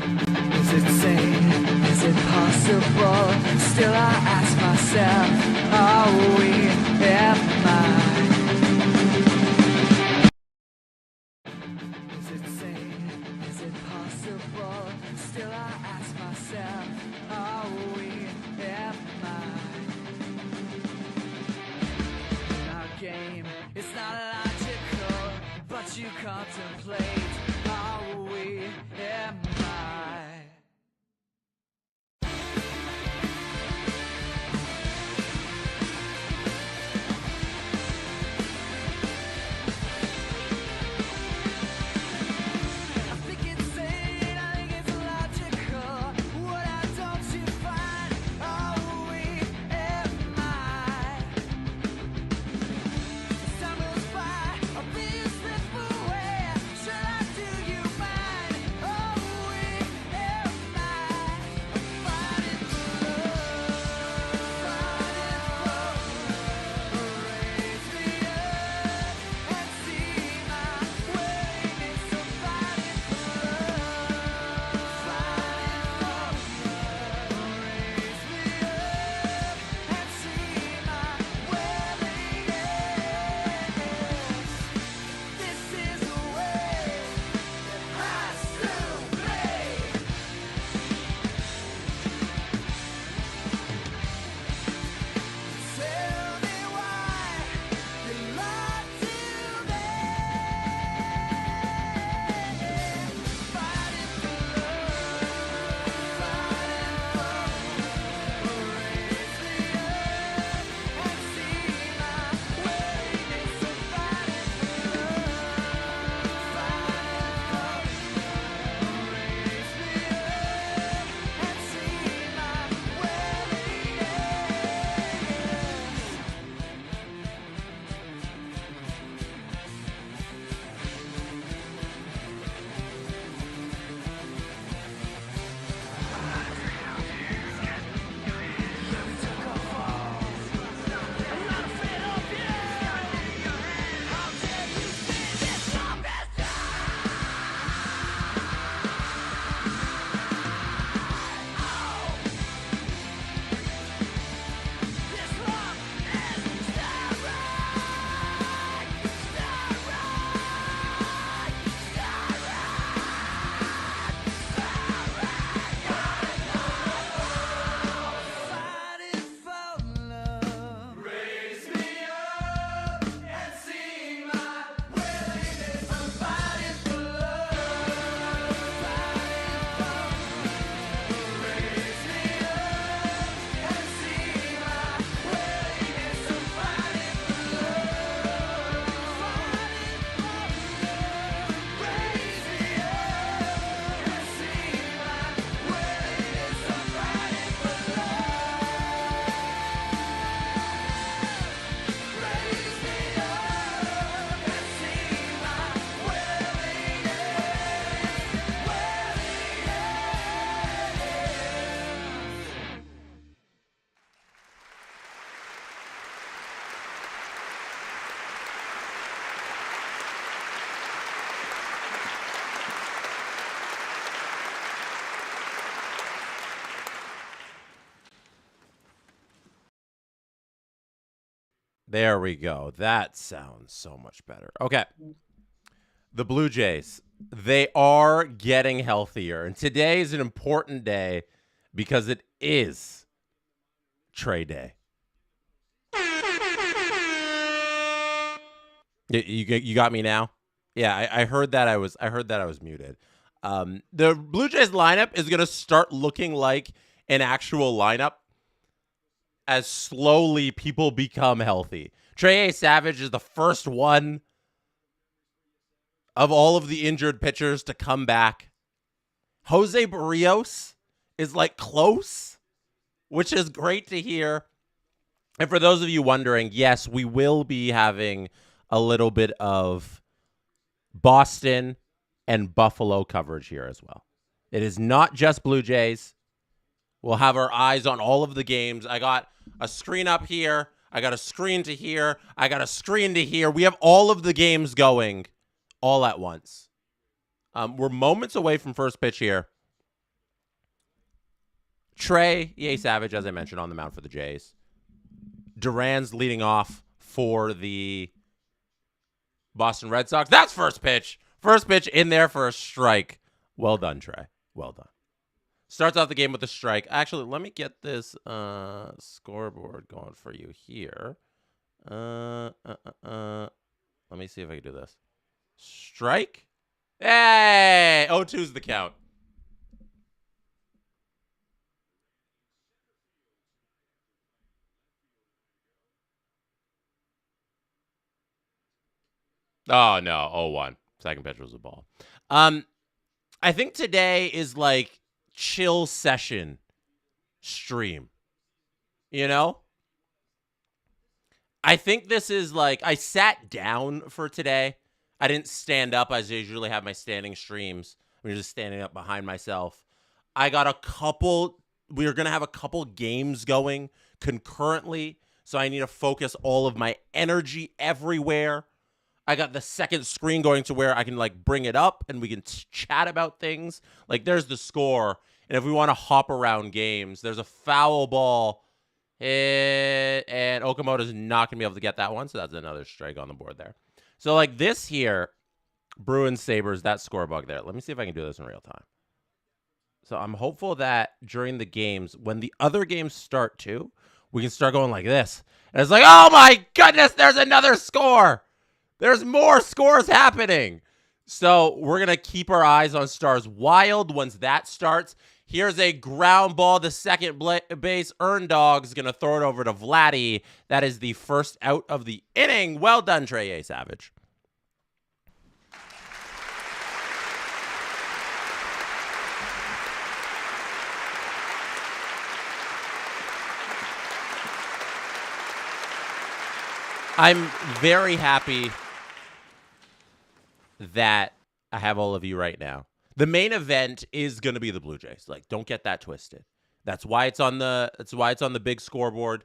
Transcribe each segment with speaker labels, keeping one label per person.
Speaker 1: Is it sane? Is it possible? Still I ask myself, are we, am I? Is it sane? Is it possible? Still I ask myself, are we, am I? In our game, it's not logical, but you contemplate, are we, am I? I think it's sane, I think it's logical. What I don't you find? Are we, am I? As time goes by, I'll be a slip away. Should I do you mind? Are we, am I? I'm fighting for love, raise me up and see my waiting. So fighting for love, raise me up and see my willingness. This is the way that has to be. Tell me why you lied to me. Fighting for love, raise me up and see my willingness. So fighting for love, raise me up and see my willingness. Fighting for love. Raise me up and see my willingness. I'm fighting for love. Raise me up and see my willingness. I'm fighting for love. Raise me up and see my willingness. I'm fighting for Raise me up and see my
Speaker 2: There we go. That sounds so much better. Okay. The Blue Jays, they are getting healthier. And today is an important day because it is Trey Day. You got me now? Yeah, I heard that I was muted. The Blue Jays lineup is going to start looking like an actual lineup as slowly people become healthy. Trey A. Savage is the first one of all of the injured pitchers to come back. Jose Barrios is like close, which is great to hear. And for those of you wondering, yes, we will be having a little bit of Boston and Buffalo coverage here as well. It is not just Blue Jays. We'll have our eyes on all of the games. I got a screen up here. I got a screen to here. I got a screen to here. We have all of the games going all at once. We're moments away from first pitch here. Trey, yay Savage, as I mentioned, on the mound for the Jays. Duran's leading off for the Boston Red Sox. That's first pitch. First pitch in there for a strike. Well done, Trey. Well done. Starts off the game with a strike. Actually, let me get this scoreboard going for you here. Let me see if I can do this. Strike. Hey! 0-2's the count. Oh, no. 0-1. Second pitch was a ball. I think today is like chill session stream. You know? I think this is like, I sat down for today. I didn't stand up as I usually have my standing streams. I'm just standing up behind myself. I got we're going to have a couple games going concurrently. So I need to focus all of my energy everywhere. I got the second screen going to where I can like bring it up and we can chat about things. Like there's the score. And if we want to hop around games, there's a foul ball. And Okamoto's not going to be able to get that one. So that's another strike on the board there. So like this here, Bruins, Sabres, that score bug there. Let me see if I can do this in real time. So I'm hopeful that during the games, when the other games start too, we can start going like this. And it's like, oh my goodness, there's another score. There's more scores happening. So we're going to keep our eyes on Stars Wild once that starts. Here's a ground ball to second base. Dog's going to throw it over to Vladdy. That is the first out of the inning. Well done, Trey A. Savage. I'm very happy that I have all of you right now. The main event is going to be the Blue Jays. Like, don't get that twisted. That's why it's on the big scoreboard.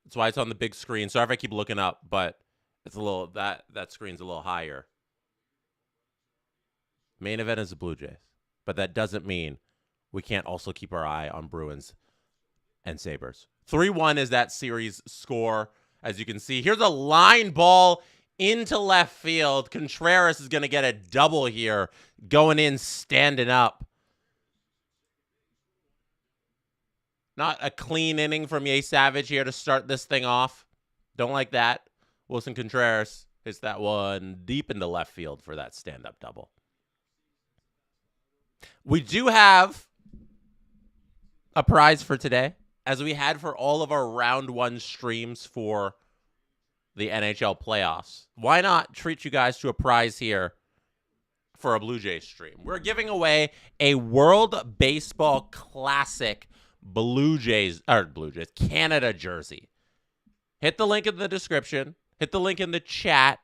Speaker 2: That's why it's on the big screen. Sorry if I keep looking up, but it's a little that screen's a little higher. Main event is the Blue Jays. But that doesn't mean we can't also keep our eye on Bruins and Sabres. 3-1 is that series score. As you can see, here's a line ball into left field. Contreras is going to get a double here, going in, standing up. Not a clean inning from Ye Savage here to start this thing off. Don't like that. Wilson Contreras hits that one deep into left field for that stand-up double. We do have a prize for today, as we had for all of our round one streams for the NHL playoffs. Why not treat you guys to a prize here for a Blue Jays stream? We're giving away a World Baseball Classic Blue Jays Canada jersey. Hit the link in the description. Hit the link in the chat.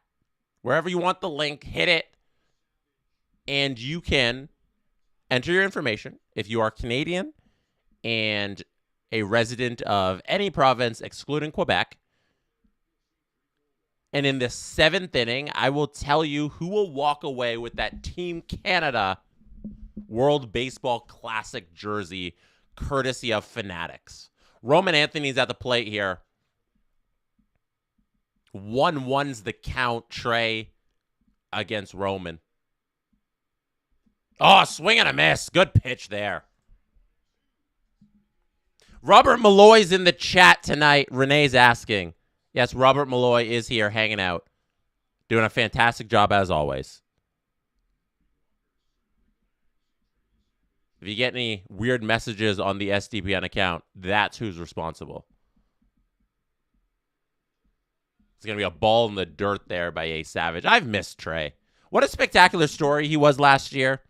Speaker 2: Wherever you want the link, hit it. And you can enter your information if you are Canadian and a resident of any province excluding Quebec. And in the 7th inning, I will tell you who will walk away with that Team Canada World Baseball Classic jersey, courtesy of Fanatics. Roman Anthony's at the plate here. 1-1's the count, Trey, against Roman. Oh, swing and a miss. Good pitch there. Robert Malloy's in the chat tonight. Renee's asking. Yes, Robert Malloy is here hanging out. Doing a fantastic job as always. If you get any weird messages on the SDPN account, that's who's responsible. It's going to be a ball in the dirt there by A. Savage. I've missed Trey. What a spectacular story he was last year.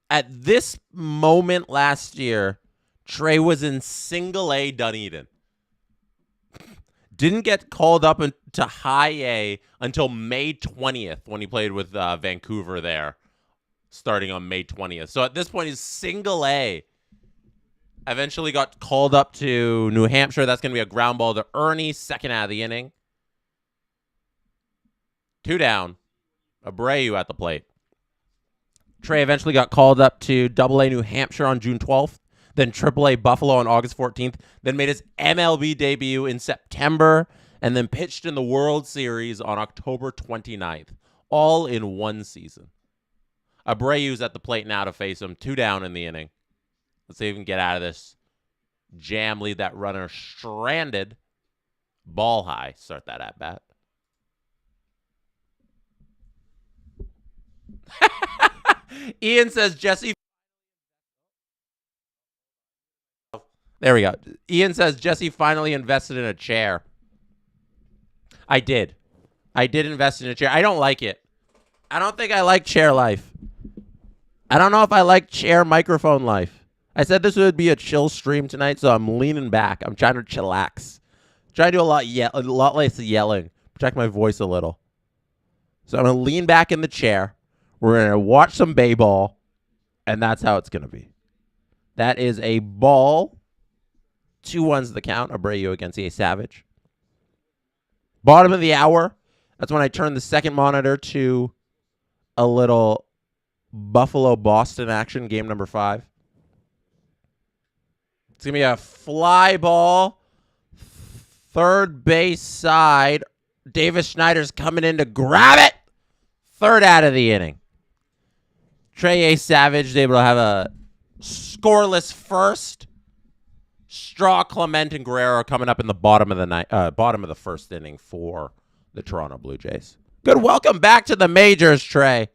Speaker 2: At this moment last year, Trey was in single A Dunedin. Didn't get called up to high A until May 20th when he played with Vancouver there, starting on May 20th. So at this point, he's single A. Eventually got called up to New Hampshire. That's going to be a ground ball to Ernie, second out of the inning. 2 down. Abreu at the plate. Trey eventually got called up to Double-A New Hampshire on June 12th, then Triple-A Buffalo on August 14th, then made his MLB debut in September, and then pitched in the World Series on October 29th, all in one season. Abreu's at the plate now to face him, 2 down in the inning. Let's see if we can get out of this jam, leave that runner stranded. Ball high, start that at bat. Ian says Jesse. There we go. Ian says Jesse finally invested in a chair. I did. I did invest in a chair. I don't like it. I don't think I like chair life. I don't know if I like chair microphone life. I said this would be a chill stream tonight, so I'm leaning back. I'm trying to chillax. Trying to do a lot less yelling. Protect my voice a little. So I'm going to lean back in the chair. We're going to watch some baseball, and that's how it's going to be. That is a ball. 2-1's the count. Abreu against the Savage. Bottom of the hour. That's when I turn the second monitor to a little Buffalo-Boston action, game number 5. It's going to be a fly ball. Third base side. Davis Schneider's coming in to grab it. Third out of the inning. Trey A. Savage is able to have a scoreless first. Straw, Clement, and Guerrero coming up in the bottom of the first inning for the Toronto Blue Jays. Good. Welcome back to the majors, Trey.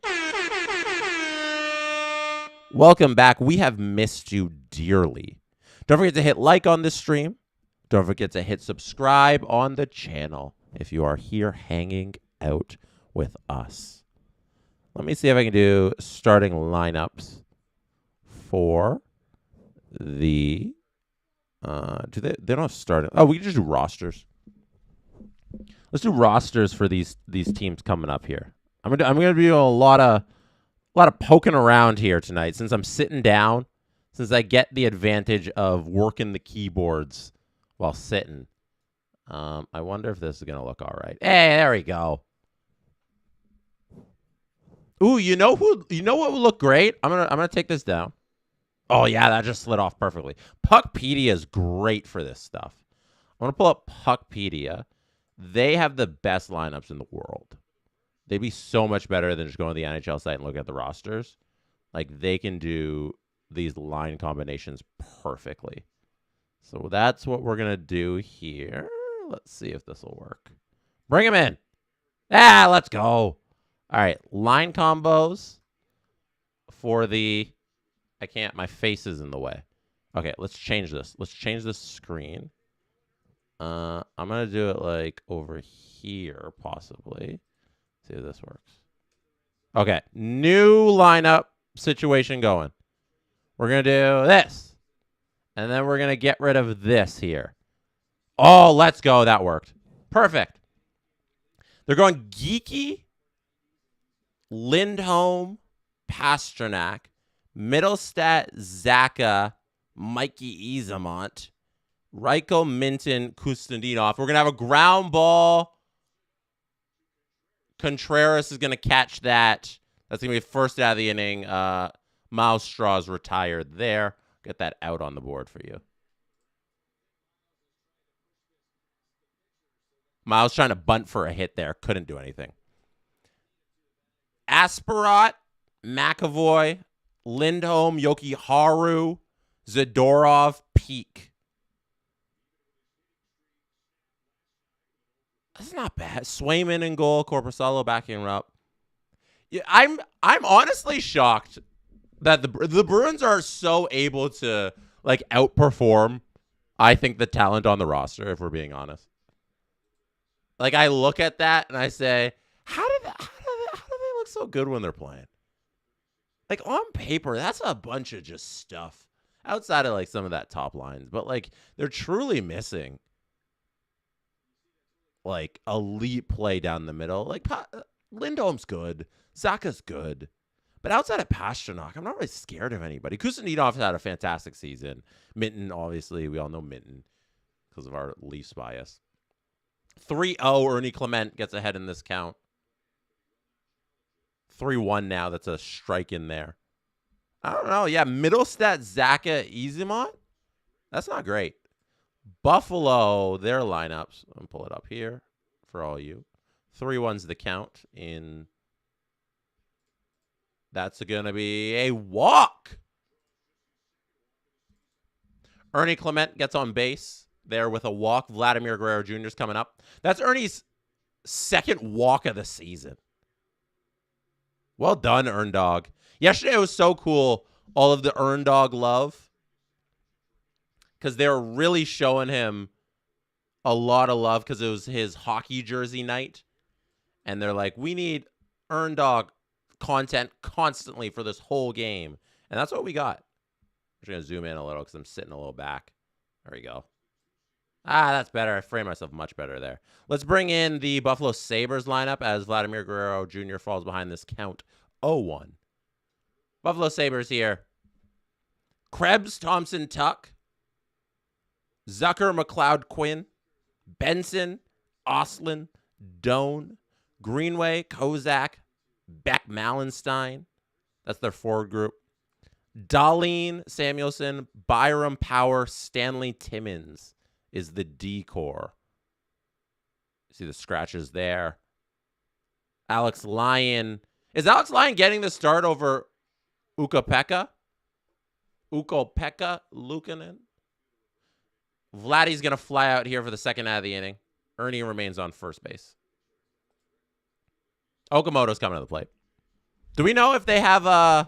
Speaker 2: Welcome back. We have missed you dearly. Don't forget to hit like on this stream. Don't forget to hit subscribe on the channel if you are here hanging out with us. Let me see if I can do starting lineups for the they don't have starting. Oh, we can just do rosters. Let's do rosters for these teams coming up here. I'm gonna be doing a lot of poking around here tonight since I'm sitting down. Since I get the advantage of working the keyboards while sitting. I wonder if this is gonna look all right. Hey, there we go. Ooh, you know what would look great? I'm gonna take this down. Oh yeah, that just slid off perfectly. Puckpedia is great for this stuff. I'm gonna pull up Puckpedia. They have the best lineups in the world. They'd be so much better than just going to the NHL site and look at the rosters. Like they can do these line combinations perfectly. So that's what we're gonna do here. Let's see if this will work. Bring him in. Let's go. All right, line combos for the... I can't, my face is in the way. Okay, let's change this. Let's change this screen. I'm going to do it like over here, possibly. See if this works. Okay, new lineup situation going. We're going to do this. And then we're going to get rid of this here. Oh, let's go. That worked. Perfect. They're going Geeky, Lindholm, Pasternak, Middlestat, Zaka, Mikey Eamont, Reiko, Minton, Kustendinov. We're going to have a ground ball. Contreras is going to catch that. That's going to be first out of the inning. Miles Straw's retired there. Get that out on the board for you. Miles trying to bunt for a hit there. Couldn't do anything. Asparot, McAvoy, Lindholm, Yokiharu, Zadorov, Peak. That's not bad. Swayman in goal, Corpusalo backing him up. Yeah, I'm honestly shocked that the Bruins are so able to like outperform, I think, the talent on the roster, if we're being honest. Like I look at that and I say, how do they look so good when they're playing? Like on paper, that's a bunch of just stuff outside of like some of that top lines, but like they're truly missing like elite play down the middle. Like Lindholm's good, Zaka's good, but outside of Pasternak, I'm not really scared of anybody. Kuznetsov's had a fantastic season. Minton, obviously, we all know Minton because of our Leafs bias. 3-0, Ernie Clement gets ahead in this count. 3-1 now. That's a strike in there. I don't know. Yeah, Middlestat, Zaka, Izimont. That's not great. Buffalo, their lineups. I'm pull it up here for all you. 3-1's the count in. That's going to be a walk. Ernie Clement gets on base there with a walk. Vladimir Guerrero Jr. is coming up. That's Ernie's second walk of the season. Well done, Earn Dog. Yesterday was so cool, all of the Earn Dog love, because they were really showing him a lot of love because it was his hockey jersey night. And they're like, we need Earn Dog content constantly for this whole game. And that's what we got. I'm just going to zoom in a little because I'm sitting a little back. There we go. That's better. I framed myself much better there. Let's bring in the Buffalo Sabres lineup as Vladimir Guerrero Jr. falls behind this count 0-1. Buffalo Sabres here. Krebs, Thompson, Tuck. Zucker, McLeod, Quinn. Benson, Oslin, Doan, Greenway, Kozak, Beck, Malenstein. That's their forward group. Darlene, Samuelson, Byram, Power, Stanley, Timmins is the D core. See the scratches there. Alex Lyon. Is Alex Lyon getting the start over Ukko-Pekka? Ukko-Pekka Luukkonen? Vladdy's going to fly out here for the second half of the inning. Ernie remains on first base. Okamoto's coming to the plate. Do we know if they have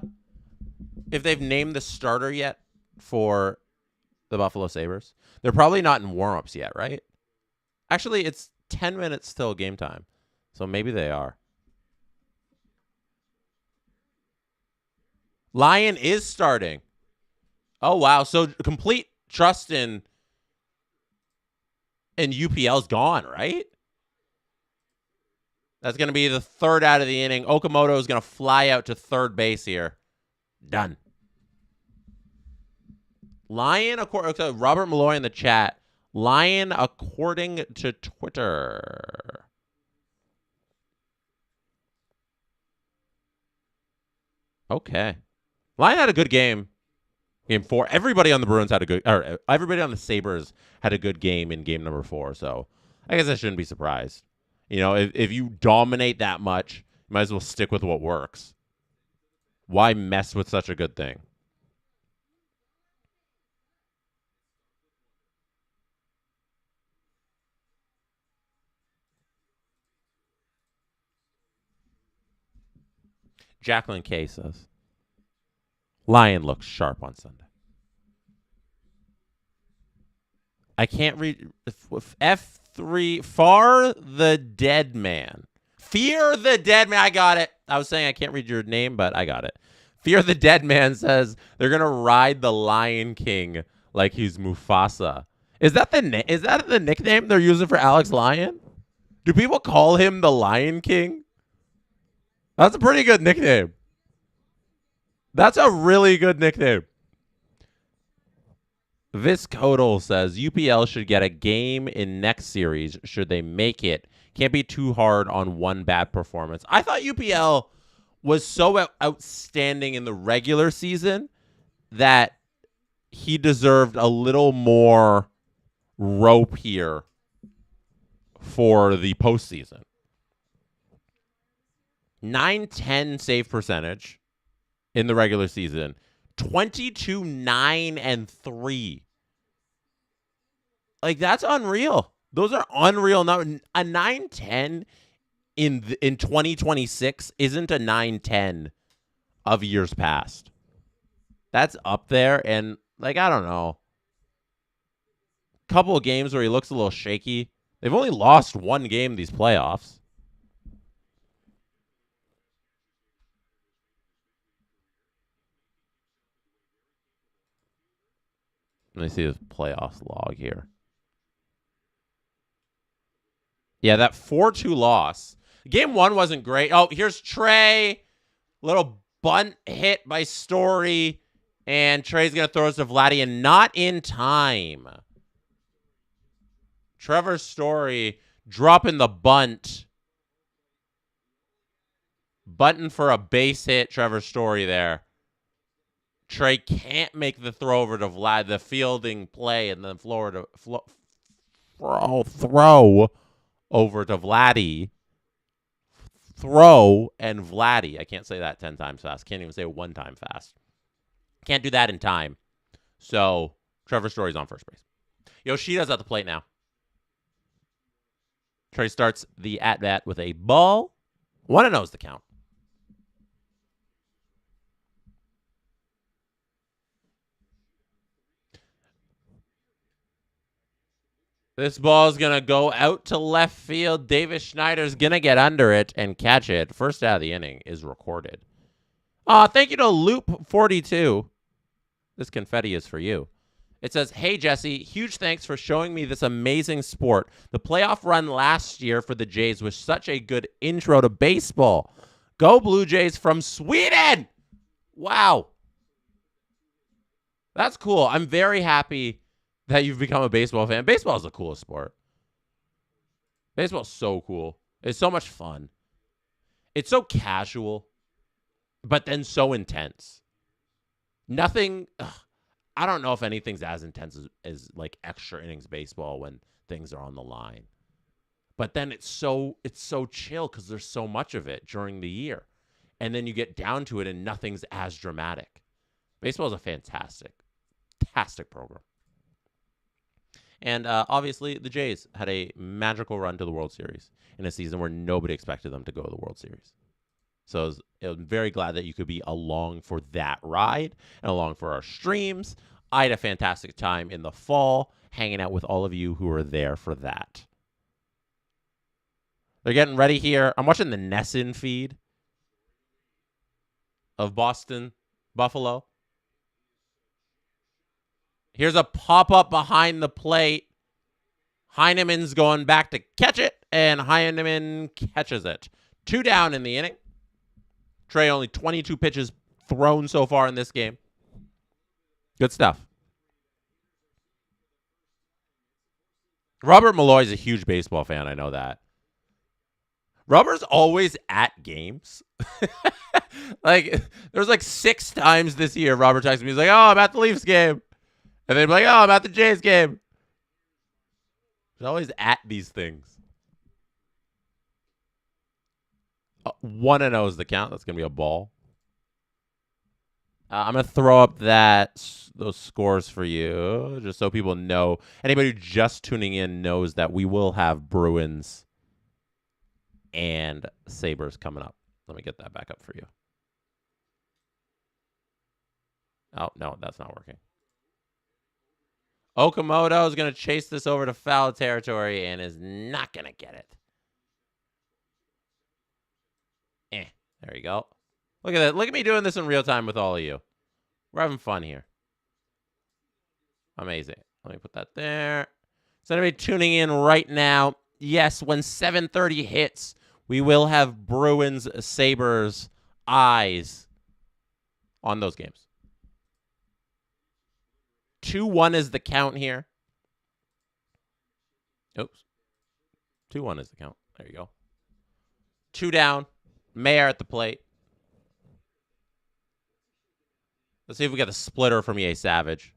Speaker 2: if they've named the starter yet for the Buffalo Sabres? They're probably not in warm-ups yet, right? Actually, it's 10 minutes till game time. So maybe they are. Lyon is starting. Oh, wow. So complete trust in UPL's gone, right? That's going to be the third out of the inning. Okamoto is going to fly out to third base here. Done. Lyon, Robert Malloy in the chat. Lyon, according to Twitter. Okay. Lyon had a good game. Game 4. Everybody on the Bruins had a good, or everybody on the Sabres had a good game in game number 4. So I guess I shouldn't be surprised. You know, if you dominate that much, you might as well stick with what works. Why mess with such a good thing? Jacqueline K says, Lyon looks sharp on Sunday. I can't read F3. Far the Dead Man. Fear the Dead Man. I got it. I was saying I can't read your name, but I got it. Fear the Dead Man says they're gonna ride the Lion King like he's Mufasa. Is that the nickname they're using for Alex Lyon? Do people call him the Lion King? That's a pretty good nickname. That's a really good nickname. Viscodal says UPL should get a game in next series should they make it. Can't be too hard on one bad performance. I thought UPL was so outstanding in the regular season that he deserved a little more rope here for the postseason. 910 save percentage in the regular season. 22-9-3. Like, that's unreal. Those are unreal numbers. A 910 in 2026 isn't a 910 of years past. That's up there, and like, I don't know. Couple of games where he looks a little shaky. They've only lost one game these playoffs. Let me see his playoffs log here. Yeah, that 4-2 loss. Game 1 wasn't great. Oh, here's Trey. Little bunt hit by Story. And Trey's going to throw us to Vladdy, and not in time. Trevor Story dropping the bunt. Bunting for a base hit, Trevor Story there. Trey can't make the throw over to Vlad, the fielding play, and then throw over to Vladdy. Throw and Vladdy. I can't say that 10 times fast. Can't even say it 1 time fast. Can't do that in time. So Trevor Story's on first base. Yoshida's at the plate now. Trey starts the at-bat with a ball. 1-0 is the count. This ball is going to go out to left field. Davis Schneider's going to get under it and catch it. First out of the inning is recorded. Thank you to Loop42. This confetti is for you. It says, hey, Jesse, huge thanks for showing me this amazing sport. The playoff run last year for the Jays was such a good intro to baseball. Go Blue Jays from Sweden. Wow. That's cool. I'm very happy that you've become a baseball fan. Baseball is the coolest sport. Baseball is so cool. It's so much fun. It's so casual, but then so intense. Nothing, I don't know if anything's as intense as like extra innings baseball when things are on the line. But then it's so chill because there's so much of it during the year. And then you get down to it and nothing's as dramatic. Baseball is a fantastic program. And obviously, the Jays had a magical run to the World Series in a season where nobody expected them to go to the World Series. So I'm very glad that you could be along for that ride and along for our streams. I had a fantastic time in the fall hanging out with all of you who were there for that. They're getting ready here. I'm watching the Nesson feed of Boston, Buffalo. Here's a pop-up behind the plate. Heineman's going back to catch it, and Heineman catches it. 2 down in the inning. Trey only 22 pitches thrown so far in this game. Good stuff. Robert Malloy's a huge baseball fan. I know that. Robert's always at games. Like, there's like 6 times this year Robert texted me. He's like, oh, I'm at the Leafs game. And they'd be like, oh, I'm at the Jays game. He's always at these things. 1-0 is the count. That's going to be a ball. I'm going to throw up those scores for you, just so people know. Anybody just tuning in knows that we will have Bruins and Sabres coming up. Let me get that back up for you. Oh, no, that's not working. Okamoto is going to chase this over to foul territory and is not going to get it. There you go. Look at that. Look at me doing this in real time with all of you. We're having fun here. Amazing. Let me put that there. So anybody tuning in right now, yes, when 7:30 hits, we will have Bruins, Sabres, eyes on those games. 2-1 is the count here. Oops. 2-1 is the count. There you go. 2 down. Mayer at the plate. Let's see if we get the splitter from EA Savage.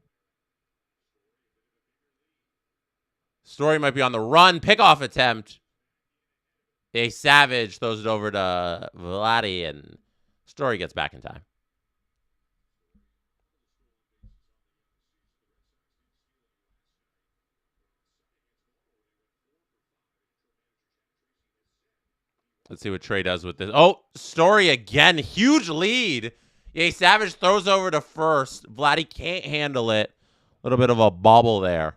Speaker 2: Story might be on the run. Pickoff attempt. EA Savage throws it over to Vladdy, and Story gets back in time. Let's see what Trey does with this. Oh, Story again. Huge lead. Yeah, Savage throws over to first. Vladdy can't handle it. A little bit of a bobble there.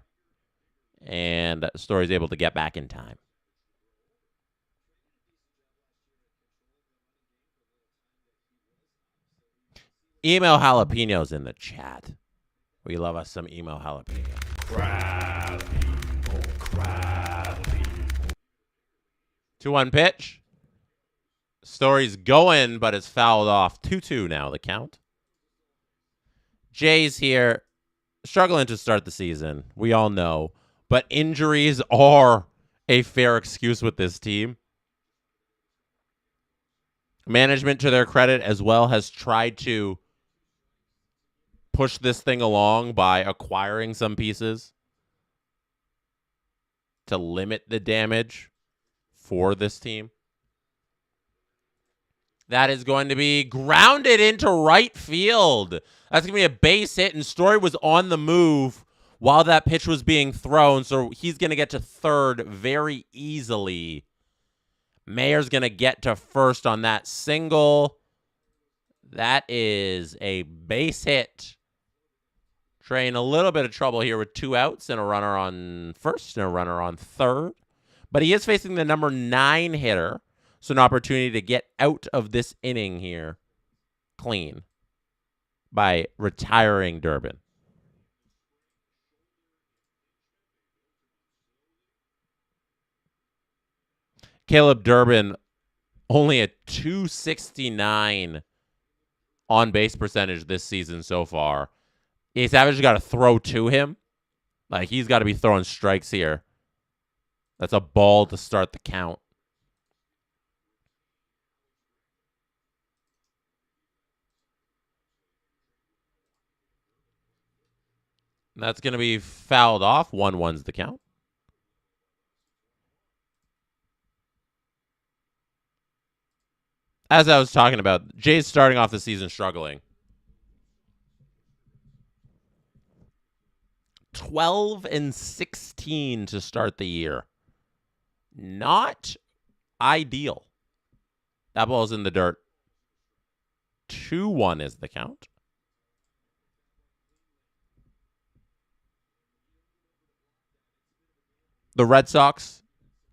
Speaker 2: And Story's able to get back in time. Email jalapenos in the chat. We love us some email jalapeno.
Speaker 3: Crab people, crab people.
Speaker 2: 2-1 pitch. Story's going, but it's fouled off. 2-2 now, the count. Jays here, struggling to start the season. We all know. But injuries are a fair excuse with this team. Management, to their credit as well, has tried to push this thing along by acquiring some pieces to limit the damage for this team. That is going to be grounded into right field. That's going to be a base hit, and Story was on the move while that pitch was being thrown, so he's going to get to third very easily. Mayer's going to get to first on that single. That is a base hit. Trey in a little bit of trouble here with 2 outs and a runner on first and a runner on third. But he is facing the number 9 hitter. So an opportunity to get out of this inning here clean by retiring Durbin. Caleb Durbin only a .269 on base percentage this season so far. Savage got to throw to him. Like, he's got to be throwing strikes here. That's a ball to start the count. And that's going to be fouled off. 1-1's the count. As I was talking about, Jays starting off the season struggling. 12-16 to start the year. Not ideal. That ball's in the dirt. 2-1 is the count. The Red Sox,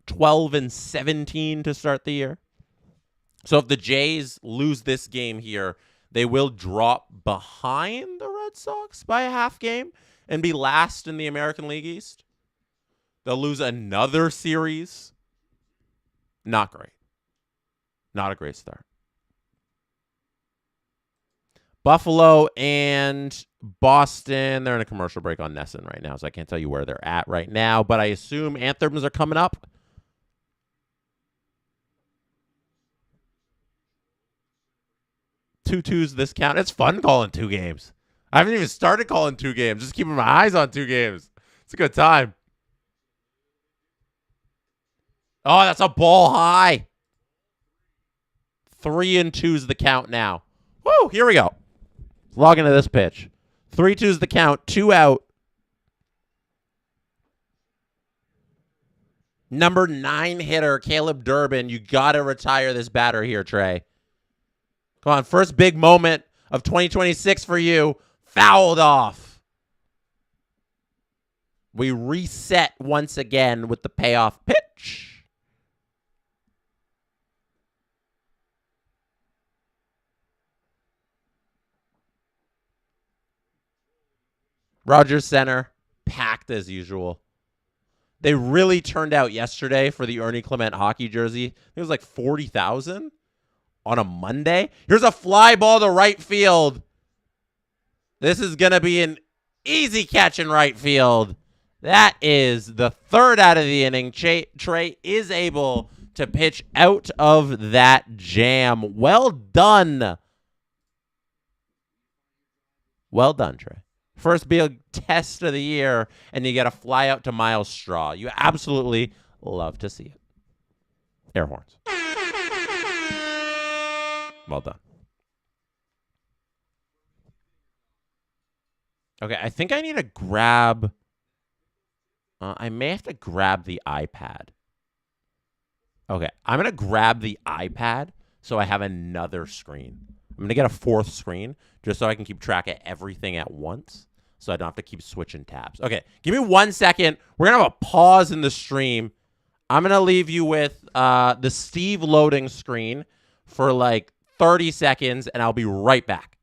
Speaker 2: 12-17 to start the year. So if the Jays lose this game here, they will drop behind the Red Sox by a half game and be last in the American League East. They'll lose another series. Not great. Not a great start. Buffalo and Boston, they're in a commercial break on Nesson right now, so I can't tell you where they're at right now, but I assume anthems are coming up. 2-2's this count. It's fun calling 2 games. I haven't even started calling 2 games. Just keeping my eyes on 2 games. It's a good time. Oh, that's a ball high. 3-2's the count now. Woo, here we go. Log into this pitch. 3-2's the count. 2 out. Number 9 hitter, Caleb Durbin. You got to retire this batter here, Trey. Come on, first big moment of 2026 for you. Fouled off. We reset once again with the payoff pitch. Rogers Center, packed as usual. They really turned out yesterday for the Ernie Clement hockey jersey. It was like 40,000 on a Monday. Here's a fly ball to right field. This is going to be an easy catch in right field. That is the 3rd out of the inning. Trey is able to pitch out of that jam. Well done. Well done, Trey. First big test of the year, and you get a fly out to Miles Straw. You absolutely love to see it. Air horns. Well done. Okay, I think I need to grab... I may have to grab the iPad. Okay, I'm going to grab the iPad so I have another screen. I'm going to get a 4th screen just so I can keep track of everything at once so I don't have to keep switching tabs. Okay, give me 1 second. We're going to have a pause in the stream. I'm going to leave you with the Steve loading screen for like 30 seconds, and I'll be right back.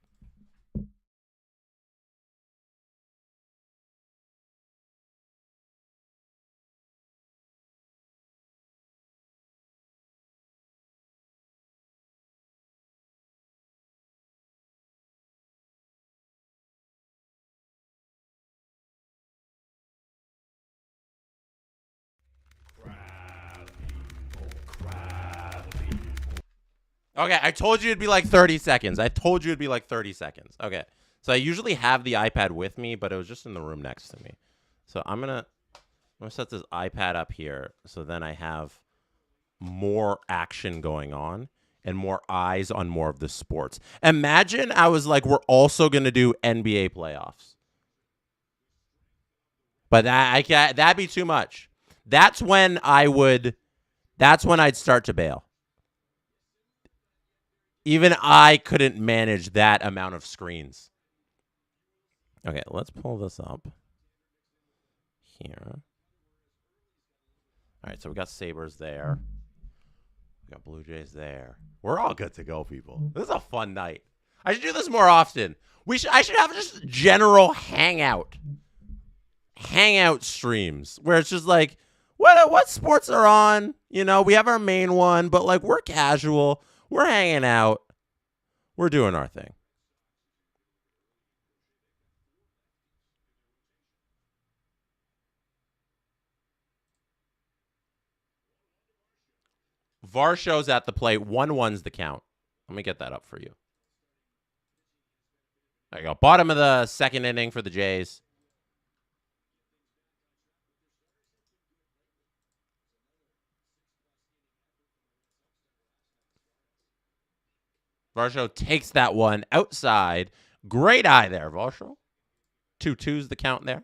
Speaker 2: Okay, I told you it'd be like 30 seconds. Okay, So I usually have the iPad with me, but it was just in the room next to me. So I'm gonna set this iPad up here so then I have more action going on and more eyes on more of the sports. Imagine I was like, we're also gonna do NBA playoffs. But that'd be too much. That's when I'd start to bail. Even I couldn't manage that amount of screens. Okay, let's pull this up here. All right, so we got Sabres there. We got Blue Jays there. We're all good to go, people. This is a fun night. I should do this more often. I should have just general hangout streams where it's just like, what sports are on? You know, we have our main one, but like we're casual. We're hanging out. We're doing our thing. Varsho's at the plate. 1-1's the count. Let me get that up for you. There you go. Bottom of the second inning for the Jays. Varsho takes that one outside. Great eye there, Varsho. 2-2's the count there.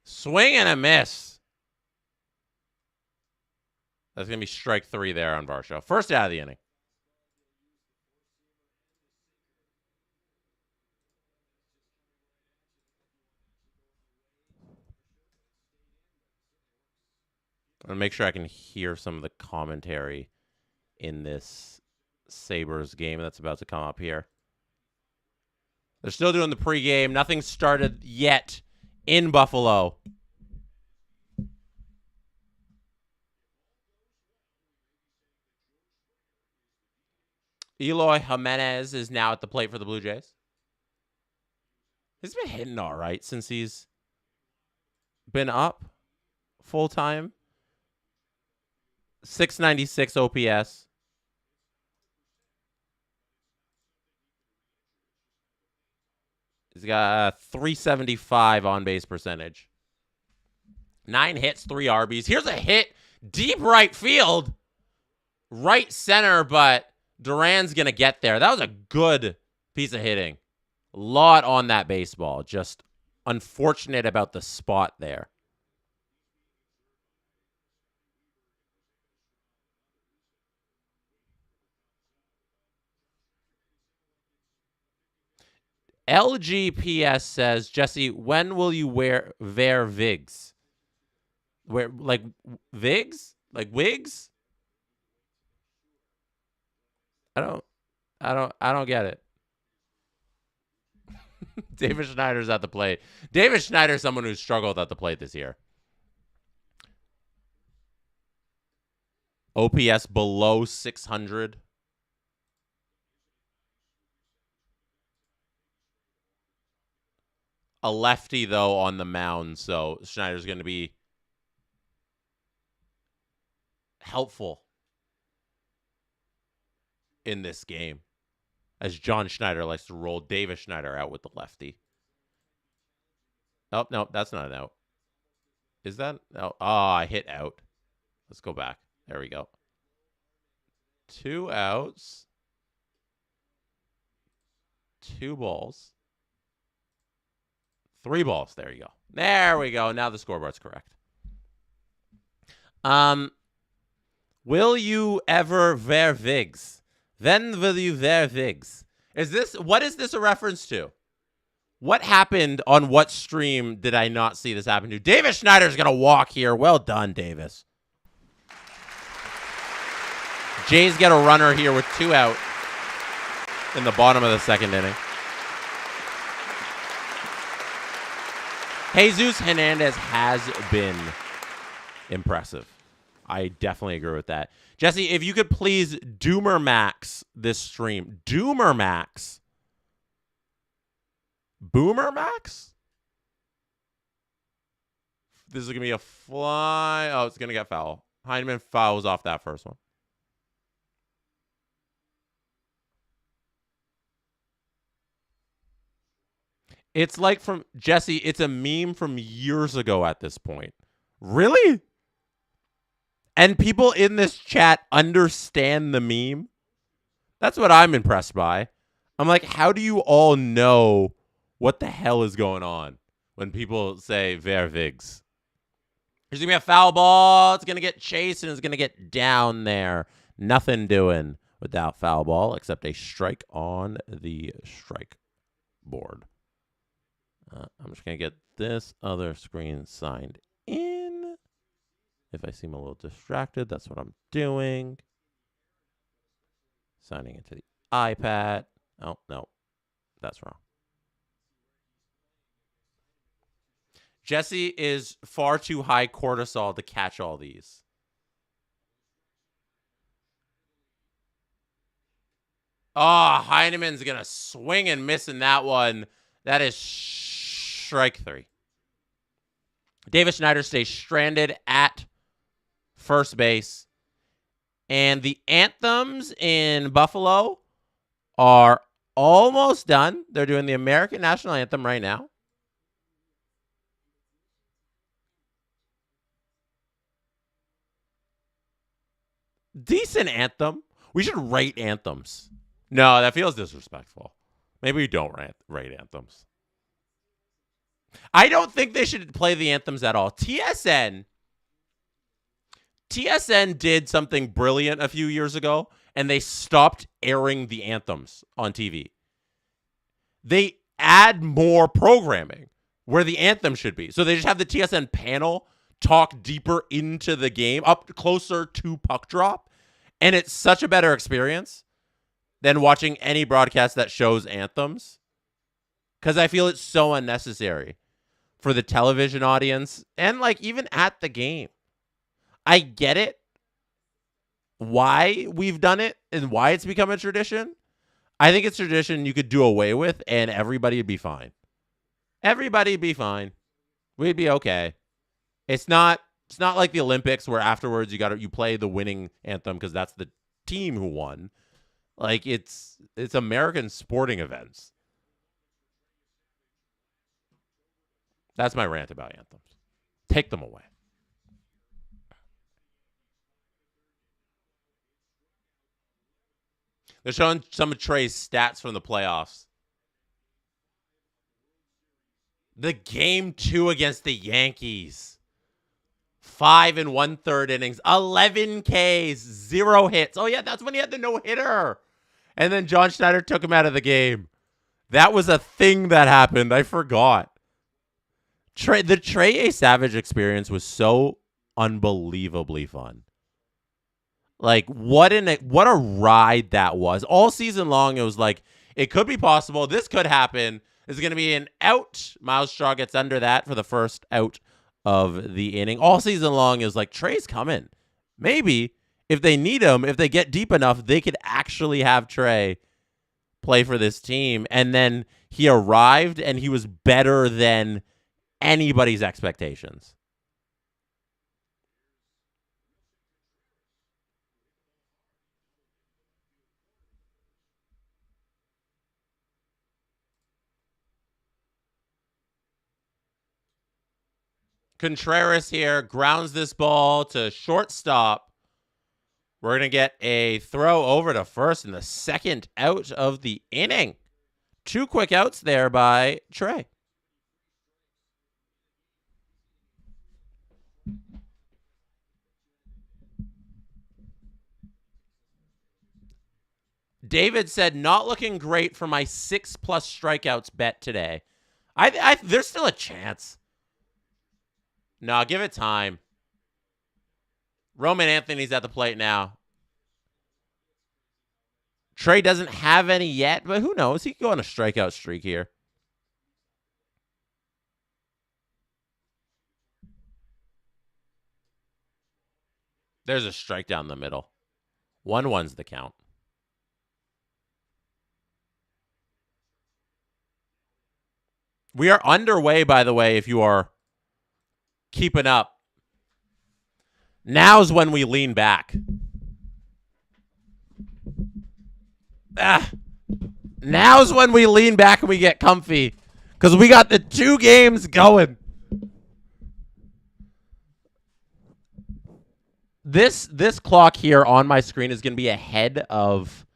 Speaker 2: Swing and a miss. That's going to be strike 3 there on Varsho. First out of the inning. I'm going to make sure I can hear some of the commentary in this Sabres game that's about to come up here. They're still doing the pregame. Nothing started yet in Buffalo. Eloy Jimenez is now at the plate for the Blue Jays. He's been hitting all right since he's been up full time. 696 OPS. He's got a 375 on-base percentage. 9 hits, 3 RBs. Here's a hit deep right field. Right center, but Duran's going to get there. That was a good piece of hitting. A lot on that baseball. Just unfortunate about the spot there. LGPS says, Jesse, when will you wear Vigs? Where, like Vigs? Like wigs? I don't get it. David Schneider's at the plate. David Schneider's someone who's struggled at the plate this year. OPS below 600. A lefty, though, on the mound, so Schneider's going to be helpful in this game, as John Schneider likes to roll Davis Schneider out with the lefty. Oh, no, that's not an out. Is that? Oh, I hit out. Let's go back. There we go. 2 outs. 2 balls. 3 balls. There you go. There we go. Now the scoreboard's correct. Will you ever wear Vigs? When will you wear Vigs? What is this a reference to? What happened on what stream did I not see this happen to? Davis Schneider's going to walk here. Well done, Davis. Jays get a runner here with 2 out in the bottom of the second inning. Jesus Hernandez has been impressive. I definitely agree with that. Jesse, if you could please Doomer Max this stream. Doomer Max. Boomer Max? This is going to be a fly. Oh, it's going to get foul. Heineman fouls off that first one. It's like from Jesse, it's a meme from years ago at this point. Really? And people in this chat understand the meme? That's what I'm impressed by. I'm like, how do you all know what the hell is going on when people say Vervigs? There's going to be a foul ball. It's going to get chased and it's going to get down there. Nothing doing without foul ball except a strike on the strike board. I'm just going to get this other screen signed in. If I seem a little distracted, that's what I'm doing. Signing into the iPad. Oh, no. That's wrong. Jesse is far too high cortisol to catch all these. Oh, Heineman's going to swing and miss in that one. That is strike 3. Davis Schneider stays stranded at first base. And the anthems in Buffalo are almost done. They're doing the American National Anthem right now. Decent anthem. We should rate anthems. No, that feels disrespectful. Maybe we don't rate anthems. I don't think they should play the anthems at all. TSN did something brilliant a few years ago, and they stopped airing the anthems on TV. They add more programming where the anthem should be. So they just have the TSN panel talk deeper into the game, up closer to puck drop, and it's such a better experience than watching any broadcast that shows anthems, because I feel it's so unnecessary for the television audience and like even at the game. I get it, why we've done it and why it's become a tradition. I think it's tradition you could do away with and everybody would be fine. Everybody'd be fine. We'd be okay. It's not like the Olympics where afterwards you play the winning anthem because that's the team who won. Like it's American sporting events. That's my rant about anthems. Take them away. They're showing some of Trey's stats from the playoffs. The game 2 against the Yankees. 5 1/3 innings, 11 Ks, 0 hits. Oh, yeah, that's when he had the no-hitter. And then John Schneider took him out of the game. That was a thing that happened. I forgot. The Trey A. Savage experience was so unbelievably fun. Like, what a ride that was. All season long, it was like, it could be possible. This could happen. There's going to be an out. Miles Straw gets under that for the first out of the inning. All season long, it was like, Trey's coming. Maybe, if they need him, if they get deep enough, they could actually have Trey play for this team. And then he arrived, and he was better than anybody's expectations. Contreras here grounds this ball to shortstop. We're going to get a throw over to first in the second out of the inning. 2 quick outs there by Trey. David said, not looking great for my 6+ strikeouts bet today. There's still a chance. No, give it time. Roman Anthony's at the plate now. Trey doesn't have any yet, but who knows? He could go on a strikeout streak here. There's a strike down the middle. 1-1's the count. We are underway, by the way, if you are keeping up. Now's when we lean back. Now's when we lean back and we get comfy. Because we got the 2 games going. This clock here on my screen is going to be ahead of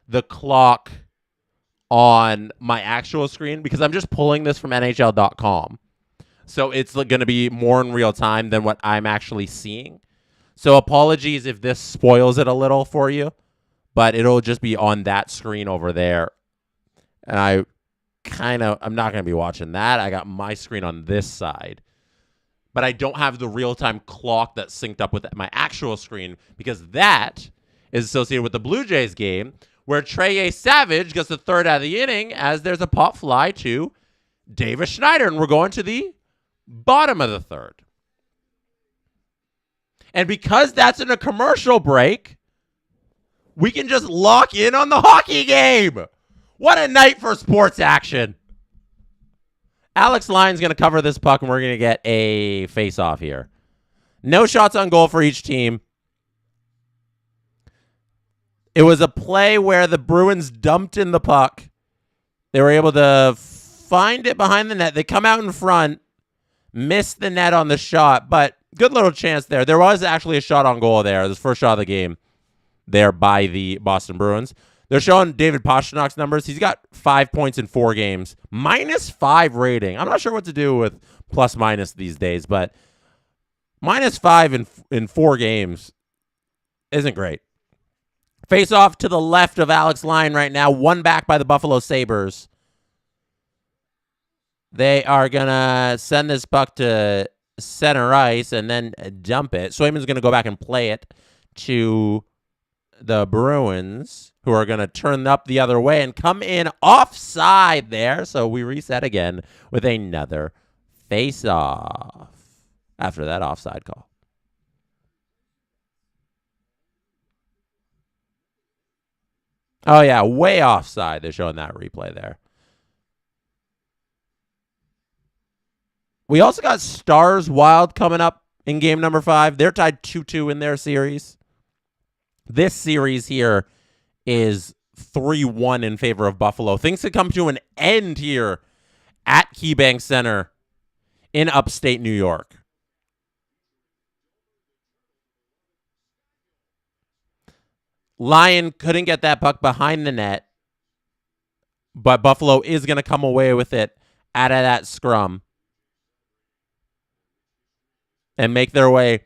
Speaker 2: the clock on my actual screen because I'm just pulling this from NHL.com. So it's going to be more in real time than what I'm actually seeing. So apologies if this spoils it a little for you, but it'll just be on that screen over there. And I'm not going to be watching that. I got my screen on this side. But I don't have the real-time clock that's synced up with my actual screen because that is associated with the Blue Jays game where Trey Savage gets the 3rd out of the inning as there's a pop fly to Davis Schneider, and we're going to the bottom of the 3rd. And because that's in a commercial break, we can just lock in on the hockey game. What a night for sports action. Alex Lyon's going to cover this puck, and we're going to get a face-off here. No shots on goal for each team. It was a play where the Bruins dumped in the puck. They were able to find it behind the net. They come out in front, missed the net on the shot, but good little chance there. There was actually a shot on goal there. This first shot of the game there by the Boston Bruins. They're showing David Pastrnak's numbers. He's got 5 points in 4 games. -5 rating. I'm not sure what to do with plus-minus these days, but -5 in 4 games isn't great. Face off to the left of Alex Lyon right now. 1 back by the Buffalo Sabres. They are going to send this puck to center ice and then dump it. Swayman's going to go back and play it to the Bruins, who are going to turn up the other way and come in offside there. So we reset again with another face-off after that offside call. Oh, yeah, way offside. They're showing that replay there. We also got Stars Wild coming up in game number 5. They're tied 2-2 in their series. This series here is 3-1 in favor of Buffalo. Things could come to an end here at KeyBank Center in upstate New York. Lyon couldn't get that puck behind the net, but Buffalo is going to come away with it out of that scrum and make their way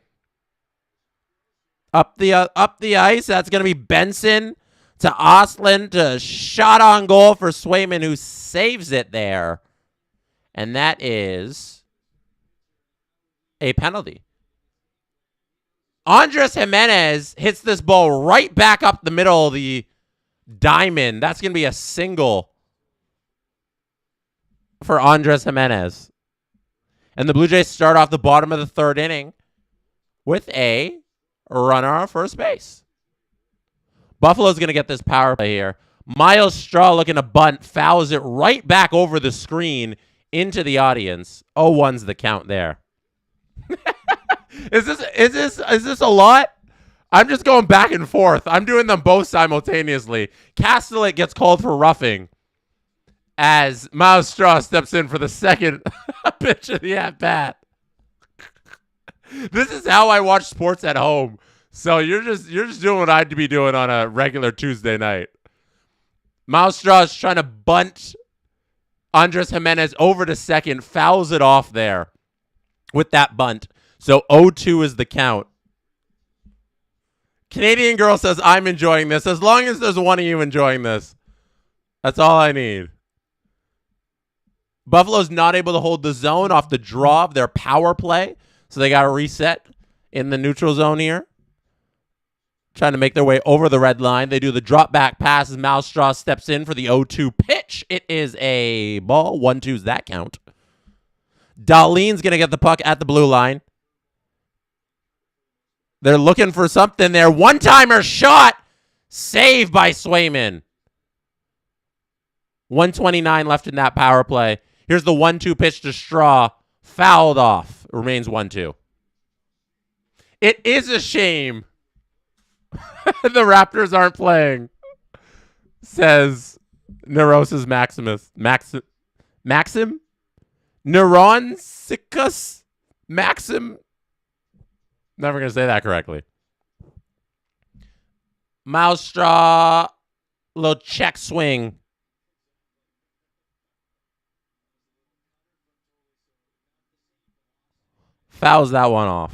Speaker 2: up the ice. That's going to be Benson to Ostlund, to shot on goal for Swayman, who saves it there. And that is a penalty. Andres Jimenez hits this ball right back up the middle of the diamond. That's going to be a single for Andres Jimenez. And the Blue Jays start off the bottom of the 3rd inning with a runner on first base. Buffalo's going to get this power play here. Miles Straw looking to bunt, fouls it right back over the screen into the audience. 0-1's the count there. Is this a lot? I'm just going back and forth. I'm doing them both simultaneously. Castellet gets called for roughing as Miles Straw steps in for the second pitch of the at-bat. This is how I watch sports at home. So you're just doing what I'd be doing on a regular Tuesday night. Miles Straw is trying to bunt Andres Jimenez over to second, fouls it off there with that bunt. So 0-2 is the count. Canadian Girl says, I'm enjoying this. As long as there's one of you enjoying this, that's all I need. Buffalo's not able to hold the zone off the draw of their power play. So they got to reset in the neutral zone here. Trying to make their way over the red line. They do the drop back pass as Malstraw steps in for the 0-2 pitch. It is a ball. 1-2's that count. Dahlin's going to get the puck at the blue line. They're looking for something there. One-timer shot. Saved by Swayman. 1:29 left in that power play. Here's the 1-2 pitch to Straw. Fouled off. It remains 1-2. It is a shame the Raptors aren't playing, says Neurosis Maximus. Maxim? Neuronsicus? Maxim? Never going to say that correctly. Maelstrom, little check swing. Fouls that one off.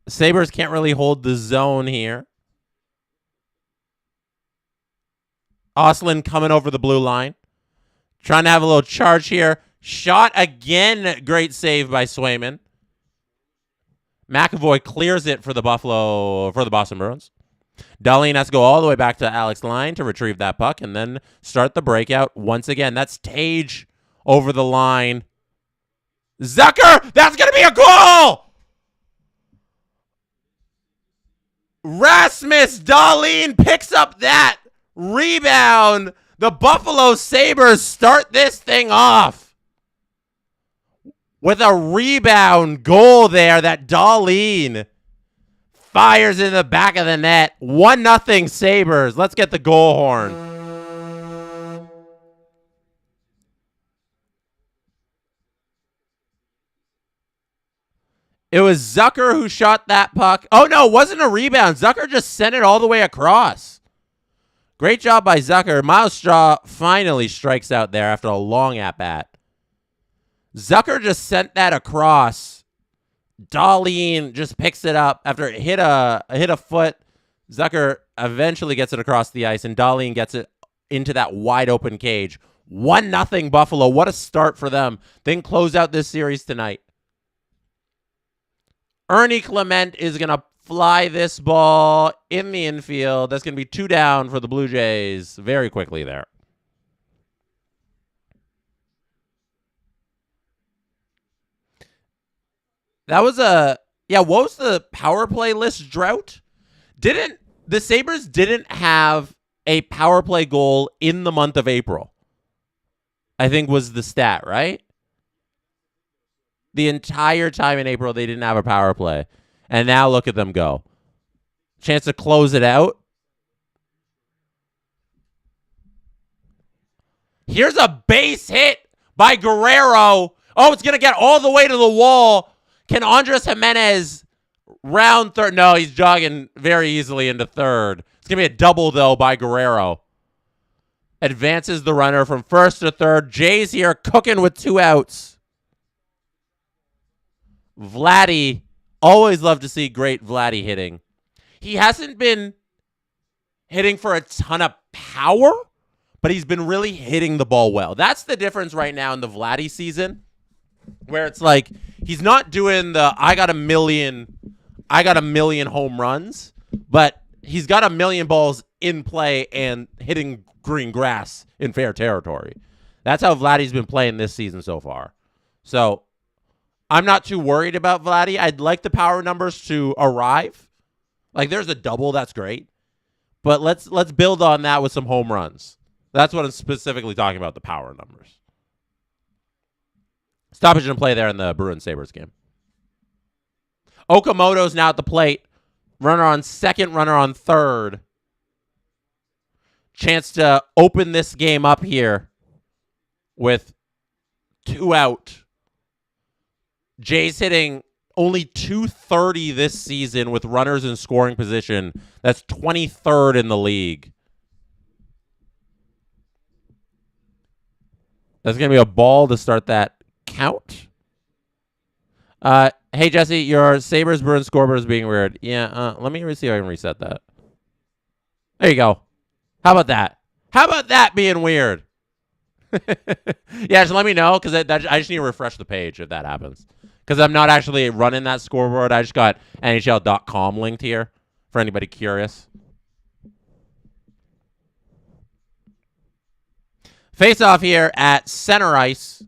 Speaker 2: Sabres can't really hold the zone here. Oslin coming over the blue line. Trying to have a little charge here. Shot again. Great save by Swayman. McAvoy clears it for the Boston Bruins. Dahlin has to go all the way back to Alex Line to retrieve that puck and then start the breakout once again. That's Tage over the line. Zucker! That's going to be a goal! Rasmus Dahlin picks up that rebound. The Buffalo Sabres start this thing off with a rebound goal there that Dahlin fires in the back of the net. 1-0 Sabres. Let's get the goal horn. It was Zucker who shot that puck. Oh, no, it wasn't a rebound. Zucker just sent it all the way across. Great job by Zucker. Miles Straw finally strikes out there after a long at-bat. Zucker just sent that across. Dahlin just picks it up after it hit a foot. Zucker eventually gets it across the ice, and Dahlin gets it into that wide-open cage. 1-0 Buffalo. What a start for them. They can close out this series tonight. Ernie Clement is going to fly this ball in the infield. That's going to be 2 down for the Blue Jays very quickly there. That was what was the power play list drought? The Sabres didn't have a power play goal in the month of April, I think was the stat, right? The entire time in April, they didn't have a power play. And now look at them go. Chance to close it out. Here's a base hit by Guerrero. Oh, it's going to get all the way to the wall. Can Andres Jimenez round third? No, he's jogging very easily into third. It's going to be a double, though, by Guerrero. Advances the runner from first to third. Jays here cooking with 2 outs. Vladdy, always love to see great Vladdy hitting. He hasn't been hitting for a ton of power, but he's been really hitting the ball well. That's the difference right now in the Vladdy season, where it's like he's not doing the I got a million home runs, but he's got a million balls in play and hitting green grass in fair territory. That's how Vladdy's been playing this season so far. So I'm not too worried about Vladdy. I'd like the power numbers to arrive. Like, there's a double. That's great. But let's build on that with some home runs. That's what I'm specifically talking about, the power numbers. Stoppage and play there in the Bruins-Sabres game. Okamoto's now at the plate. Runner on second, runner on third. Chance to open this game up here with 2 out. Jays hitting only .230 this season with runners in scoring position. That's 23rd in the league. That's going to be a ball to start that count. Hey, Jesse, your Sabres Bruins scoreboard is being weird. Yeah, let me see if I can reset that. There you go. How about that? How about that being weird? Yeah, just let me know, because I just need to refresh the page if that happens. Because I'm not actually running that scoreboard. I just got NHL.com linked here for anybody curious. Face off here at center ice.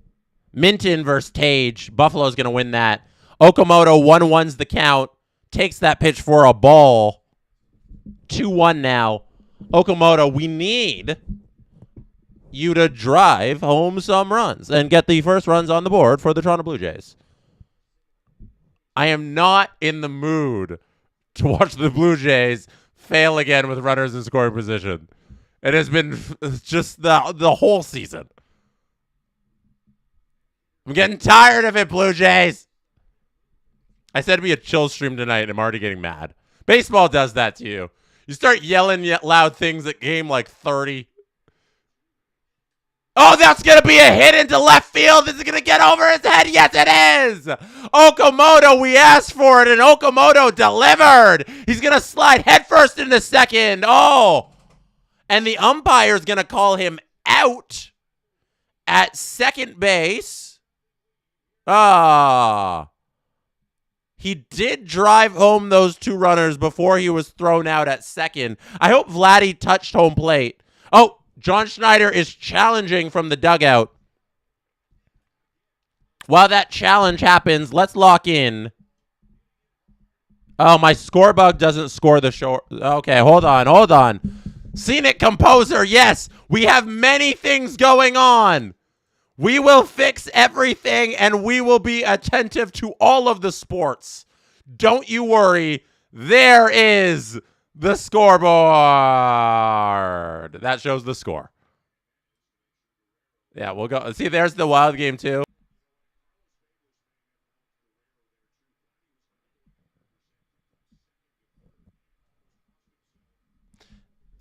Speaker 2: Minton versus Tage. Buffalo's going to win that. Okamoto 1-1's the count. Takes that pitch for a ball. 2-1 now. Okamoto, we need you to drive home some runs and get the first runs on the board for the Toronto Blue Jays. I am not in the mood to watch the Blue Jays fail again with runners in scoring position. It has been just the whole season. I'm getting tired of it, Blue Jays. I said it'd be a chill stream tonight, and I'm already getting mad. Baseball does that to you. You start yelling loud things at game like 30. Oh, that's going to be a hit into left field. Is it going to get over his head? Yes, it is. Okamoto, we asked for it, and Okamoto delivered. He's going to slide headfirst into second. Oh, and the umpire is going to call him out at second base. He did drive home those two runners before he was thrown out at second. I hope Vladdy touched home plate. Oh, John Schneider is challenging from the dugout. While that challenge happens, let's lock in. Oh, my score bug doesn't score the short. Okay, hold on. Scenic composer, yes, we have many things going on. We will fix everything, and we will be attentive to all of the sports. Don't you worry. There is the scoreboard. That shows the score. Yeah, we'll go. See, there's the Wild game, too.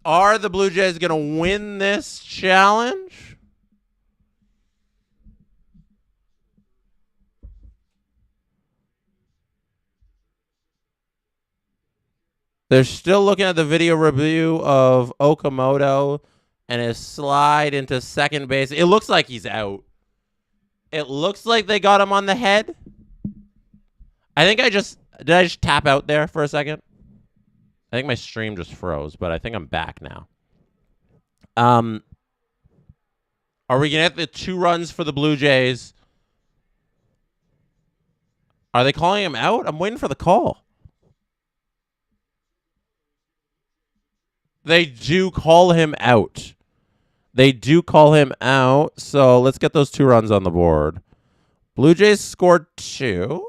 Speaker 2: Are the Blue Jays going to win this challenge? They're still looking at the video review of Okamoto and his slide into second base. It looks like he's out. It looks like they got him on the head. I think did I just tap out there for a second? I think my stream just froze, but I think I'm back now. Are we going to get the 2 runs for the Blue Jays? Are they calling him out? I'm waiting for the call. They do call him out. So let's get those 2 runs on the board. Blue Jays scored 2.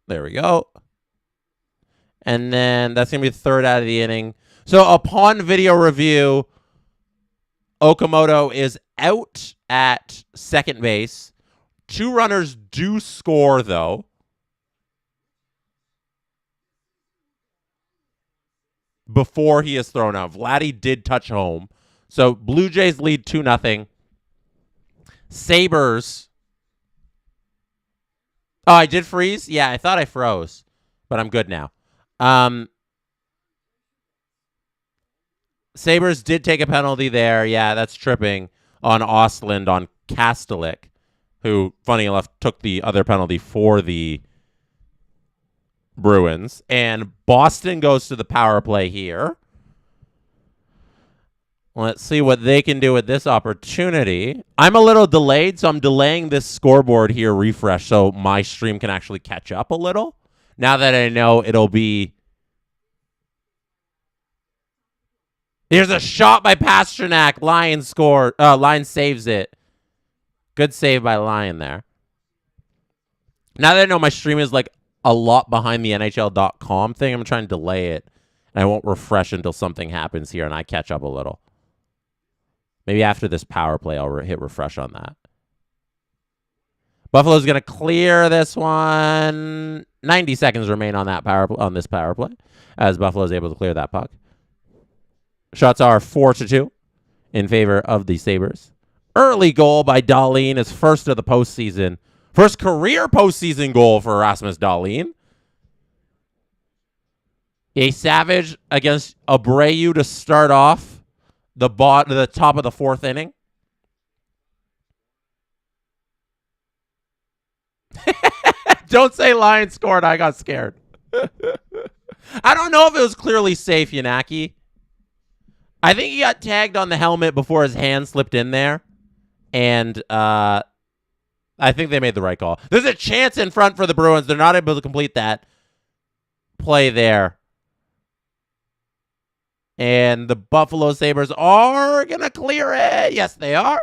Speaker 2: There we go. And then that's going to be the 3rd out of the inning. So upon video review, Okamoto is out at second base. 2 runners do score, though. Before he is thrown out. Vladdy did touch home. So Blue Jays lead 2-0. Sabres. Oh, I did freeze? Yeah, I thought I froze. But I'm good now. Sabres did take a penalty there. Yeah, that's tripping on Ostlund on Kastelik, who, funny enough, took the other penalty for the Bruins. And Boston goes to the power play here. Let's see what they can do with this opportunity. I'm a little delayed, so I'm delaying this scoreboard here refresh so my stream can actually catch up a little. Now that I know it'll be... Here's a shot by Pasternak. Lion saves it. Good save by Lion there. Now that I know my stream is like a lot behind the NHL.com thing, I'm trying to delay it. And I won't refresh until something happens here and I catch up a little. Maybe after this power play, I'll hit refresh on that. Buffalo's going to clear this one. 90 seconds remain on that this power play as Buffalo's able to clear that puck. Shots are 4-2 in favor of the Sabres. Early goal by Dahlin, his first of the postseason. First career postseason goal for Rasmus Dahlin. A Savage against Abreu to start off the top of the 4th inning. Don't say Lions scored. I got scared. I don't know if it was clearly safe, Yanaki. I think he got tagged on the helmet before his hand slipped in there. And I think they made the right call. There's a chance in front for the Bruins. They're not able to complete that play there. And the Buffalo Sabres are going to clear it. Yes, they are.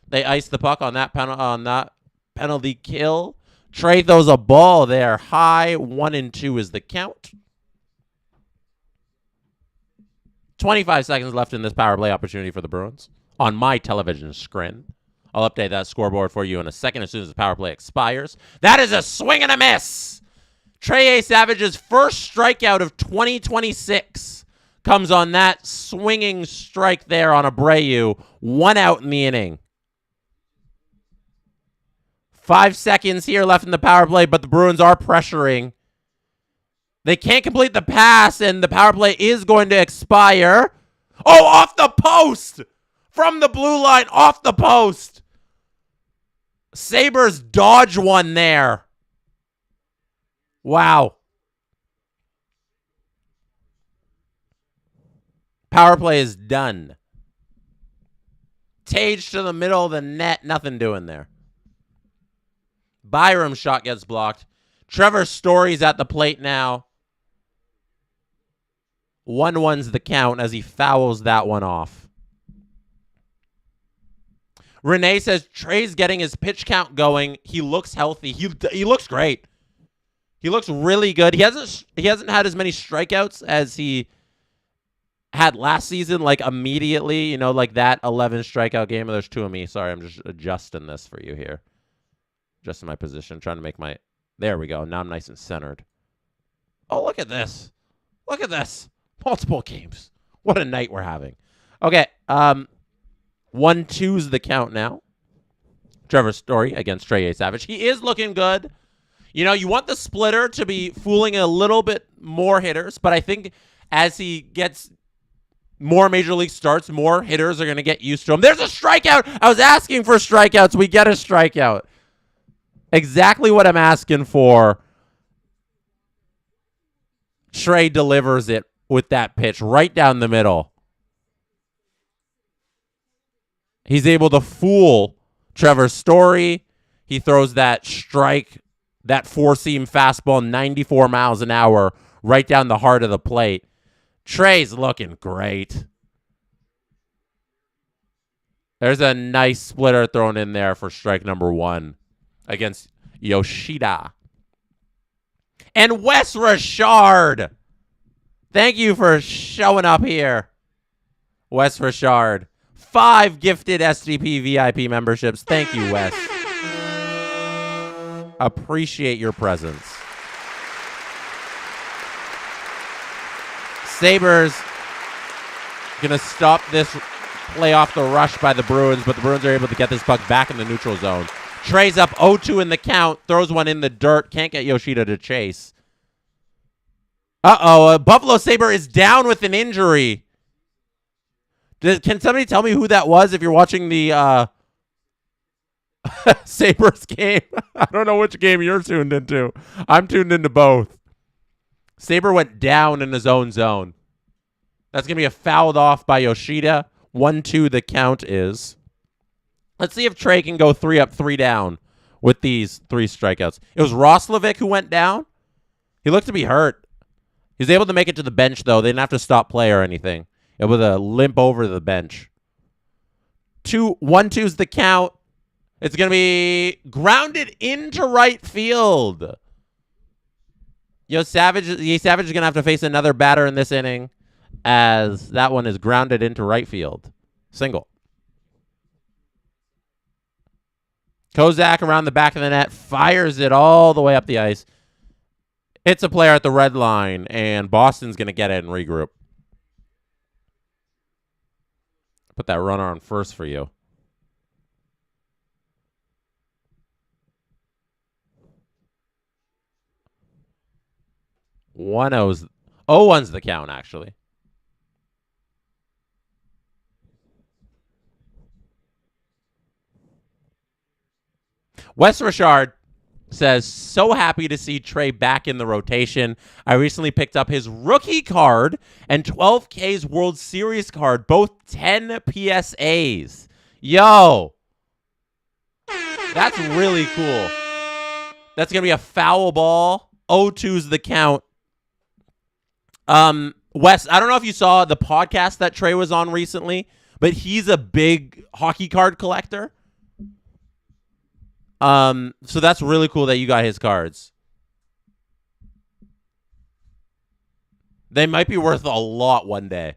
Speaker 2: They iced the puck on that penalty kill. Trey throws a ball there high. 1-2 is the count. 25 seconds left in this power play opportunity for the Bruins on my television screen. I'll update that scoreboard for you in a second as soon as the power play expires. That is a swing and a miss. Trey Savage's first strikeout of 2026 comes on that swinging strike there on Abreu. 1 out in the inning. 5 seconds here left in the power play, but the Bruins are pressuring. They can't complete the pass, and the power play is going to expire. Oh, off the post! From the blue line, off the post. Sabres dodge one there. Wow. Power play is done. Tage to the middle of the net. Nothing doing there. Byram's shot gets blocked. Trevor Story's at the plate now. 1-1's the count as he fouls that one off. Renee says Trey's getting his pitch count going. He looks healthy. He looks great. He looks really good. He hasn't had as many strikeouts as he had last season, like immediately, you know, like that 11 strikeout game. There's 2 of me. Sorry, I'm just adjusting this for you here. Adjusting my position, trying to make my... There we go. Now I'm nice and centered. Oh, look at this. Look at this. Multiple games. What a night we're having. Okay, 1-2's the count now. Trevor Story against Trey Savage. He is looking good. You know, you want the splitter to be fooling a little bit more hitters, but I think as he gets more major league starts, more hitters are going to get used to him. There's a strikeout. I was asking for strikeouts. We get a strikeout. Exactly what I'm asking for. Trey delivers it with that pitch right down the middle. He's able to fool Trevor Story. He throws that strike, that four-seam fastball, 94 miles an hour, right down the heart of the plate. Trey's looking great. There's a nice splitter thrown in there for strike number 1 against Yoshida. And Wes Richard. Thank you for showing up here, Wes Richard. 5 gifted SDP VIP memberships. Thank you, Wes. Appreciate your presence. Sabres going to stop this play off the rush by the Bruins, but the Bruins are able to get this puck back in the neutral zone. Trey's up 0-2 in the count, throws one in the dirt, can't get Yoshida to chase. Uh-oh, Buffalo Sabre is down with an injury. Can somebody tell me who that was if you're watching the Sabres game? I don't know which game you're tuned into. I'm tuned into both. Sabre went down in his own zone. That's going to be a fouled off by Yoshida. 1-2 the count is. Let's see if Trey can go 3 up, 3 down with these 3 strikeouts. It was Roslovic who went down. He looked to be hurt. He was able to make it to the bench, though. They didn't have to stop play or anything. It was a limp over to the bench. 1-2's the count. It's going to be grounded into right field. Savage is going to have to face another batter in this inning as that one is grounded into right field. Single. Kozak around the back of the net, fires it all the way up the ice. Hits a player at the red line, and Boston's going to get it and regroup. Put that runner on first for you. One's the count, actually. Wes Richard says, so happy to see Trey back in the rotation. I recently picked up his rookie card and 12K's World Series card, both 10 PSAs. Yo, that's really cool. That's going to be a foul ball. 0-2's the count. Wes, I don't know if you saw the podcast that Trey was on recently, but he's a big hockey card collector. So that's really cool that you got his cards. They might be worth a lot one day.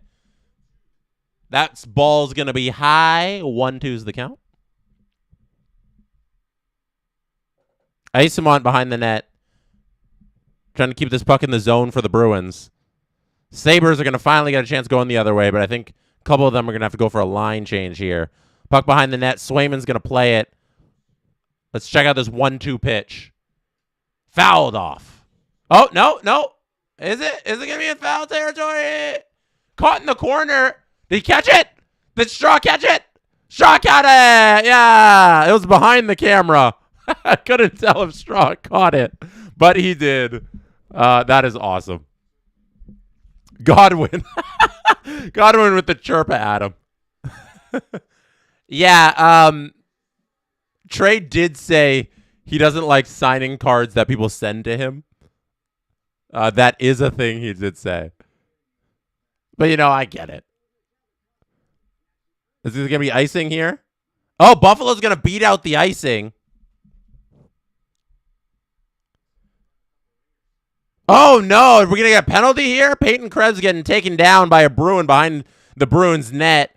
Speaker 2: That ball's going to be high. 1-2's the count. Isamont behind the net. Trying to keep this puck in the zone for the Bruins. Sabres are going to finally get a chance going the other way, but I think a couple of them are going to have to go for a line change here. Puck behind the net. Swayman's going to play it. Let's check out this 1-2 pitch. Fouled off. Oh, no. Is it going to be in foul territory? Caught in the corner. Did he catch it? Did Straw catch it? Straw caught it. Yeah. It was behind the camera. I couldn't tell if Straw caught it, but he did. That is awesome. Godwin. Godwin with the chirp at him. Yeah. Trey did say he doesn't like signing cards that people send to him. That is a thing he did say. But, I get it. Is this going to be icing here? Oh, Buffalo's going to beat out the icing. Oh, no. Are we going to get a penalty here? Peyton Krebs getting taken down by a Bruin behind the Bruins net.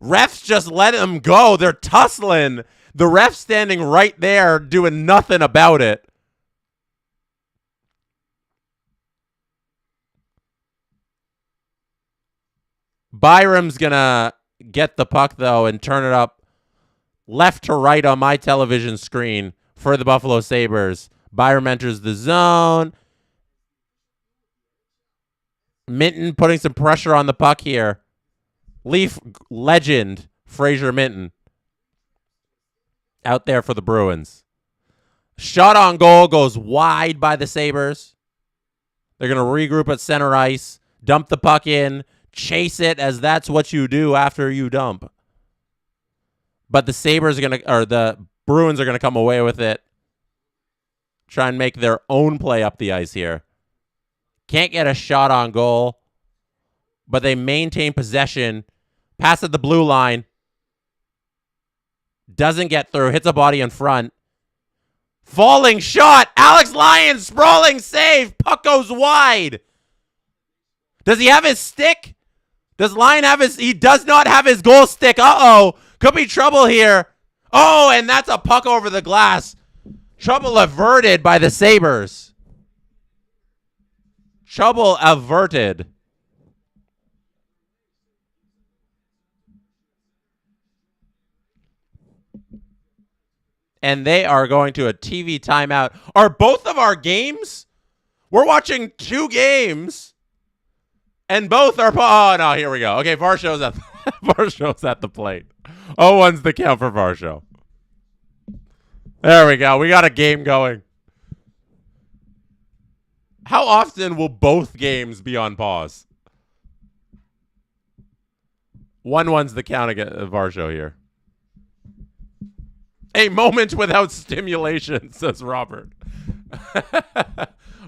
Speaker 2: Refs just let him go. They're tussling. The ref standing right there doing nothing about it. Byram's going to get the puck, though, and turn it up left to right on my television screen for the Buffalo Sabres. Byram enters the zone. Minton putting some pressure on the puck here. Leaf legend Fraser Minton out there for the Bruins. Shot on goal goes wide by the Sabres. They're going to regroup at center ice, dump the puck in, chase it, as that's what you do after you dump. But the Sabres are going to, or the Bruins are going to come away with it. Try and make their own play up the ice here. Can't get a shot on goal, but they maintain possession. Pass at the blue line. Doesn't get through. Hits a body in front. Falling shot. Alex Lyons sprawling save. Puck goes wide. Does he have his stick? Does Lyon have his... He does not have his goal stick. Uh-oh. Could be trouble here. Oh, and that's a puck over the glass. Trouble averted by the Sabres. Trouble averted. And they are going to a TV timeout. Are both of our games? We're watching 2 games. And both are... Oh, no, here we go. Okay, Varsho's at, Varsho's at the plate. 0-1's the count for Varsho. There we go. We got a game going. How often will both games be on pause? 1-1's the count against Varsho here. A moment without stimulation, says Robert.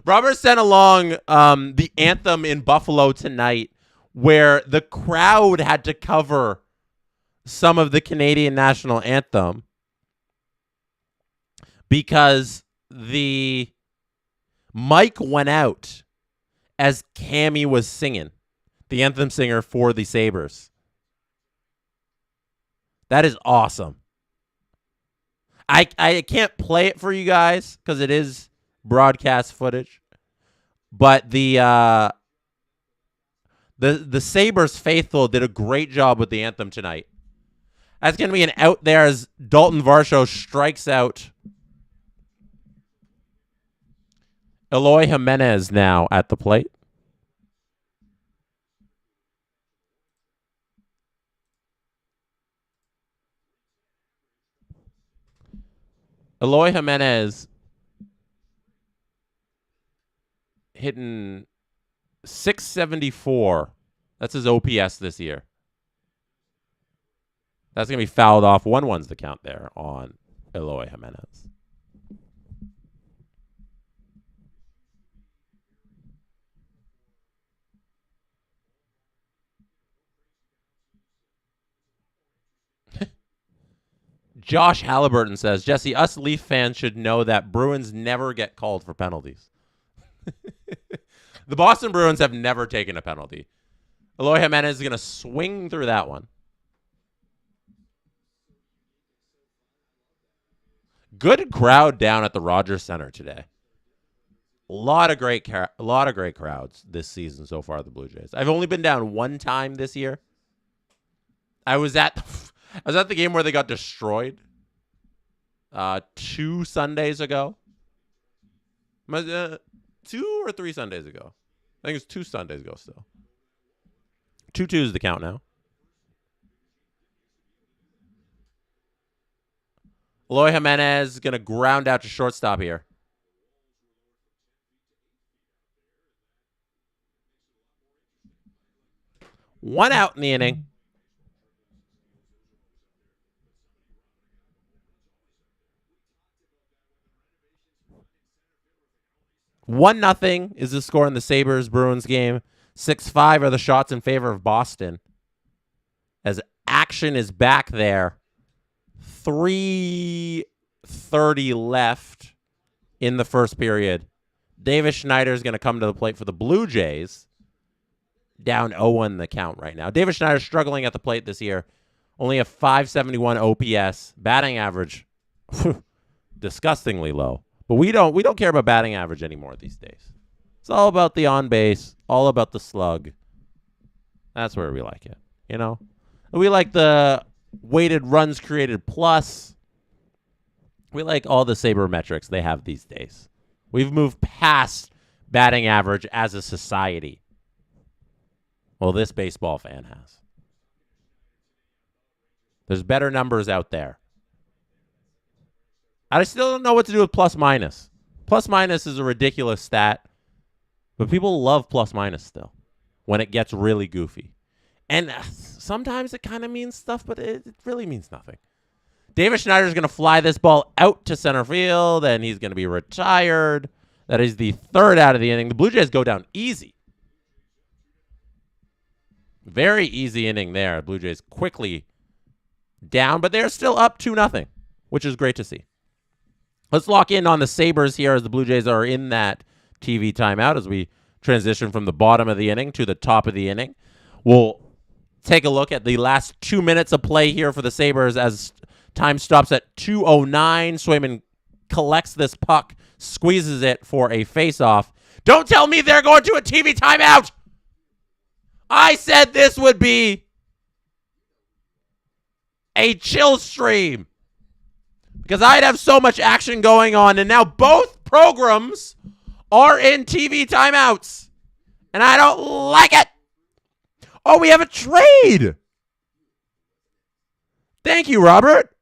Speaker 2: Robert sent along the anthem in Buffalo tonight, where the crowd had to cover some of the Canadian national anthem because the mic went out as Cammy was singing, the anthem singer for the Sabres. That is awesome. I can't play it for you guys because it is broadcast footage, but the Sabres faithful did a great job with the anthem tonight. That's going to be an out there as Dalton Varsho strikes out Eloy Jimenez now at the plate. Eloy Jimenez hitting .674. That's his OPS this year. That's going to be fouled off. 1-1's the count there on Eloy Jimenez. Josh Halliburton says, Jesse, us Leaf fans should know that Bruins never get called for penalties. The Boston Bruins have never taken a penalty. Eloy Jimenez is going to swing through that one. Good crowd down at the Rogers Center today. A lot of great crowds this season so far, the Blue Jays. I've only been down one time this year. I was at the game where they got destroyed 2 Sundays ago. 2 or 3 Sundays ago. I think it was 2 Sundays ago still. 2-2 is the count now. Eloy Jimenez is going to ground out to shortstop here. 1 out in the inning. One nothing is the score in the Sabres Bruins game. 6-5 are the shots in favor of Boston. As action is back there. 3:30 left in the first period. Davis Schneider is going to come to the plate for the Blue Jays. Down 0-1 the count right now. Davis Schneider struggling at the plate this year. Only a .571 OPS. Batting average, disgustingly low. But we don't care about batting average anymore these days. It's all about the on base, all about the slug. That's where we like it, you know? We like the weighted runs created plus. We like all the Sabre metrics they have these days. We've moved past batting average as a society. Well, this baseball fan has. There's better numbers out there. I still don't know what to do with plus minus. Plus minus is a ridiculous stat, but people love plus minus still when it gets really goofy. And sometimes it kind of means stuff, but it really means nothing. Davis Schneider is going to fly this ball out to center field, and he's going to be retired. That is the 3rd out of the inning. The Blue Jays go down easy. Very easy inning there. Blue Jays quickly down, but they're still up 2-0, which is great to see. Let's lock in on the Sabres here as the Blue Jays are in that TV timeout as we transition from the bottom of the inning to the top of the inning. We'll take a look at the last 2 minutes of play here for the Sabres as time stops at 2:09. Swayman collects this puck, squeezes it for a face-off. Don't tell me they're going to a TV timeout! I said this would be a chill stream because I'd have so much action going on, and now both programs are in TV timeouts, and I don't like it. Oh, we have a trade. Thank you, Robert.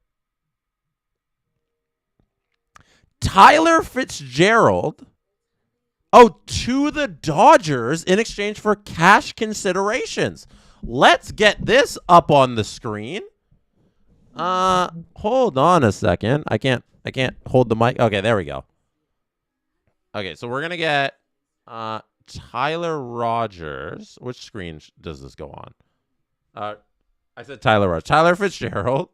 Speaker 2: Tyler Fitzgerald, to the Dodgers in exchange for cash considerations. Let's get this up on the screen. Hold on a second. I can't hold the mic. Okay, there we go. Okay, so we're gonna get Tyler Rogers. Which screen does this go on? I said Tyler Rogers. Tyler Fitzgerald.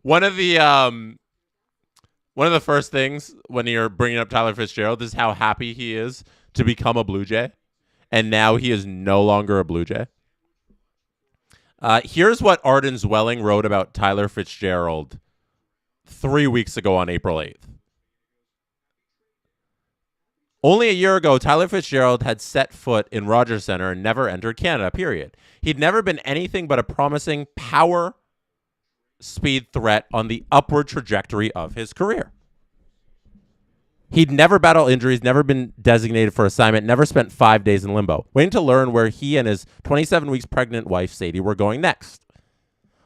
Speaker 2: One of the first things when you're bringing up Tyler Fitzgerald is how happy he is to become a Blue Jay, and now he is no longer a Blue Jay. Here's what Arden Zwelling wrote about Tyler Fitzgerald 3 weeks ago on April 8th. Only a year ago, Tyler Fitzgerald had set foot in Rogers Center and never entered Canada, period. He'd never been anything but a promising power speed threat on the upward trajectory of his career. He'd never battled injuries, never been designated for assignment, never spent 5 days in limbo, waiting to learn where he and his 27 weeks pregnant wife, Sadie, were going next.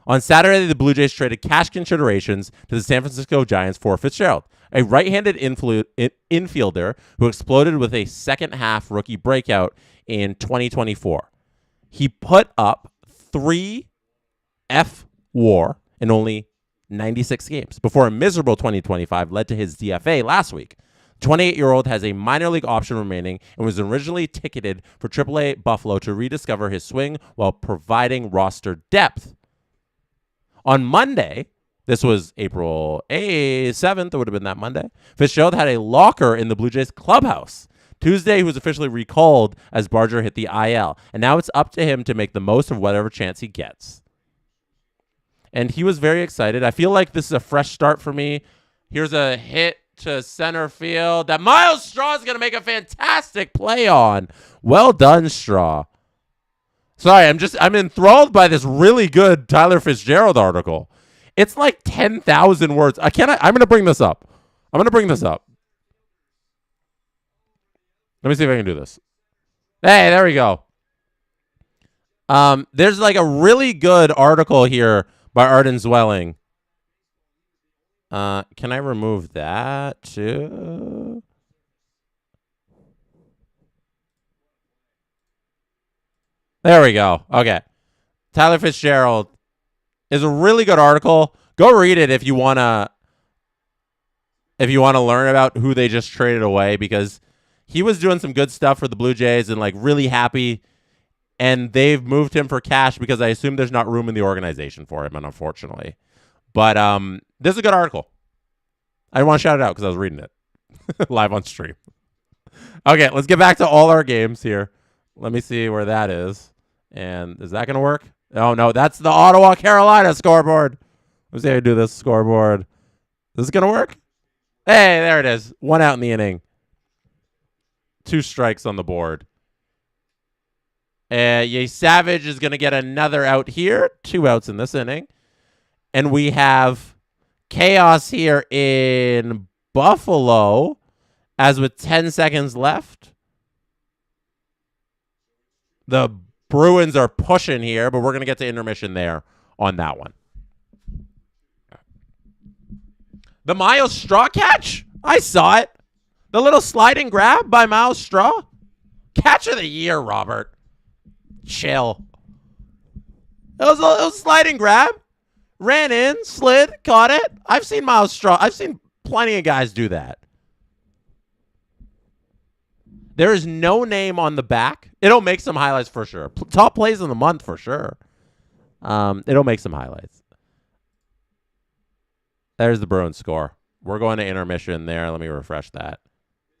Speaker 2: On Saturday, the Blue Jays traded cash considerations to the San Francisco Giants for Fitzgerald, a right-handed infielder who exploded with a second-half rookie breakout in 2024. He put up 3 F-WAR in only 96 games before a miserable 2025 led to his DFA last week. 28-year-old has a minor league option remaining and was originally ticketed for AAA Buffalo to rediscover his swing while providing roster depth. On Monday, this was April 7th, it would have been that Monday, Fitzgerald had a locker in the Blue Jays clubhouse. Tuesday, he was officially recalled as Barger hit the IL, and now it's up to him to make the most of whatever chance he gets. And he was very excited. I feel like this is a fresh start for me. Here's a hit to center field that Miles Straw is going to make a fantastic play on. Well done, Straw. Sorry, I'm enthralled by this really good Tyler Fitzgerald article. It's like 10,000 words. I'm going to bring this up. Let me see if I can do this. Hey, there we go. There's like a really good article here by Arden Zwelling. Can I remove that too? There we go. Okay. Tyler Fitzgerald is a really good article. Go read it if you want to learn about who they just traded away, because he was doing some good stuff for the Blue Jays and like really happy, and they've moved him for cash because I assume there's not room in the organization for him, unfortunately. But this is a good article. I want to shout it out because I was reading it live on stream. Okay, let's get back to all our games here. Let me see where that is. And is that going to work? Oh, no, that's the Ottawa, Carolina scoreboard. Let's see how I do this scoreboard. Is this going to work? Hey, there it is. 1 out in the inning. 2 strikes on the board. Jay Savage is going to get another out here. 2 outs in this inning. And we have chaos here in Buffalo, as with 10 seconds left. The Bruins are pushing here, but we're going to get to intermission there on that one. The Miles Straw catch? I saw it. The little sliding grab by Miles Straw? Catch of the year, Robert. Chill. It was a sliding grab. Ran in, slid, caught it. I've seen Miles Straw. I've seen plenty of guys do that. There is no name on the back. It'll make some highlights for sure. Top plays of the month for sure. It'll make some highlights. There's the Bruins score. We're going to intermission there. Let me refresh that.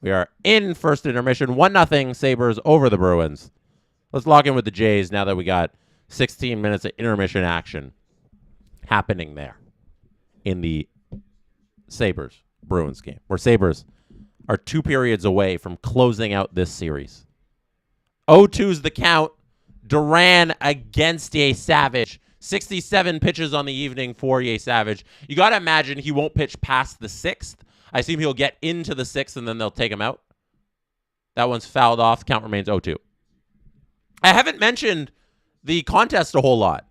Speaker 2: We are in first intermission. 1-0 Sabres over the Bruins. Let's log in with the Jays now that we got 16 minutes of intermission action happening there in the Sabres-Bruins game, where Sabres are 2 periods away from closing out this series. 0-2's the count. Duran against Jay Savage. 67 pitches on the evening for Jay Savage. You got to imagine he won't pitch past the 6th. I assume he'll get into the 6th and then they'll take him out. That one's fouled off. Count remains 0-2. I haven't mentioned the contest a whole lot,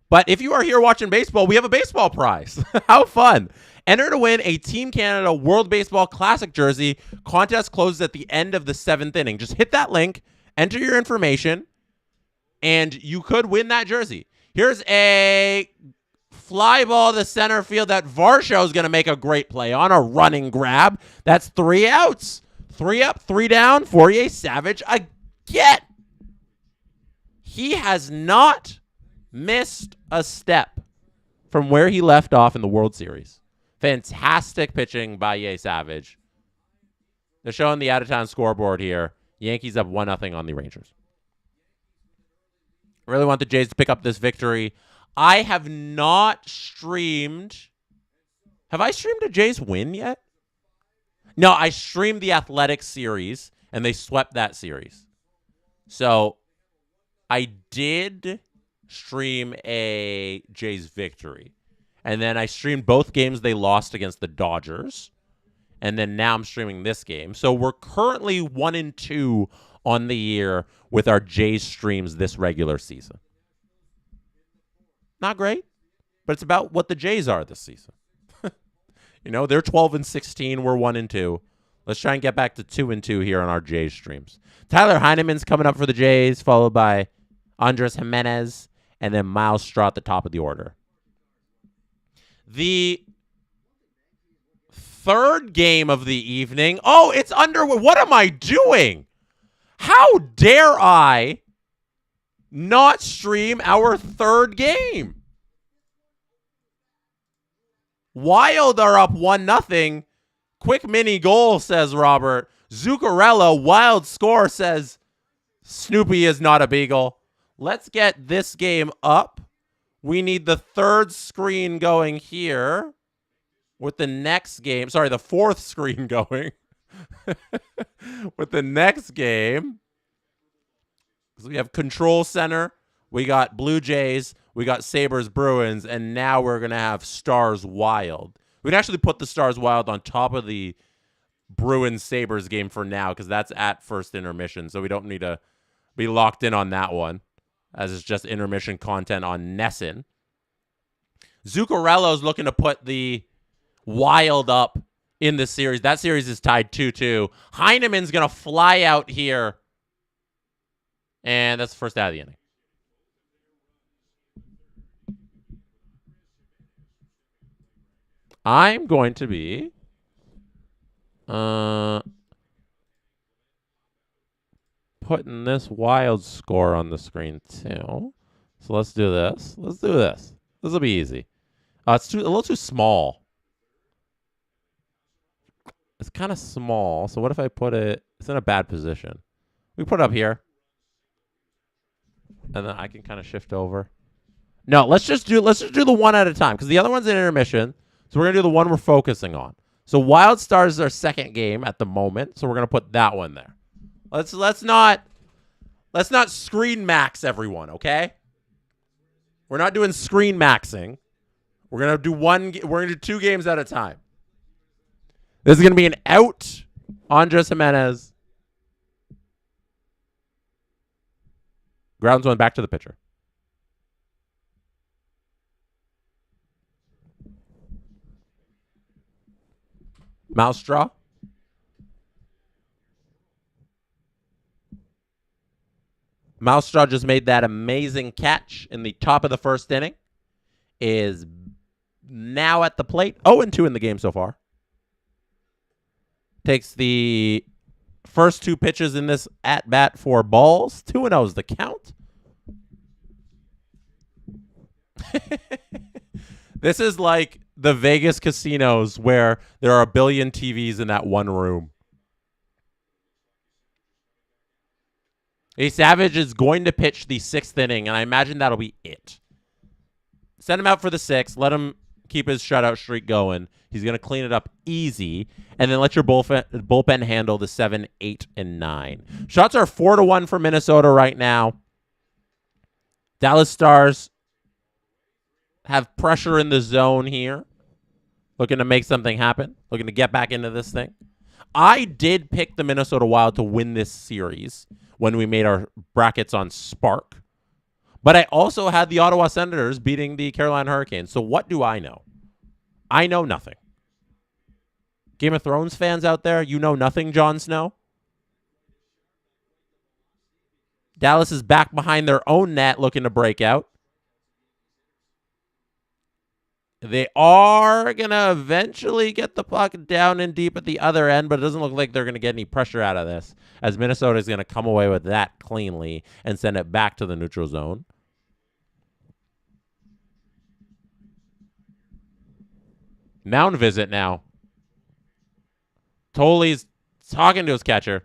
Speaker 2: but if you are here watching baseball, we have a baseball prize. How fun. Enter to win a Team Canada World Baseball Classic jersey. Contest closes at the end of the 7th inning. Just hit that link, enter your information, and you could win that jersey. Here's a fly ball to center field that Varsho is going to make a great play on, a running grab. That's 3 outs. 3 up, 3 down. Fourier Savage again. He has not missed a step from where he left off in the World Series. Fantastic pitching by Jay Savage. They're showing the out-of-town scoreboard here. Yankees up 1-0 on the Rangers. Really want the Jays to pick up this victory. I have not streamed. Have I streamed a Jays win yet? No, I streamed the Athletics series, and they swept that series. So I did stream a Jays victory. And then I streamed both games they lost against the Dodgers. And then now I'm streaming this game. So we're currently 1-2 on the year with our Jays streams this regular season. Not great, but it's about what the Jays are this season. You know, they're 12-16. We're 1-2. Let's try and get back to 2-2 here on our Jays streams. Tyler Heineman's coming up for the Jays, followed by Andres Jimenez, and then Miles Straw at the top of the order. The third game of the evening. Oh, it's underway. What am I doing? How dare I not stream our third game? Wild are up 1-0. Quick mini goal, says Robert. Zuccarello, Wild score, says Snoopy is not a beagle. Let's get this game up. We need the third screen going here with the next game. Sorry, the fourth screen going with the next game. So we have Control Center. We got Blue Jays. We got Sabres Bruins. And now we're going to have Stars Wild. We'd actually put the Stars Wild on top of the Bruins Sabres game for now because that's at first intermission. So we don't need to be locked in on that one, as it's just intermission content on Nesson. Zuccarello's looking to put the Wild up in the series. That series is tied 2-2. Heineman's going to fly out here. And that's the first out of the inning. I'm going to be putting this Wild score on the screen too. So let's do this. Let's do this. This will be easy. It's a little too small. It's kind of small. So what if I put it? It's in a bad position. We put it up here, and then I can kind of shift over. No, let's just do the one at a time because the other one's in intermission. So we're gonna do the one we're focusing on. So Wild Stars is our second game at the moment. So we're gonna put that one there. Let's not screen max everyone, okay? We're not doing screen maxing. We're gonna do we're gonna do 2 games at a time. This is gonna be an out, Andres Jimenez. Grounds one back to the pitcher. Mousestraw. Mousestraw just made that amazing catch in the top of the first inning. Is now at the plate. 0-2 in the game so far. Takes the first 2 pitches in this at-bat for balls. 2-0 is the count. This is like the Vegas casinos where there are a billion TVs in that one room. A Savage is going to pitch the 6th inning, and I imagine that'll be it. Send him out for the 6th. Let him keep his shutout streak going. He's going to clean it up easy, and then let your bullpen handle the 7, 8, and 9. Shots are 4-1 for Minnesota right now. Dallas Stars have pressure in the zone here. Looking to make something happen. Looking to get back into this thing. I did pick the Minnesota Wild to win this series when we made our brackets on Spark. But I also had the Ottawa Senators beating the Carolina Hurricanes. So what do I know? I know nothing. Game of Thrones fans out there, you know nothing, Jon Snow? Dallas is back behind their own net looking to break out. They are going to eventually get the puck down and deep at the other end, but it doesn't look like they're going to get any pressure out of this, as Minnesota is going to come away with that cleanly and send it back to the neutral zone. Mound visit now. Tolley's talking to his catcher.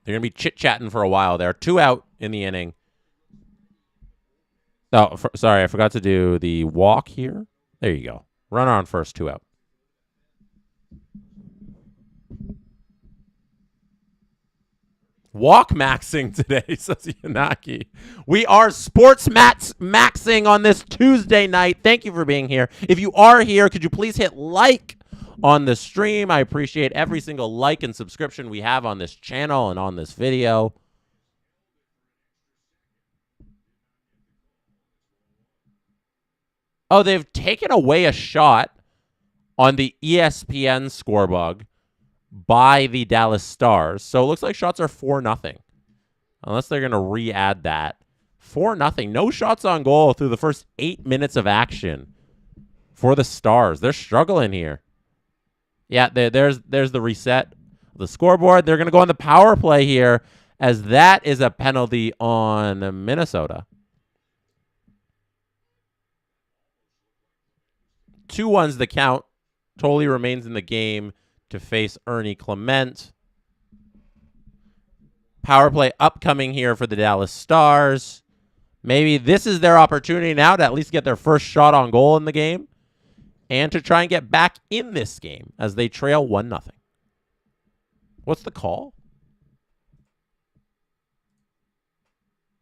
Speaker 2: They're going to be chit-chatting for a while there. 2 out in the inning. Oh, sorry, I forgot to do the walk here. There you go. Runner on first, 2 out. Walk maxing today, says Yanaki. We are sports maxing on this Tuesday night. Thank you for being here. If you are here, could you please hit like on the stream? I appreciate every single like and subscription we have on this channel and on this video. Oh, they've taken away a shot on the ESPN scorebug by the Dallas Stars. So it looks like shots are 4-0. Unless they're going to re-add that. 4-0. No shots on goal through the first 8 minutes of action for the Stars. They're struggling here. Yeah, there's the reset. The scoreboard. They're going to go on the power play here, as that is a penalty on Minnesota. 2-1's the count. Tolley remains in the game to face Ernie Clement. Power play upcoming here for the Dallas Stars. Maybe this is their opportunity now to at least get their first shot on goal in the game and to try and get back in this game as they trail 1-0. What's the call?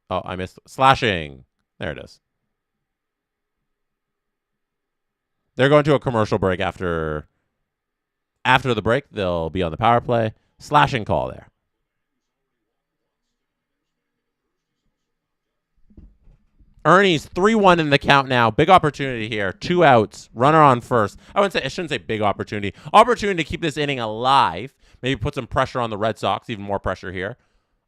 Speaker 2: Oh, I missed slashing. There it is. They're going to a commercial break after the break. They'll be on the power play. Slashing call there. Ernie's 3-1 in the count now. Big opportunity here. 2 outs. Runner on first. I shouldn't say big opportunity. Opportunity to keep this inning alive. Maybe put some pressure on the Red Sox. Even more pressure here.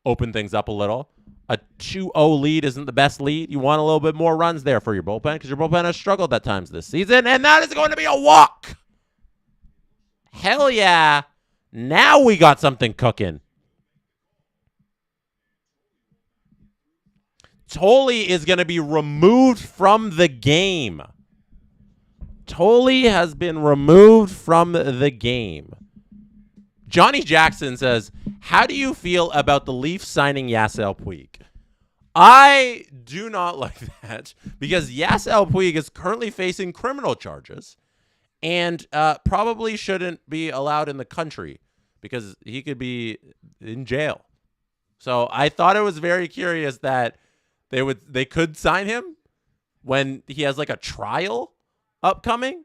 Speaker 2: Open things up a little. A 2-0 lead isn't the best lead. You want a little bit more runs there for your bullpen because your bullpen has struggled at times this season. And that is going to be a walk. Hell yeah. Now we got something cooking. Tolley is going to be removed from the game. Tolley has been removed from the game. Johnny Jackson says, how do you feel about the Leafs signing Yasiel Puig? I do not like that because Yasiel Puig is currently facing criminal charges and probably shouldn't be allowed in the country because he could be in jail. So I thought it was very curious that they could sign him when he has like a trial upcoming.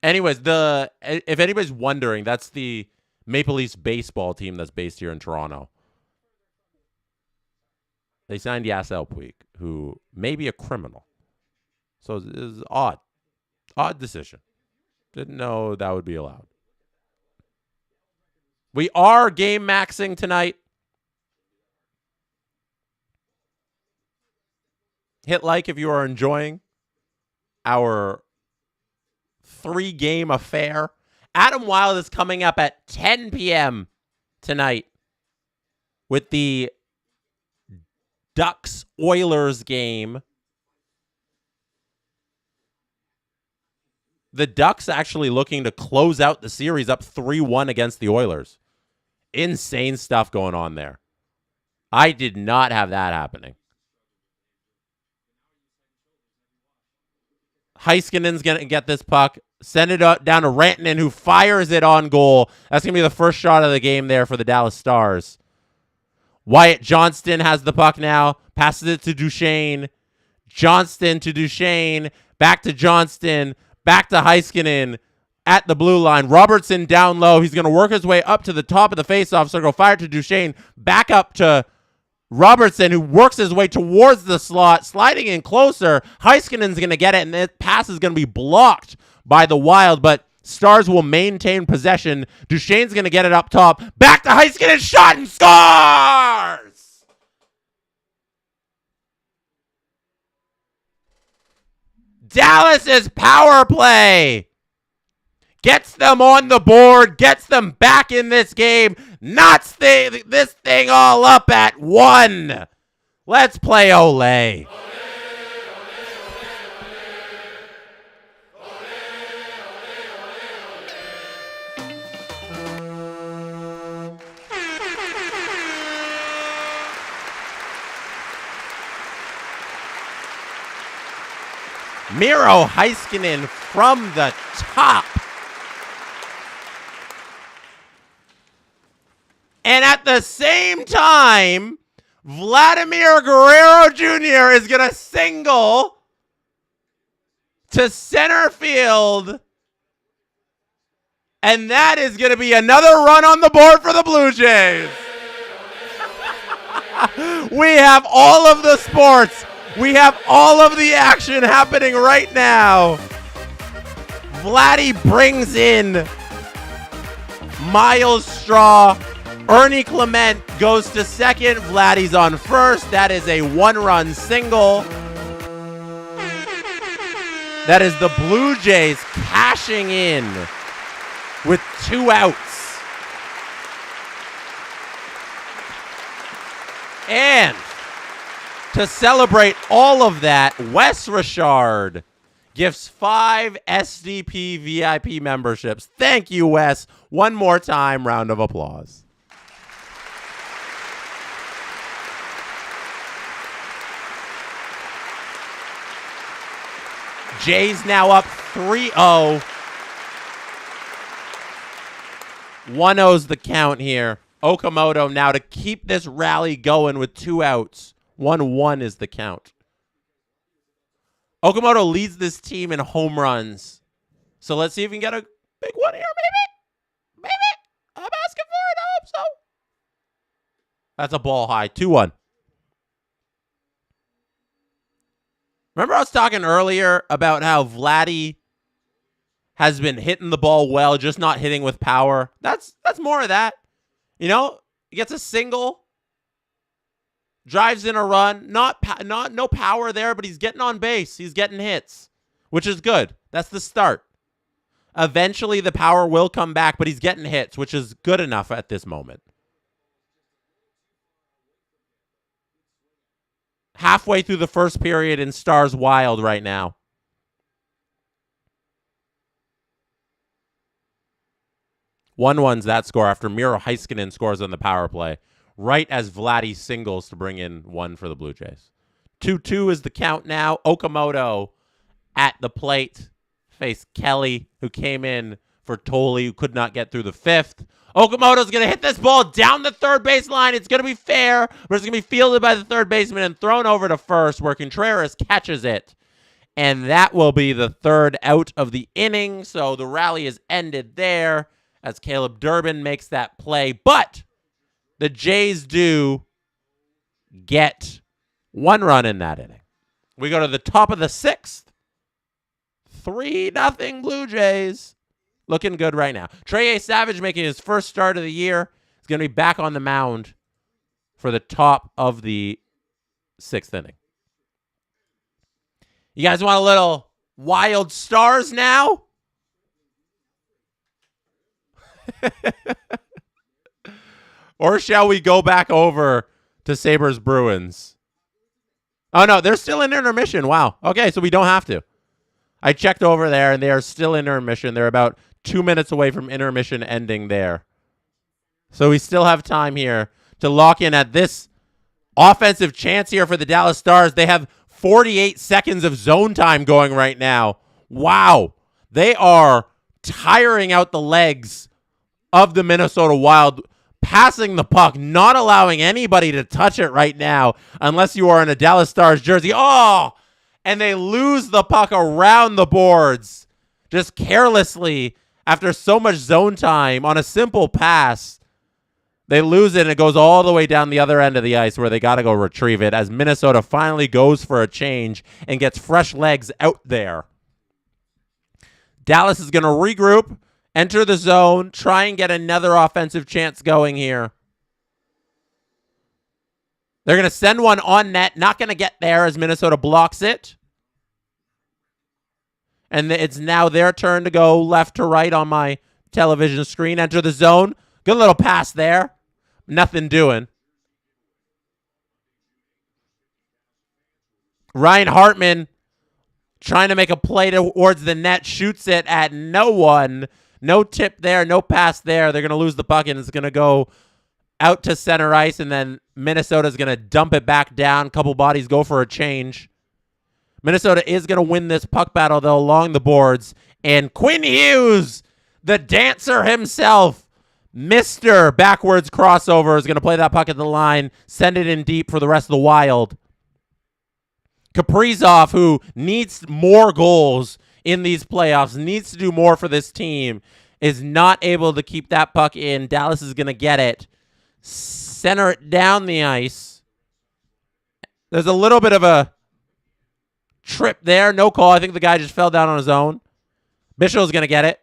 Speaker 2: Anyways, if anybody's wondering, that's the Maple Leafs baseball team that's based here in Toronto. They signed Yasiel Puig, who may be a criminal. So it was odd. Odd decision. Didn't know that would be allowed. We are game maxing tonight. Hit like if you are enjoying our 3-game affair. Adam Wild is coming up at 10 p.m. tonight with the Ducks-Oilers game. The Ducks actually looking to close out the series up 3-1 against the Oilers. Insane stuff going on there. I did not have that happening. Heiskanen's going to get this puck. Send it down to Rantanen, who fires it on goal. That's going to be the first shot of the game there for the Dallas Stars. Wyatt Johnston has the puck now. Passes it to Duchesne. Johnston to Duchesne. Back to Johnston. Back to Heiskanen at the blue line. Robertson down low. He's going to work his way up to the top of the faceoff circle. Fire to Duchesne. Back up to Robertson, who works his way towards the slot, sliding in closer. Heiskanen's going to get it, and the pass is going to be blocked by the Wild, but Stars will maintain possession. Duchesne's going to get it up top. Back to Heiskanen, shot and scores! Dallas's power play gets them on the board, gets them back in this game, knots this thing all up at 1. Let's play Olay. Miro Heiskanen from the top. And at the same time, Vladimir Guerrero Jr. is going to single to center field. And that is going to be another run on the board for the Blue Jays. We have all of the sports. We have all of the action happening right now. Vladdy brings in Miles Straw. Ernie Clement goes to second. Vladdy's on first. That is a 1-run single. That is the Blue Jays cashing in with 2 outs. And to celebrate all of that, Wes Richard gifts 5 SDP VIP memberships. Thank you, Wes. One more time, round of applause. Jays now up 3-0. 1-0's the count here. Okamoto now to keep this rally going with 2 outs. 1-1 is the count. Okamoto leads this team in home runs. So let's see if we can get a big one here, maybe. Maybe. I'm asking for it. I hope so. That's a ball high. 2-1. Remember I was talking earlier about how Vladdy has been hitting the ball well, just not hitting with power? That's more of that. You know, he gets a single, drives in a run, no power there, but he's getting on base. He's getting hits, which is good. That's the start. Eventually, the power will come back, but he's getting hits, which is good enough at this moment. Halfway through the first period in Stars Wild right now. One's that score after Miro Heiskanen scores on the power play, right as Vladdy singles to bring in 1 for the Blue Jays. 2-2 is the count now. Okamoto at the plate faced Kelly, who came in for Tolley, who could not get through the 5th. Okamoto's going to hit this ball down the third base line. It's going to be fair, but it's going to be fielded by the third baseman and thrown over to first, where Contreras catches it. And that will be the 3rd out of the inning. So the rally is ended there as Caleb Durbin makes that play. But the Jays do get 1 run in that inning. We go to the top of the 6th. 3-0 Blue Jays. Looking good right now. Trey Savage making his first start of the year. He's going to be back on the mound for the top of the 6th inning. You guys want a little Wild Stars now? Or shall we go back over to Sabres Bruins? Oh, no, they're still in intermission. Wow. Okay, so we don't have to. I checked over there, and they are still in intermission. They're about 2 minutes away from intermission ending there. So we still have time here to lock in at this offensive chance here for the Dallas Stars. They have 48 seconds of zone time going right now. Wow. They are tiring out the legs of the Minnesota Wild, passing the puck, not allowing anybody to touch it right now unless you are in a Dallas Stars jersey. Oh, and they lose the puck around the boards just carelessly after so much zone time on a simple pass. They lose it, and it goes all the way down the other end of the ice where they got to go retrieve it as Minnesota finally goes for a change and gets fresh legs out there. Dallas is going to regroup, enter the zone, try and get another offensive chance going here. They're going to send one on net, not going to get there as Minnesota blocks it. And it's now their turn to go left to right on my television screen. Enter the zone. Good little pass there. Nothing doing. Ryan Hartman trying to make a play towards the net. Shoots it at no one. No tip there. No pass there. They're going to lose the puck, and it's going to go out to center ice, and then Minnesota's going to dump it back down. Couple bodies go for a change. Minnesota is going to win this puck battle, though, along the boards. And Quinn Hughes, the dancer himself, Mr. Backwards Crossover, is going to play that puck at the line, send it in deep for the rest of the Wild. Kaprizov, who needs more goals in these playoffs, needs to do more for this team, is not able to keep that puck in. Dallas is going to get it. Center it down the ice. There's a little bit of a trip there. No call. I think the guy just fell down on his own. Bischel's going to get it.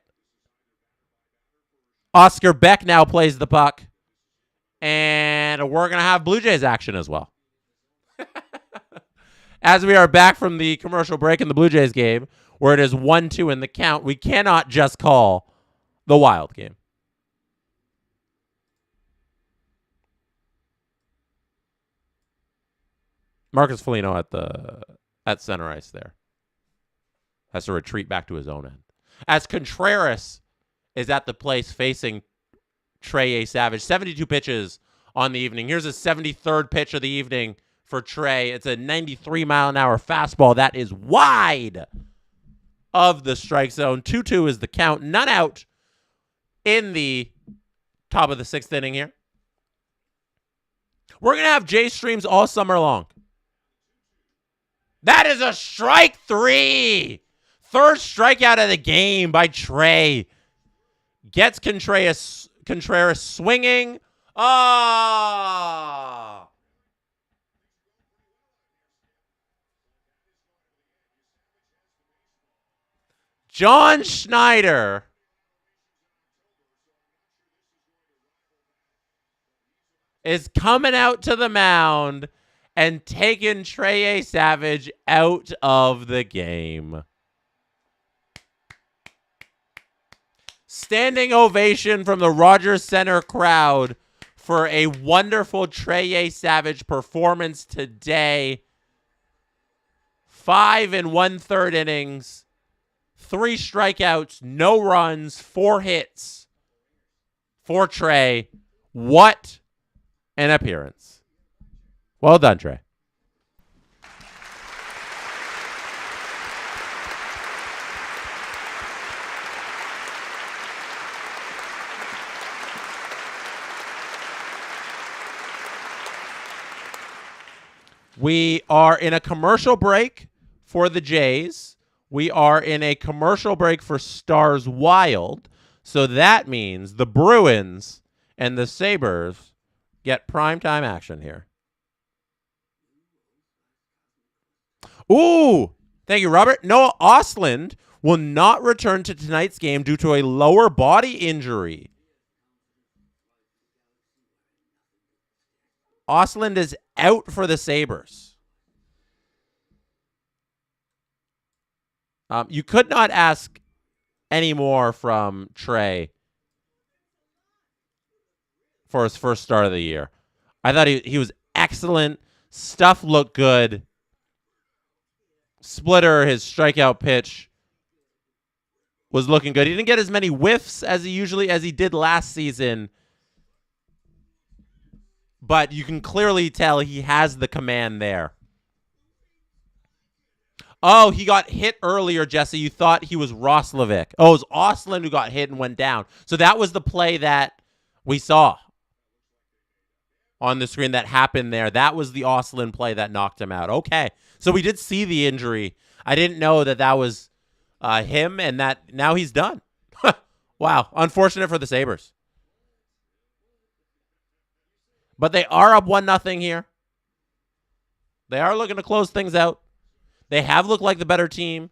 Speaker 2: Oscar Beck now plays the puck. And we're going to have Blue Jays action as well. As we are back from the commercial break in the Blue Jays game, where it is 1-2 in the count, we cannot just call The Wild game. Marcus Foligno at center ice there. Has to retreat back to his own end. As Contreras is at the place facing Trey A. Savage. 72 pitches on the evening. Here's a 73rd pitch of the evening for Trey. It's a 93-mile-an-hour fastball that is wide of the strike zone. 2-2 is the count. None out in the top of the 6th inning here. We're going to have J streams all summer long. That is a strike 3. Third strikeout of the game by Trey. Gets Contreras swinging. Ah! John Schneider is coming out to the mound and taking Trey A. Savage out of the game. Standing ovation from the Rogers Center crowd for a wonderful Trey A. Savage performance today. 5 1/3 innings, 3 strikeouts, no runs, 4 hits for Trey. What an appearance. Well done, Trey. We are in a commercial break for the Jays. We are in a commercial break for Stars Wild. So that means the Bruins and the Sabres get primetime action here. Ooh, thank you, Robert. Noah Ostlund will not return to tonight's game due to a lower body injury. Ostlund is out for the Sabres. You could not ask any more from Trey for his first start of the year. I thought he was excellent. Stuff looked good. Splitter, his strikeout pitch, was looking good. He didn't get as many whiffs as he did last season. But you can clearly tell he has the command there. Oh, he got hit earlier, Jesse. You thought he was Roslovic. Oh, it was Ostlund who got hit and went down. So that was the play that we saw on the screen that happened there. That was the Ostlund play that knocked him out. Okay. So we did see the injury. I didn't know that was him and that now he's done. Wow. Unfortunate for the Sabres. But they are up 1-0 here. They are looking to close things out. They have looked like the better team.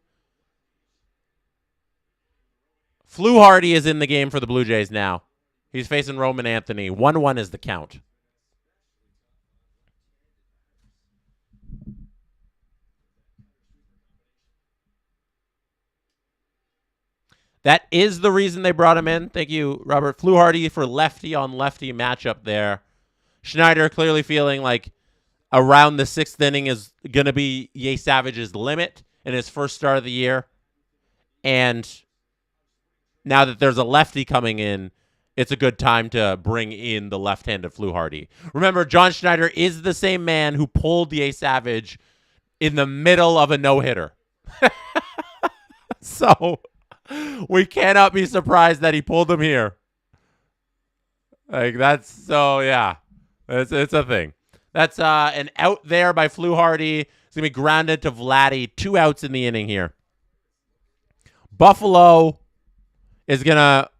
Speaker 2: Fluharty is in the game for the Blue Jays now. He's facing Roman Anthony. 1-1 is the count. That is the reason they brought him in. Thank you, Robert. Fluharty for lefty-on-lefty matchup there. Schneider clearly feeling like around the 6th inning is going to be Ye Savage's limit in his first start of the year. And now that there's a lefty coming in, it's a good time to bring in the left-handed Fluharty. Remember, John Schneider is the same man who pulled Ye Savage in the middle of a no-hitter. So we cannot be surprised that he pulled him here. Like, that's so, yeah. It's a thing. That's an out there by Fluharty. It's going to be grounded to Vladdy. 2 outs in the inning here. Buffalo is going to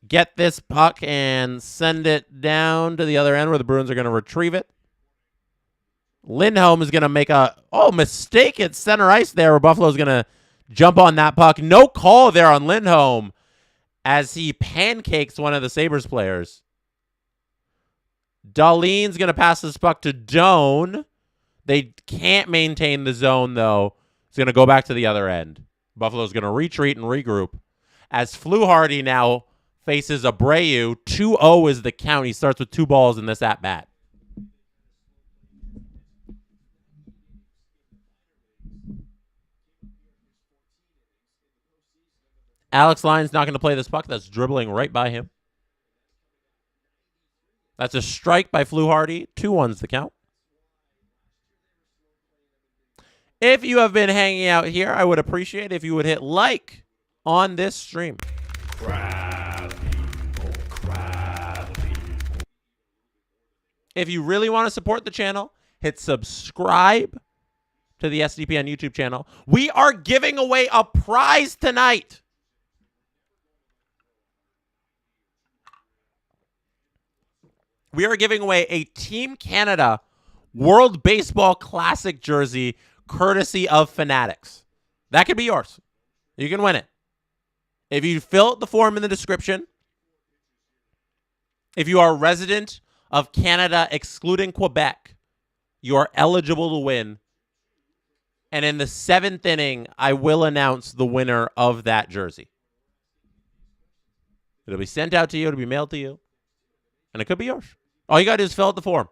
Speaker 2: get this puck and send it down to the other end where the Bruins are going to retrieve it. Lindholm is going to make a mistake at center ice there where Buffalo is going to jump on that puck. No call there on Lindholm as he pancakes one of the Sabres players. Dahlin's going to pass this puck to Doan. They can't maintain the zone, though. It's going to go back to the other end. Buffalo's going to retreat and regroup as Fluharty now faces Abreu. 2-0 is the count. He starts with 2 balls in this at-bat. Alex Lyon's not going to play this puck. That's dribbling right by him. That's a strike by Fluharty. 2-1's the count. If you have been hanging out here, I would appreciate if you would hit like on this stream.
Speaker 3: Crab people, crab people.
Speaker 2: If you really want to support the channel, hit subscribe to the SDPN YouTube channel. We are giving away a prize tonight. We are giving away a Team Canada World Baseball Classic jersey courtesy of Fanatics. That could be yours. You can win it. If you fill out the form in the description, if you are a resident of Canada excluding Quebec, you are eligible to win. And in the 7th inning, I will announce the winner of that jersey. It'll be sent out to you. It'll be mailed to you. And it could be yours. All you got to do is fill out the form.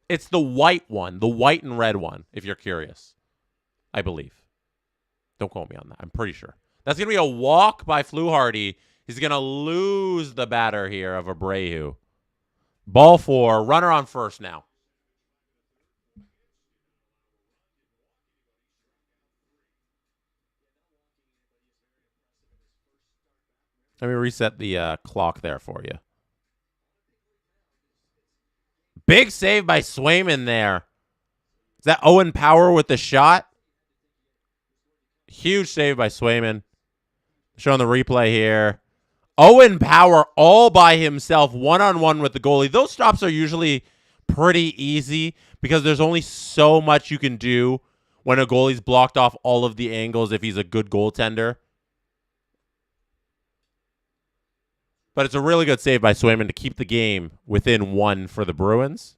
Speaker 2: It's the white one, the white and red one, if you're curious, I believe. Don't quote me on that. I'm pretty sure. That's going to be a walk by Fluharty. He's going to lose the batter here of Abreu. Ball 4, runner on first now. Let me reset the clock there for you. Big save by Swayman there. Is that Owen Power with the shot? Huge save by Swayman. Showing the replay here. Owen Power all by himself, one-on-one with the goalie. Those stops are usually pretty easy because there's only so much you can do when a goalie's blocked off all of the angles if he's a good goaltender. But it's a really good save by Swayman to keep the game within 1 for the Bruins.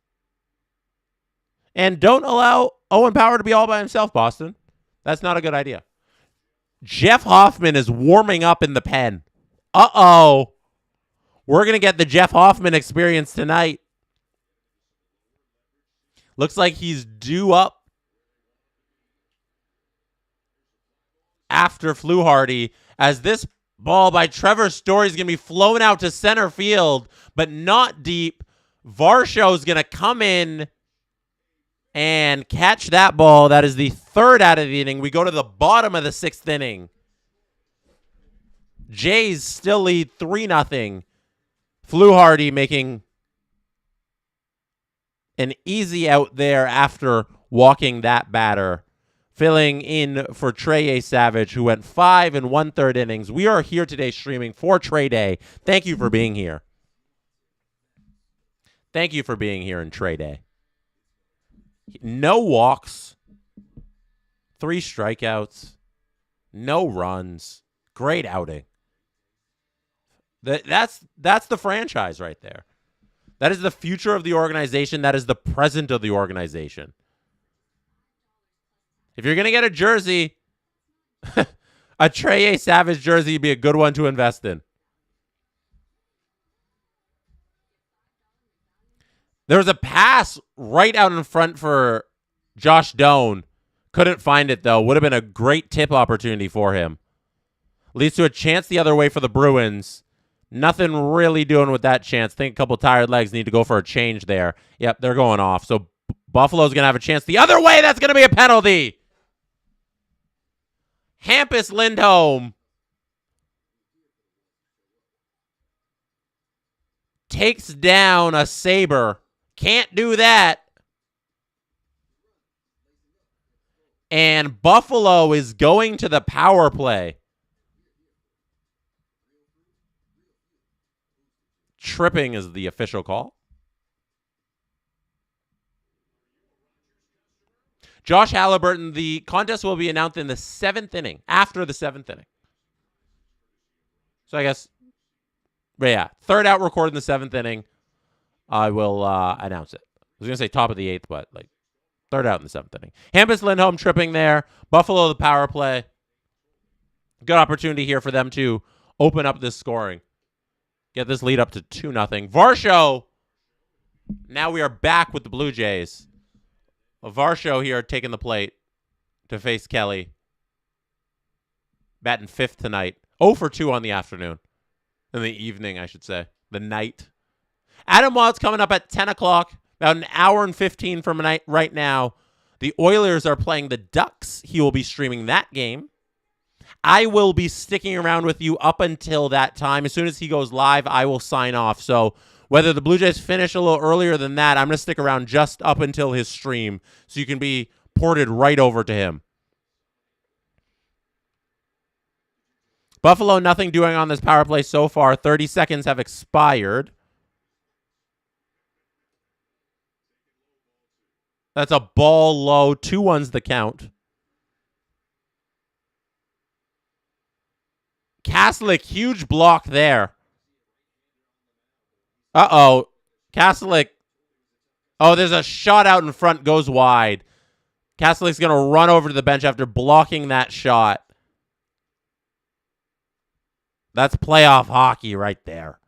Speaker 2: And don't allow Owen Power to be all by himself, Boston. That's not a good idea. Jeff Hoffman is warming up in the pen. Uh-oh. We're going to get the Jeff Hoffman experience tonight. Looks like he's due up after Fluharty as this ball by Trevor Story is going to be flown out to center field, but not deep. Varshaw's going to come in and catch that ball. That is the 3rd out of the inning. We go to the bottom of the 6th inning. Jays still lead 3-0. Fluharty making an easy out there after walking that batter. Filling in for Trey A. Savage, who went 5 1/3 innings. We are here today streaming for Trey Day. Thank you for being here. Thank you for being here in Trey Day. No walks. 3 strikeouts. No runs. Great outing. That's the franchise right there. That is the future of the organization. That is the present of the organization. If you're going to get a jersey, a Trey A. Savage jersey would be a good one to invest in. There was a pass right out in front for Josh Doan. Couldn't find it, though. Would have been a great tip opportunity for him. Leads to a chance the other way for the Bruins. Nothing really doing with that chance. Think a couple tired legs need to go for a change there. Yep, they're going off. So Buffalo's going to have a chance the other way. That's going to be a penalty. Elias Lindholm takes down a Sabre. Can't do that. And Buffalo is going to the power play. Tripping is the official call. Josh Halliburton, the contest will be announced in the 7th inning, after the 7th inning. So I guess, but yeah, 3rd out recorded in the 7th inning. I will announce it. I was going to say top of the 8th, but like Third out in the 7th inning. Elias Lindholm tripping there. Buffalo the power play. Good opportunity here for them to open up this scoring. Get this lead up to 2-0. Varsho. Now we are back with the Blue Jays. Varsho here taking the plate to face Kelly. Batting 5th tonight. 0 for 2 on the afternoon. In the evening, I should say. The night. Adam Wild's coming up at 10 o'clock. About an hour and 15 from right now. The Oilers are playing the Ducks. He will be streaming that game. I will be sticking around with you up until that time. As soon as he goes live, I will sign off. So whether the Blue Jays finish a little earlier than that, I'm going to stick around just up until his stream so you can be ported right over to him. Buffalo, nothing doing on this power play so far. 30 seconds have expired. That's a ball low. 2-1's the count. Kaslik, huge block there. Uh-oh. Kaslik. Oh, there's a shot out in front, goes wide. Kaslik's going to run over to the bench after blocking that shot. That's playoff hockey right there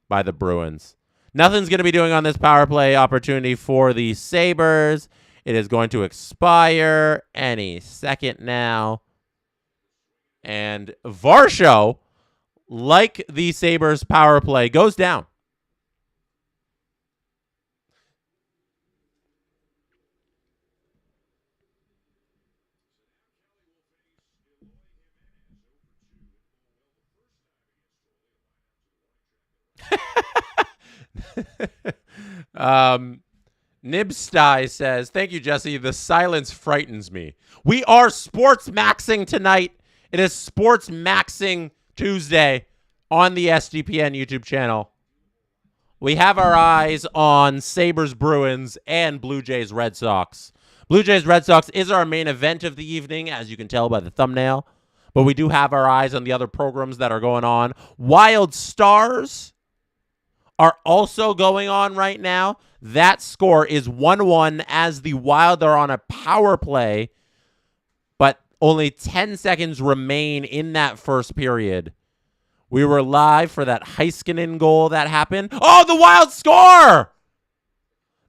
Speaker 2: by the Bruins. Nothing's going to be doing on this power play opportunity for the Sabres. It is going to expire any second now. And Varsho, like the Sabres power play, goes down. Nibsty says, thank you, Jesse. The silence frightens me. We are sports maxing tonight. It is sports maxing Tuesday on the SDPN YouTube channel. We have our eyes on Sabres Bruins and Blue Jays Red Sox. Blue Jays Red Sox is our main event of the evening, as you can tell by the thumbnail. But we do have our eyes on the other programs that are going on. Wild Stars are also going on right now. That score is 1-1 as the Wild are on a power play, but only 10 seconds remain in that first period. We were live for that Heiskanen goal that happened. Oh, the Wild score!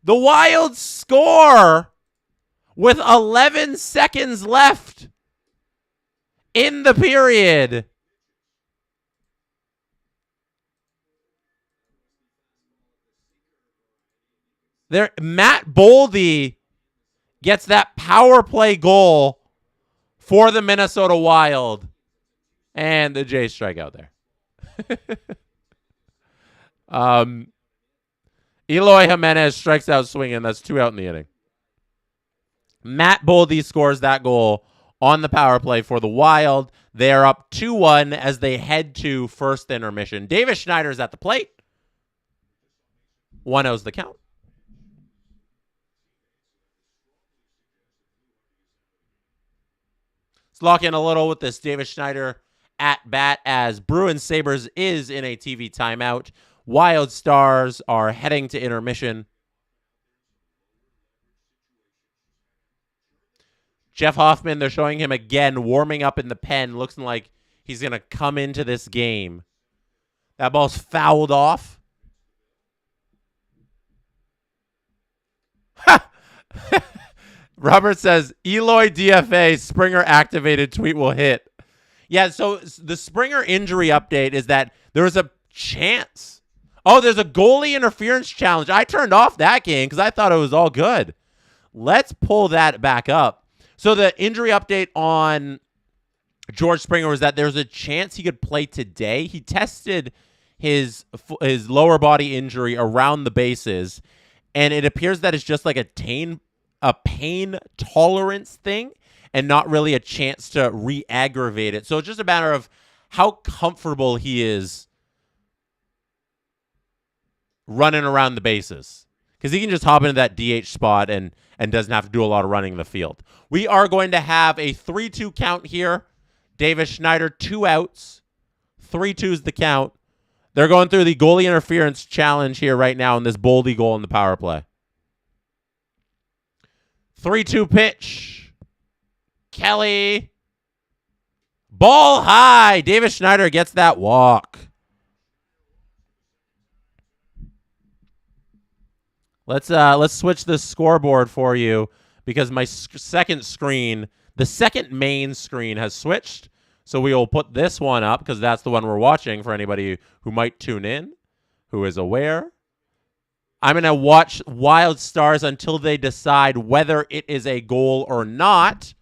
Speaker 2: The Wild score with 11 seconds left in the period. There, Matt Boldy gets that power play goal for the Minnesota Wild. And the Jays strike out there. Eloy Jimenez strikes out swinging. That's 2 out in the inning. Matt Boldy scores that goal on the power play for the Wild. They are up 2-1 as they head to first intermission. Davis Schneider's at the plate. 1-0's the count. Let's lock in a little with this Davis Schneider at bat as Bruins Sabres is in a TV timeout. Wild Stars are heading to intermission. Jeff Hoffman, they're showing him again warming up in the pen, looking like he's going to come into this game. That ball's fouled off. Robert says, Eloy DFA, Springer activated, tweet will hit. Yeah, so the Springer injury update is that there was a chance. Oh, there's a goalie interference challenge. I turned off that game because I thought it was all good. Let's pull that back up. So the injury update on George Springer was that there's a chance he could play today. He tested his lower body injury around the bases, and it appears that it's just like a pain tolerance thing and not really a chance to re-aggravate it. So it's just a matter of how comfortable he is running around the bases, because he can just hop into that DH spot and doesn't have to do a lot of running in the field. We are going to have a 3-2 count here. Davis Schneider, 2 outs. 3-2's the count. They're going through the goalie interference challenge here right now in this Boldy goal in the power play. 3-2 pitch. Kelly. Ball high. Davis Schneider gets that walk. Let's switch the scoreboard for you because my second screen, the second main screen has switched. So we will put this one up because that's the one we're watching for anybody who might tune in, who is aware. I'm going to watch Wild Stars until they decide whether it is a goal or not.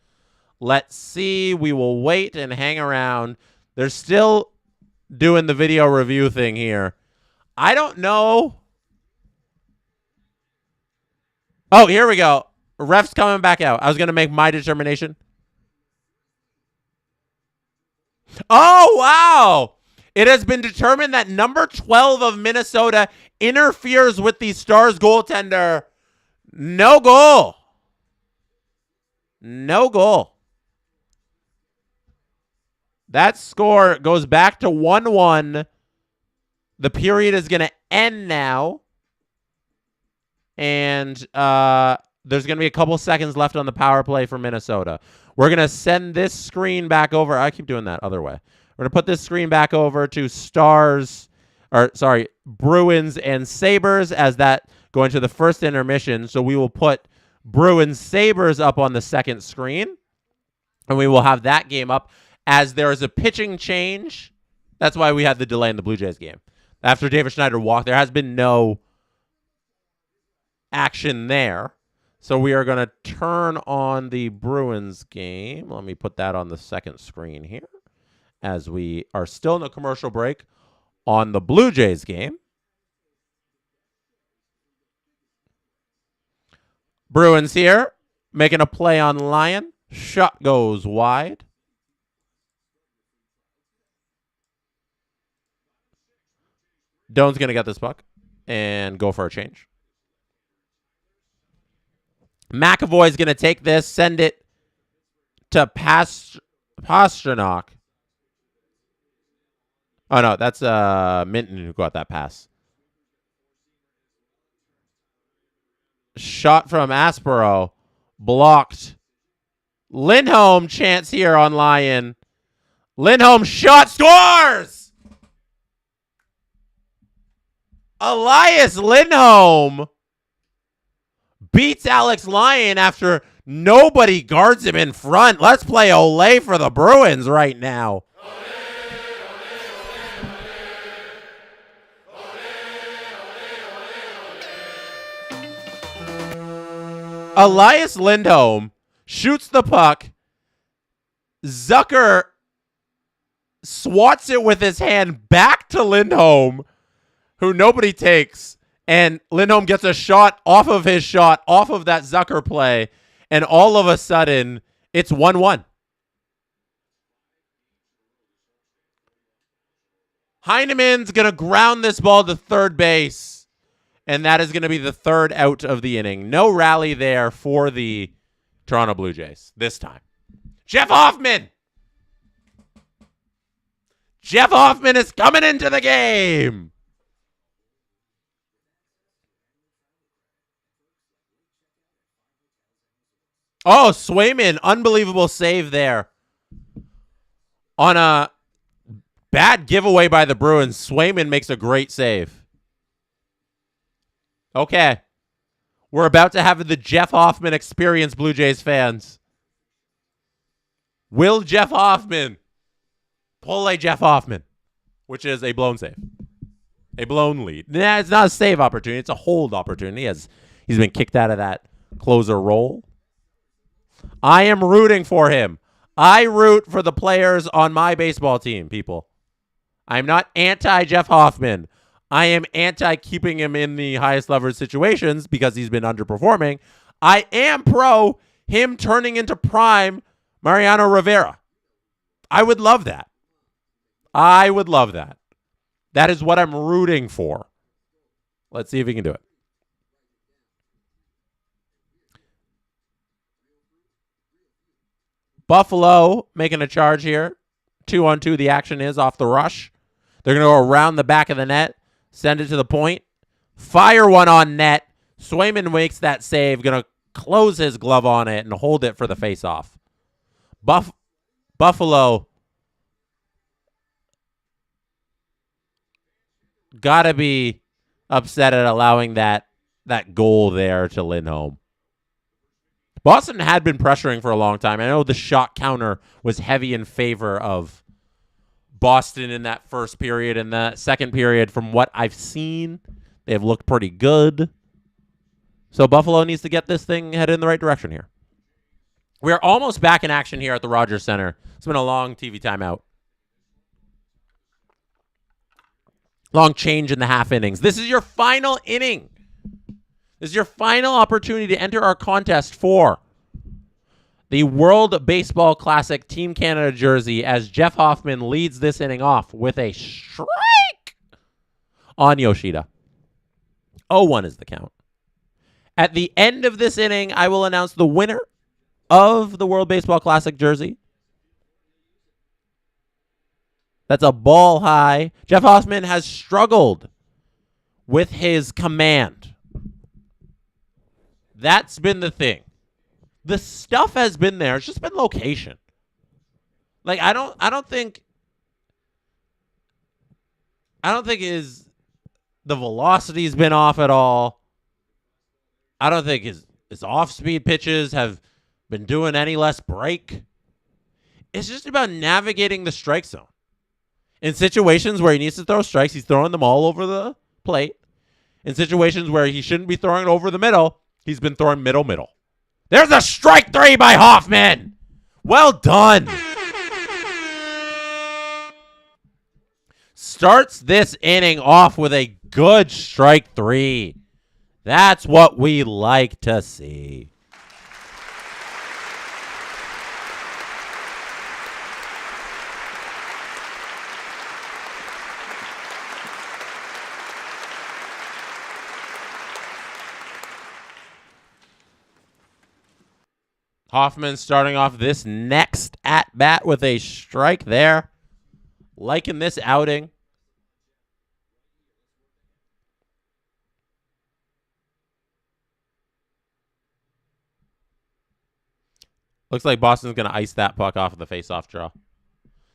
Speaker 2: Let's see. We will wait and hang around. They're still doing the video review thing here. I don't know. Oh, here we go. Ref's coming back out. I was going to make my determination. Oh, wow. It has been determined that number 12 of Minnesota interferes with the Stars goaltender. No goal. No goal. That score goes back to 1-1. The period is going to end now. And there's going to be a couple seconds left on the power play for Minnesota. We're going to send this screen back over. I keep doing that other way. We're going to put this screen back over to Bruins and Sabres as that going to the first intermission. So we will put Bruins Sabres up on the second screen. And we will have that game up as there is a pitching change. That's why we had the delay in the Blue Jays game. After David Schneider walked, there has been no action there. So we are going to turn on the Bruins game. Let me put that on the second screen here as we are still in a commercial break on the Blue Jays game. Bruins here making a play on Lyon. Shot goes wide. Doan's going to get this puck and go for a change. McAvoy's going to take this, send it to Pastrnak. Oh, no, that's Minton who got that pass. Shot from Aspero. Blocked. Lindholm chance here on Lyon. Lindholm shot, scores! Elias Lindholm beats Alex Lyon after nobody guards him in front. Let's play Olé for the Bruins right now. Elias Lindholm shoots the puck. Zucker swats it with his hand back to Lindholm, who nobody takes. And Lindholm gets a shot off of his shot, off of that Zucker play. And all of a sudden, it's 1-1. Heineman's going to ground this ball to third base. And that is going to be the third out of the inning. No rally there for the Toronto Blue Jays this time. Jeff Hoffman! Jeff Hoffman is coming into the game! Oh, Swayman, unbelievable save there. On a bad giveaway by the Bruins, Swayman makes a great save. Okay. We're about to have the Jeff Hoffman experience, Blue Jays fans. Will Jeff Hoffman pull a Jeff Hoffman, which is a blown save? A blown lead. Nah, it's not a save opportunity. It's a hold opportunity as he's been kicked out of that closer role. I am rooting for him. I root for the players on my baseball team, people. I'm not anti-Jeff Hoffman. I am anti-keeping him in the highest leverage situations because he's been underperforming. I am pro him turning into prime Mariano Rivera. I would love that. I would love that. That is what I'm rooting for. Let's see if he can do it. Buffalo making a charge here. 2-on-2 the action is off the rush. They're going to go around the back of the net. Send it to the point. Fire one on net. Swayman makes that save. Going to close his glove on it and hold it for the face-off. Buffalo gotta be upset at allowing that goal there to Lindholm. Boston had been pressuring for a long time. I know the shot counter was heavy in favor of Boston in that first period. In the second period, from what I've seen, they've looked pretty good. So Buffalo needs to get this thing headed in the right direction here. We're almost back in action here at the Rogers Center. It's been a long TV timeout. Long change in the half innings. This is your final inning. This is your final opportunity to enter our contest for the World Baseball Classic Team Canada jersey as Jeff Hoffman leads this inning off with a strike on Yoshida. 0-1 is the count. At the end of this inning, I will announce the winner of the World Baseball Classic jersey. That's a ball high. Jeff Hoffman has struggled with his command. That's been the thing. The stuff has been there. It's just been location. Like I don't think the velocity's been off at all. I don't think his off-speed pitches have been doing any less break. It's just about navigating the strike zone. In situations where he needs to throw strikes, he's throwing them all over the plate. In situations where he shouldn't be throwing it over the middle, he's been throwing middle. There's a strike 3 by Hoffman. Well done. Starts this inning off with a good strike 3. That's what we like to see. Hoffman starting off this next at-bat with a strike there. Liking this outing. Looks like Boston's going to ice that puck off of the face-off draw.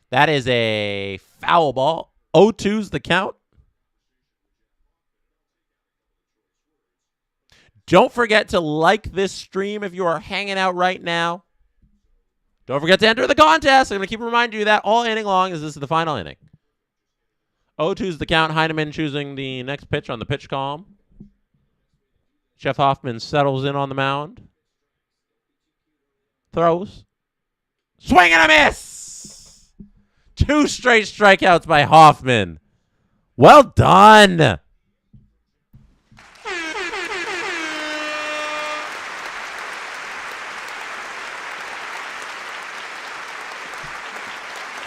Speaker 2: That is a foul ball. 0-2's the count. Don't forget to like this stream if you are hanging out right now. Don't forget to enter the contest. I'm going to keep reminding you that all inning long as this is the final inning. 0-2's the count. Heineman choosing the next pitch on the pitch column. Jeff Hoffman settles in on the mound. Throws. Swing and a miss! 2 straight strikeouts by Hoffman. Well done!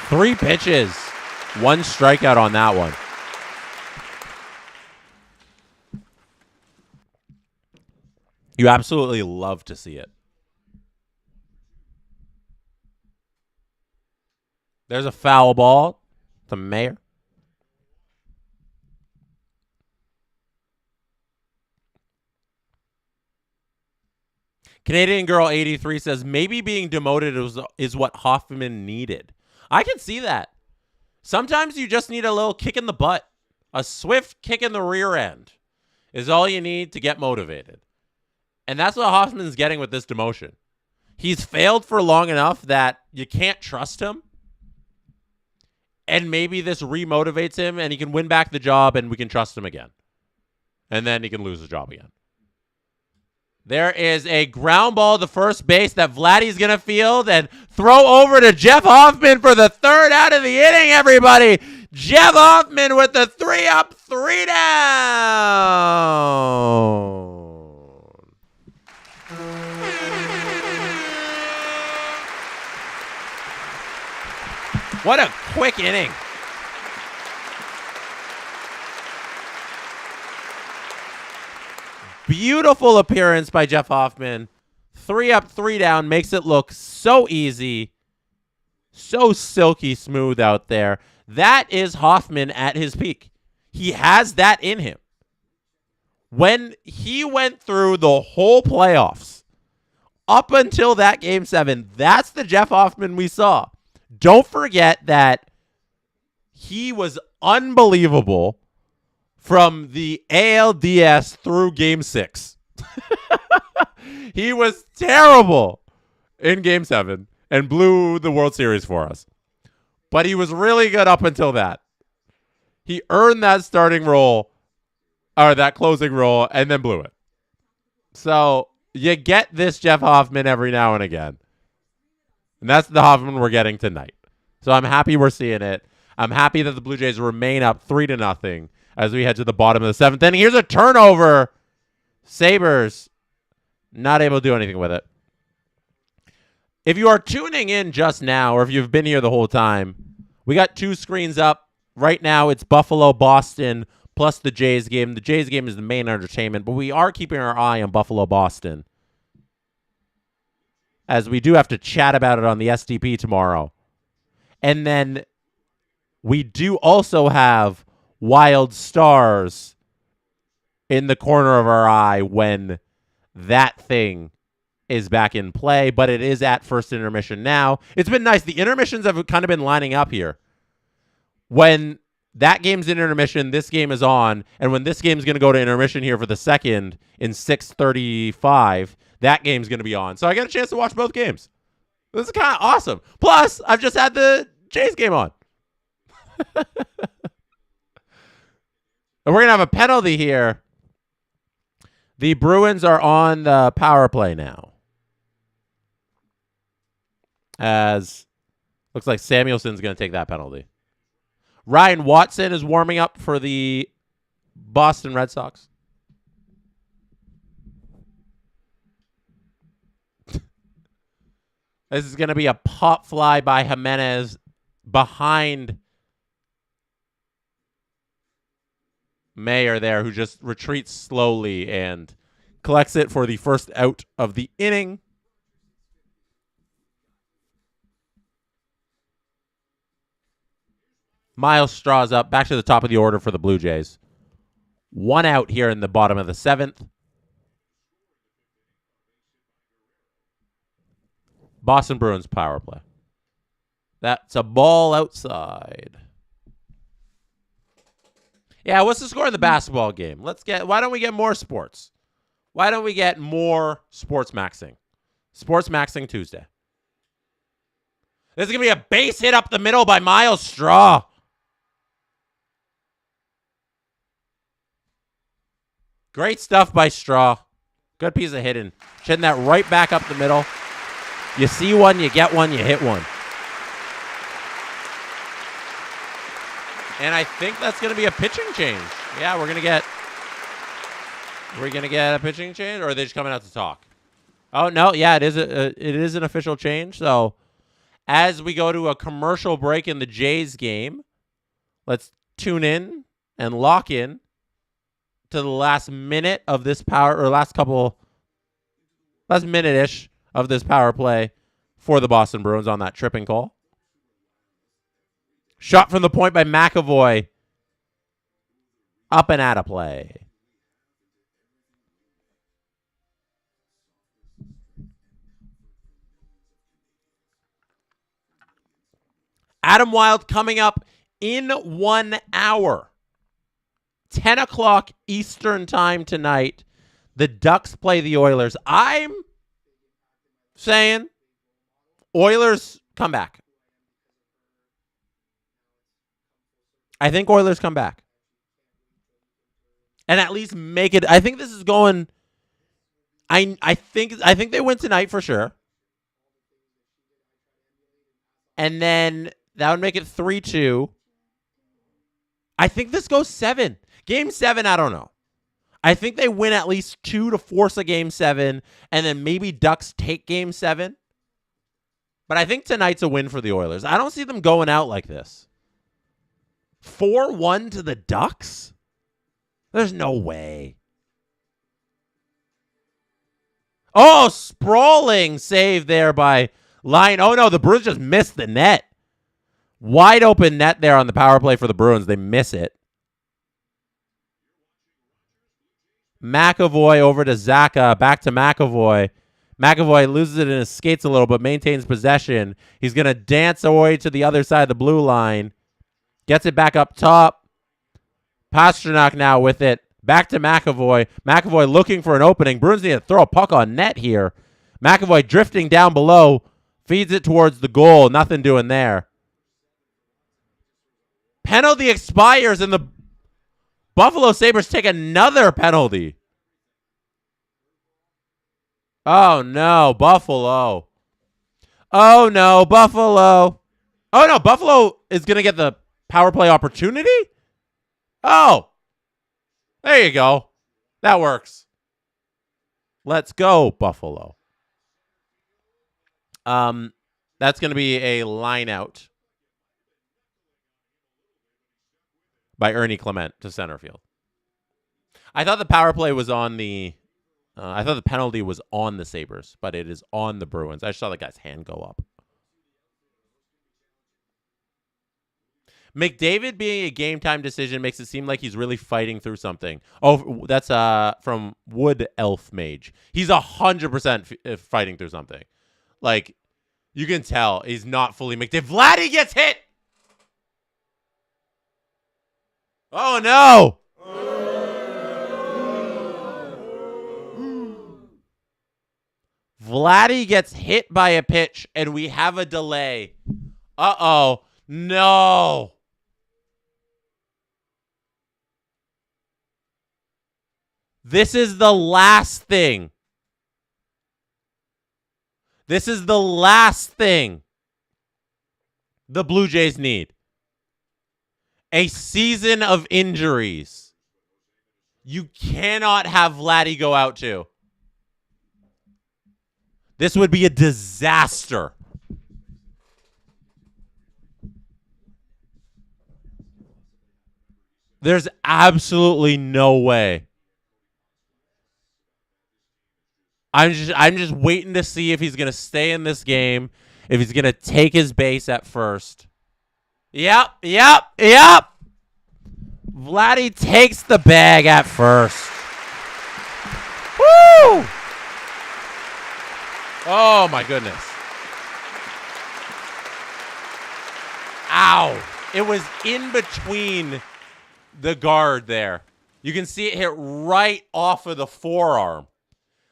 Speaker 2: Three pitches. 1 strikeout on that one. You absolutely love to see it. There's a foul ball to Mayer. Canadian Girl 83 says, maybe being demoted is what Hoffman needed. I can see that. Sometimes you just need a little kick in the butt. A swift kick in the rear end is all you need to get motivated. And that's what Hoffman's getting with this demotion. He's failed for long enough that you can't trust him. And maybe this remotivates him and he can win back the job and we can trust him again. And then he can lose the job again. There is a ground ball to first base that Vladdy's going to field and throw over to Jeff Hoffman for the 3rd out of the inning, everybody. Jeff Hoffman with the 3 up, 3 down. What a quick inning. Beautiful appearance by Jeff Hoffman. 3 up, 3 down makes it look so easy. So silky smooth out there. That is Hoffman at his peak. He has that in him. When he went through the whole playoffs up until that Game 7, that's the Jeff Hoffman we saw. Don't forget that he was unbelievable from the ALDS through Game 6. He was terrible in Game 7 and blew the World Series for us. But he was really good up until that. He earned that starting role, or that closing role, and then blew it. So you get this Jeff Hoffman every now and again. And that's the Hoffman we're getting tonight. So I'm happy we're seeing it. I'm happy that the Blue Jays remain up 3-0 as we head to the bottom of the 7th inning. Here's a turnover. Sabres not able to do anything with it. If you are tuning in just now, or if you've been here the whole time, we got 2 screens up. Right now, it's Buffalo, Boston, plus the Jays game. The Jays game is the main entertainment, but we are keeping our eye on Buffalo, Boston, as we do have to chat about it on the SDP tomorrow. And then we do also have Wild Stars in the corner of our eye when that thing is back in play, but it is at first intermission now. It's been nice. The intermissions have kind of been lining up here. When that game's in intermission, this game is on, and when this game's going to go to intermission here for the second in 6:35, that game's going to be on. So I got a chance to watch both games. This is kind of awesome. Plus, I've just had the Jays game on. And we're going to have a penalty here. The Bruins are on the power play now. As looks like Samuelson's going to take that penalty. Ryan Watson is warming up for the Boston Red Sox. This is going to be a pop fly by Jimenez behind Mayer there, who just retreats slowly and collects it for the first out of the inning. Miles Straw's up, back to the top of the order for the Blue Jays. 1 out here in the bottom of the 7th. Boston Bruins power play. That's a ball outside. Yeah, what's the score in the basketball game? Why don't we get more sports? Why don't we get more sports maxing? Sports maxing Tuesday. This is going to be a base hit up the middle by Miles Straw. Great stuff by Straw. Good piece of hitting. Hitting that right back up the middle. You see one, you get one, you hit one. And I think that's going to be a pitching change. Yeah, we're going to get a pitching change, or are they just coming out to talk? Oh, no, yeah, it is an official change. So as we go to a commercial break in the Jays game, let's tune in and lock in to the last minute of this last minute-ish of this power play for the Boston Bruins on that tripping call. Shot from the point by McAvoy. Up and out of play. Adam Wild coming up in 1 hour. 10 o'clock Eastern time tonight. The Ducks play the Oilers. I'm saying Oilers come back. I think Oilers come back. And at least make it. I think this is going. I think they win tonight for sure. And then that would make it 3-2. I think this goes 7. Game 7, I don't know. I think they win at least 2 to force a Game 7, and then maybe Ducks take Game 7. But I think tonight's a win for the Oilers. I don't see them going out like this. 4-1 to the Ducks? There's no way. Oh, sprawling save there by Line. Oh, no, the Bruins just missed the net. Wide open net there on the power play for the Bruins. They miss it. McAvoy over to Zaka. Back to McAvoy. McAvoy loses it in his skates a little, but maintains possession. He's going to dance away to the other side of the blue line. Gets it back up top. Pastrnak now with it. Back to McAvoy. McAvoy looking for an opening. Bruins need to throw a puck on net here. McAvoy drifting down below. Feeds it towards the goal. Nothing doing there. Penalty expires, and the Buffalo Sabres take another penalty. Oh, no. Buffalo. Oh, no. Buffalo. Oh, no. Buffalo is going to get the power play opportunity? Oh. There you go. That works. Let's go, Buffalo. That's going to be a line out by Ernie Clement to center field. I thought the power play was on the I thought the penalty was on the Sabres, but it is on the Bruins. I saw the guy's hand go up. McDavid being a game time decision makes it seem like he's really fighting through something. Oh, that's from Wood Elf Mage. He's 100% fighting through something. Like, you can tell he's not fully McDavid. Vladdy gets hit. Oh, no. Vladdy gets hit by a pitch, and we have a delay. Uh-oh. No. This is the last thing. This is the last thing the Blue Jays need. A season of injuries. You cannot have Vladdy go out too. This would be a disaster. There's absolutely no way. I'm just waiting to see if he's going to stay in this game, if he's going to take his base at first. Yep. Vladdy takes the bag at first. Woo! Oh, my goodness. Ow. It was in between the guard there. You can see it hit right off of the forearm.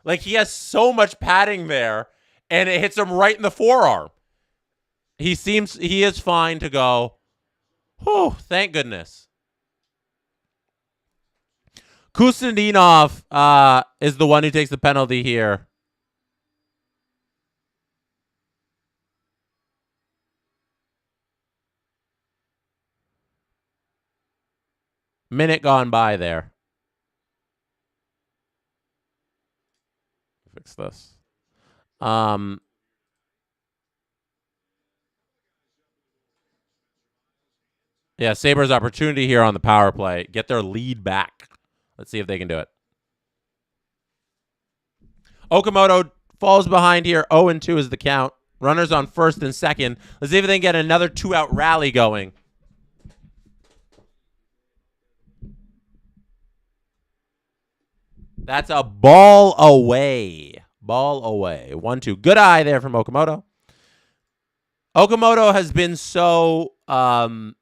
Speaker 2: Like, he has so much padding there, and it hits him right in the forearm. He is fine to go. Whew, thank goodness. Kustendinov is the one who takes the penalty here. Minute gone by there. Fix this. Yeah, Sabres opportunity here on the power play. Get their lead back. Let's see if they can do it. Okamoto falls behind here. 0-2 is the count. Runners on first and second. Let's see if they can get another two-out rally going. That's a ball away. Ball away. 1-2. Good eye there from Okamoto. Okamoto has been so home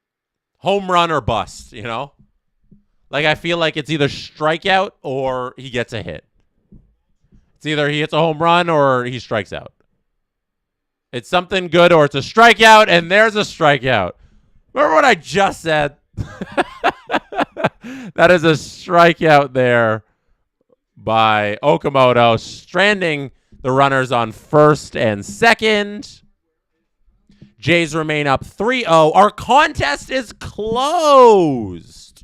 Speaker 2: run or bust, you know? Like, I feel like it's either strikeout or he gets a hit. It's either he hits a home run or he strikes out. It's something good or it's a strikeout, and there's a strikeout. Remember what I just said? That is a strikeout there by Okamoto, stranding the runners on first and second. Jays remain up 3-0. Our contest is closed.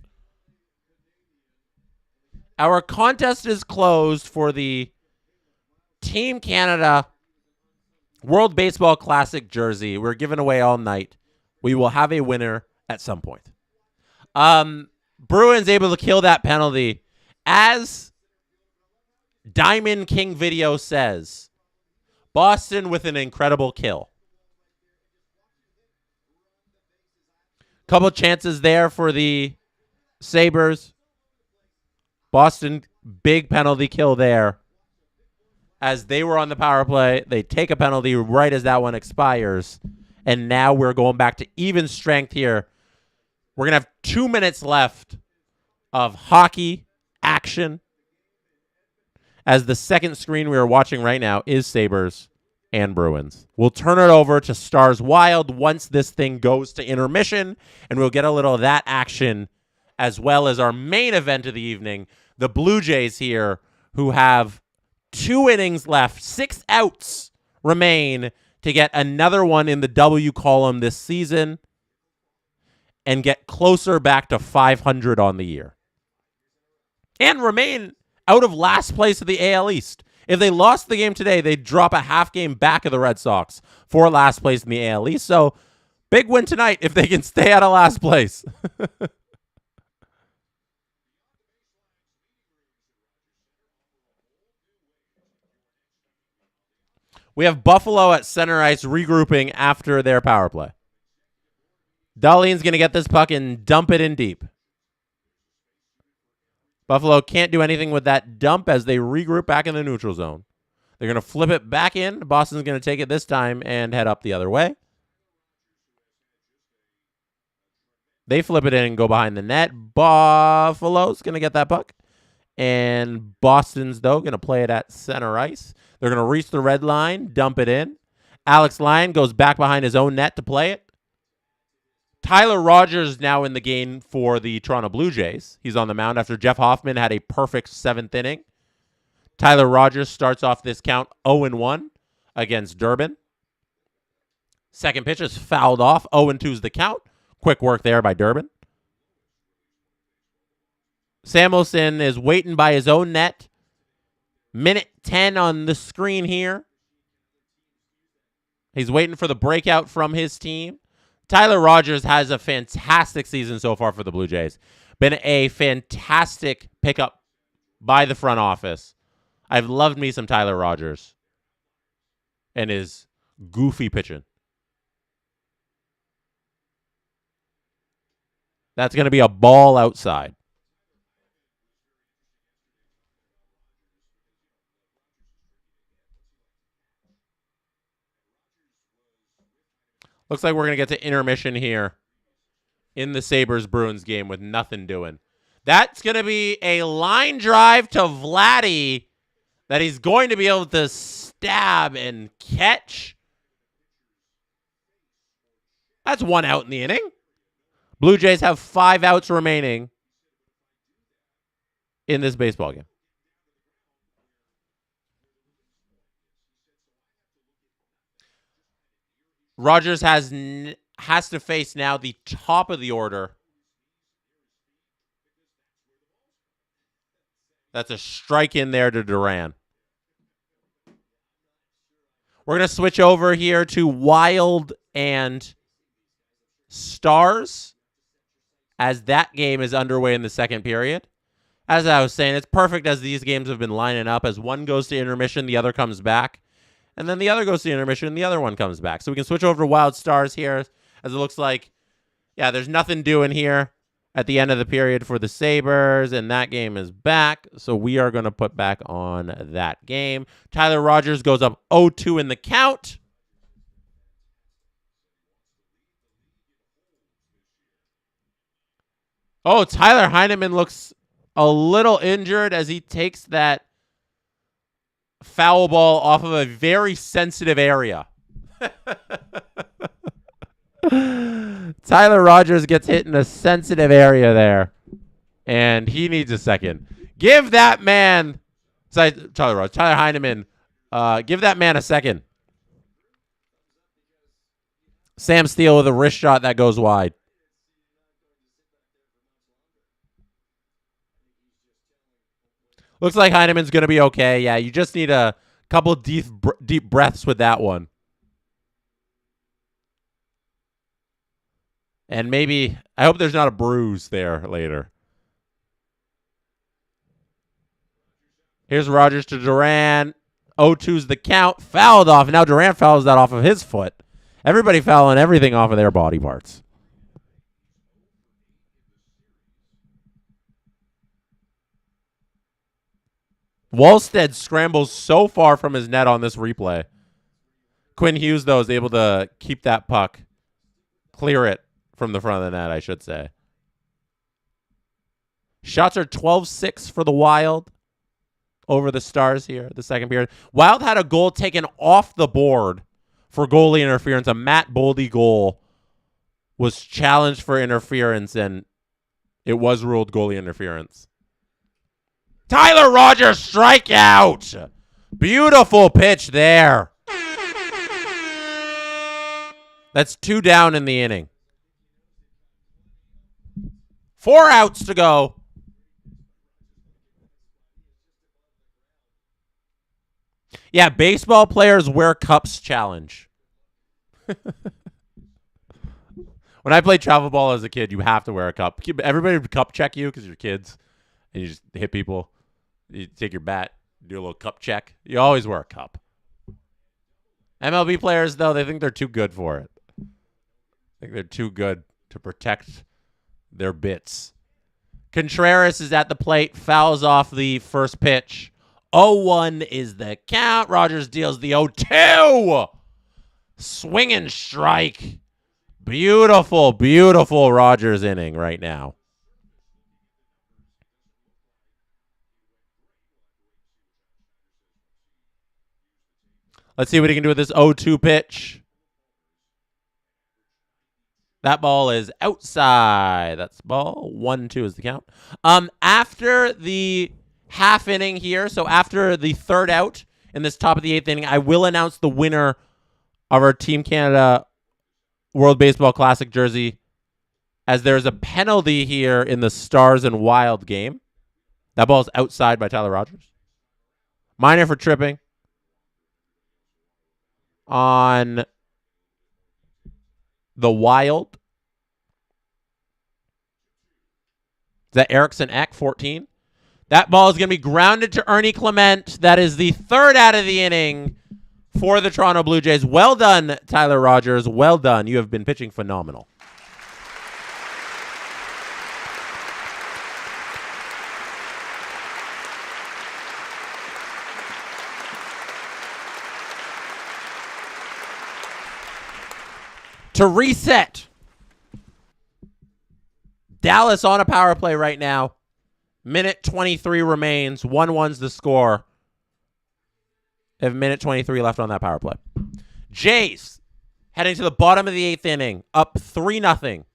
Speaker 2: Our contest is closed for the Team Canada World Baseball Classic jersey. We're giving away all night. We will have a winner at some point. Bruins able to kill that penalty. As Diamond King Video says, Boston with an incredible kill. Couple chances there for the Sabres. Boston, big penalty kill there. as they were on the power play. They take a penalty right as that one expires. And now we're going back to even strength here. We're going to have 2 minutes left of hockey action. As the second screen we are watching right now is Sabres and Bruins. We'll turn it over to Stars Wild once this thing goes to intermission, and we'll get a little of that action as well as our main event of the evening, the Blue Jays here, who have 2 innings left, 6 outs remain to get another one in the W column this season and get closer back to 500 on the year. And remain out of last place of the AL East. If they lost the game today, they'd drop a half game back of the Red Sox for last place in the AL East. So, big win tonight if they can stay out of last place. We have Buffalo at center ice regrouping after their power play. Dahlin's going to get this puck and dump it in deep. Buffalo can't do anything with that dump as they regroup back in the neutral zone. They're going to flip it back in. Boston's going to take it this time and head up the other way. They flip it in and go behind the net. Buffalo's going to get that puck. And Boston's, though, going to play it at center ice. They're going to reach the red line, dump it in. Alex Lyon goes back behind his own net to play it. Tyler Rogers now in the game for the Toronto Blue Jays. He's on the mound after Jeff Hoffman had a perfect 7th inning. Tyler Rogers starts off this count 0-1 against Durbin. Second pitch is fouled off. 0-2 is the count. Quick work there by Durbin. Samuelson is waiting by his own net. Minute 10 on the screen here. He's waiting for the breakout from his team. Tyler Rogers has a fantastic season so far for the Blue Jays. Been a fantastic pickup by the front office. I've loved me some Tyler Rogers and his goofy pitching. That's going to be a ball outside. Looks like we're going to get to intermission here in the Sabres-Bruins game with nothing doing. That's going to be a line drive to Vladdy that he's going to be able to stab and catch. That's 1 out in the inning. Blue Jays have 5 outs remaining in this baseball game. Rogers has to face now the top of the order. That's a strike in there to Duran. We're going to switch over here to Wild and Stars as that game is underway in the second period. As I was saying, it's perfect as these games have been lining up. As one goes to intermission, the other comes back. And then the other goes to intermission, and the other one comes back. So we can switch over to Wild Stars here, as it looks like, yeah, there's nothing doing here at the end of the period for the Sabres, and that game is back. So we are going to put back on that game. Tyler Rogers goes up 0-2 in the count. Oh, Tyler Heineman looks a little injured as he takes that foul ball off of a very sensitive area. Tyler Rogers gets hit in a sensitive area there, and he needs a second. Give that man, Tyler Heineman, give that man a second. Sam Steele with a wrist shot that goes wide. Looks like Heineman's going to be okay. Yeah, you just need a couple deep breaths with that one. And maybe, I hope there's not a bruise there later. Here's Rogers to Duran. 0-2's the count. Fouled off. Now Duran fouls that off of his foot. Everybody fouling everything off of their body parts. Wallstead scrambles so far from his net on this replay. Quinn Hughes, though, is able to keep that puck. Clear it from the front of the net, I should say. Shots are 12-6 for the Wild over the Stars here, the second period. Wild had a goal taken off the board for goalie interference. A Matt Boldy goal was challenged for interference, and it was ruled goalie interference. Tyler Rogers strikeout. Beautiful pitch there. That's 2 down in the inning. 4 outs to go. Yeah, baseball players wear cups challenge. When I played travel ball as a kid, you have to wear a cup. Everybody would cup check you because you're kids, and you just hit people. You take your bat, do a little cup check. You always wear a cup. MLB players, though, they think they're too good for it. I think they're too good to protect their bits. Contreras is at the plate, fouls off the first pitch. 0-1 is the count. Rogers deals the 0-2. Swing and strike. Beautiful, beautiful Rogers inning right now. Let's see what he can do with this 0-2 pitch. That ball is outside. That's ball. 1-2 is the count. After the half inning here, so after the third out in this top of the 8th inning, I will announce the winner of our Team Canada World Baseball Classic jersey, as there's a penalty here in the Stars and Wild game. That ball is outside by Tyler Rogers. Minor for tripping on the Wild. Is that Erickson Eck, 14? That ball is going to be grounded to Ernie Clement. That is the 3rd out of the inning for the Toronto Blue Jays. Well done, Tyler Rogers. Well done. You have been pitching phenomenal. To reset, Dallas on a power play right now. Minute 23 remains. 1-1's the score. They have minute 23 left on that power play. Jays heading to the bottom of the 8th inning, up 3-0.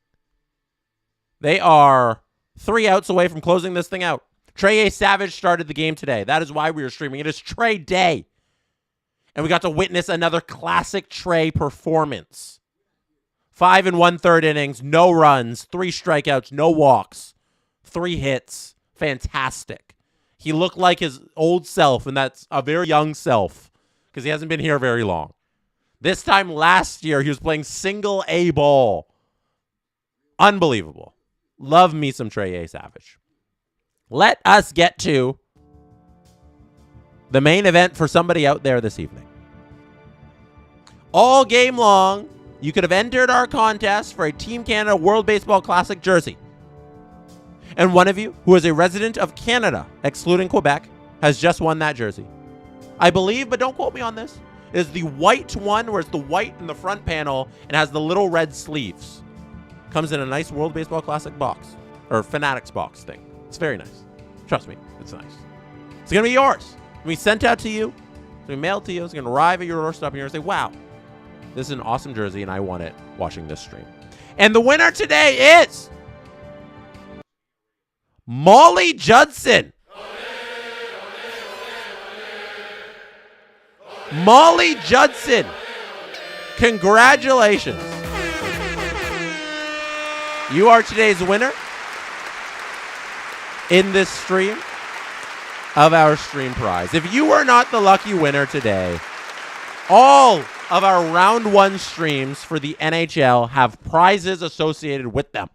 Speaker 2: They are 3 outs away from closing this thing out. Trey A. Savage started the game today. That is why we are streaming. It is Trey Day. And we got to witness another classic Trey performance. 5 1/3 innings, no runs, 3 strikeouts, no walks, 3 hits. Fantastic. He looked like his old self, and that's a very young self because he hasn't been here very long. This time last year, he was playing single A ball. Unbelievable. Love me some Trey A. Savage. Let us get to the main event for somebody out there this evening. All game long, you could have entered our contest for a Team Canada World Baseball Classic jersey. And one of you, who is a resident of Canada, excluding Quebec, has just won that jersey. I believe, but don't quote me on this, it is the white one where it's the white in the front panel and has the little red sleeves. Comes in a nice World Baseball Classic box, or Fanatics box thing. It's very nice. Trust me, it's nice. It's going to be yours. It's going to be sent out to you. It's going to be mailed to you. It's going to arrive at your doorstep, and you're going to say, wow, this is an awesome jersey, and I won it watching this stream. And the winner today is Molly Judson. Molly Judson. Congratulations. You are today's winner in this stream of our stream prize. If you were not the lucky winner today, all of our round 1 streams for the NHL have prizes associated with them.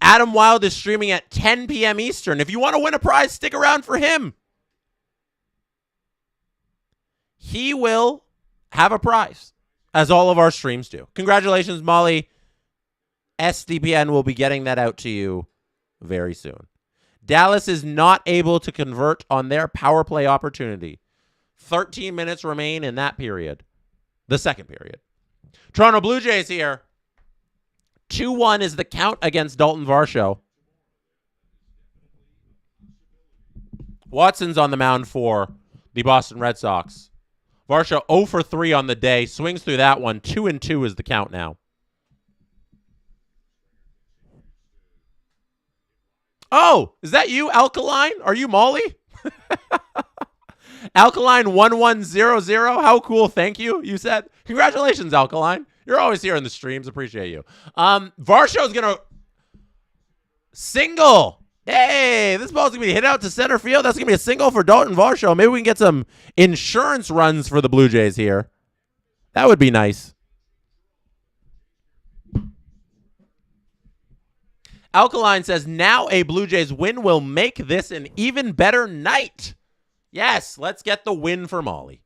Speaker 2: Adam Wilde is streaming at 10 p.m. Eastern. If you want to win a prize, stick around for him. He will have a prize, as all of our streams do. Congratulations, Molly. SDPN will be getting that out to you very soon. Dallas is not able to convert on their power play opportunity. 13 minutes remain in that period. The second period. Toronto Blue Jays here. 2-1 is the count against Dalton Varsho. Watson's on the mound for the Boston Red Sox. Varsho 0 for 3 on the day. Swings through that one. 2-2 is the count now. Oh, is that you, Alkaline? Are you Molly? Alkaline 1100. How cool. Thank you. You said. Congratulations, Alkaline. You're always here in the streams. Appreciate you. Varsho's going to single. Hey, this ball's going to be hit out to center field. That's going to be a single for Dalton Varsho. Maybe we can get some insurance runs for the Blue Jays here. That would be nice. Alkaline says, now a Blue Jays win will make this an even better night. Yes, let's get the win for Molly.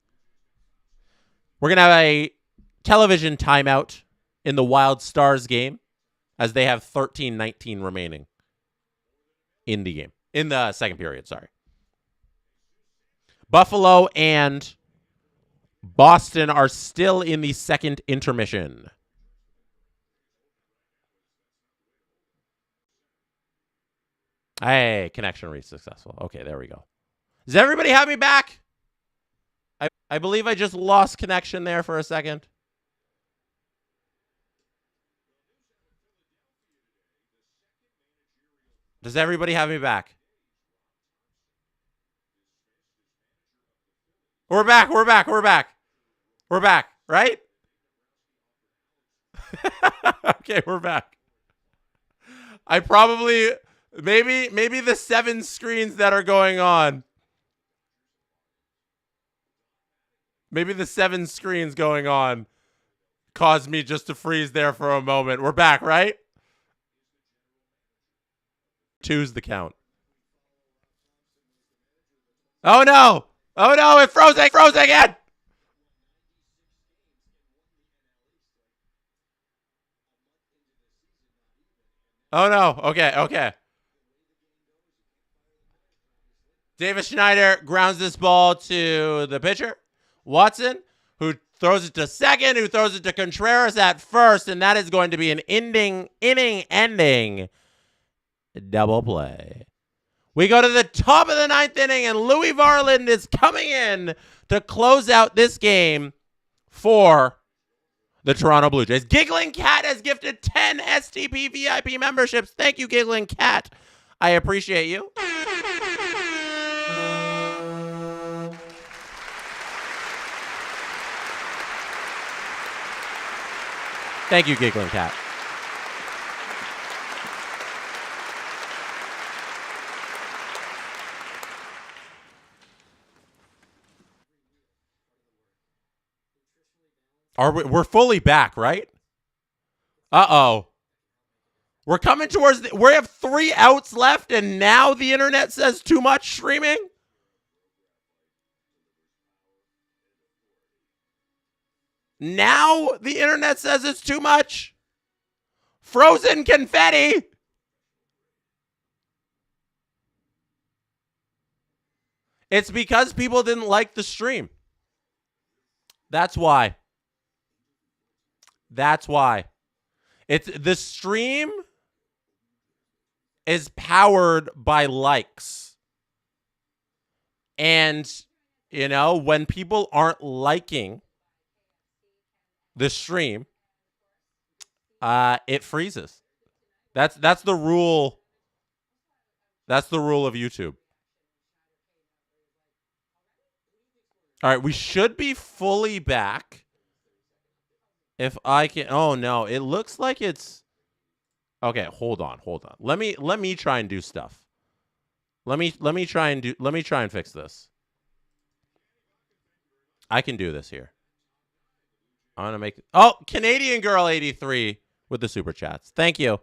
Speaker 2: We're going to have a television timeout in the Wild Stars game as they have 13-19 remaining in the game. In the second period, sorry. Buffalo and Boston are still in the second intermission. Hey, connection reached successful. Okay, there we go. Does everybody have me back? I believe I just lost connection there for a second. Does everybody have me back? We're back, right? Okay, we're back. I probably... Maybe the 7 screens that are going on. Maybe the 7 screens going on caused me just to freeze there for a moment. We're back, right? 2's the count. Oh no! Oh no! It froze again! Oh no! Okay. Davis Schneider grounds this ball to the pitcher, Watson, who throws it to second, who throws it to Contreras at first, and that is going to be an inning-ending double play. We go to the top of the 9th inning, and Louis Varland is coming in to close out this game for the Toronto Blue Jays. Giggling Cat has gifted 10 SDP VIP memberships. Thank you, Giggling Cat. I appreciate you. Thank you, Giggling Cat. We're fully back, right? Uh-oh. We're coming towards we have 3 outs left, and now the internet says too much streaming? Now the internet says it's too much? Frozen confetti? It's because people didn't like the stream. That's why. That's why. The stream is powered by likes. And, you know, when people aren't liking the stream, it freezes. That's the rule. That's the rule of YouTube. All right, we should be fully back. If I can, oh no, it looks like it's okay. Hold on. Let me try and do stuff. Let me try and fix this. I can do this here. I'm gonna make Canadian Girl 83 with the super chats. Thank you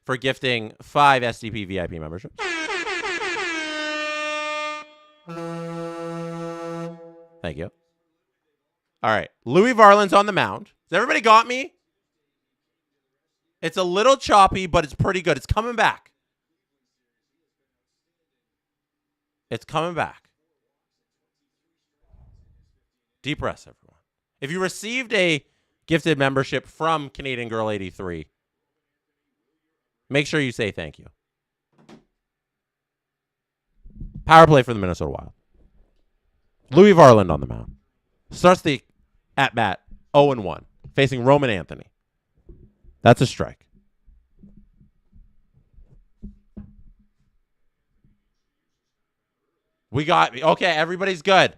Speaker 2: for gifting 5 SDP VIP memberships. Thank you. All right, Louis Varland's on the mound. Has everybody got me? It's a little choppy, but it's pretty good. It's coming back. It's coming back. Deep breaths, everyone. If you received a gifted membership from Canadian Girl 83, make sure you say thank you. Power play for the Minnesota Wild. Louis Varland on the mound. Starts the at-bat 0-1, facing Roman Anthony. That's a strike. We got... Okay, everybody's good.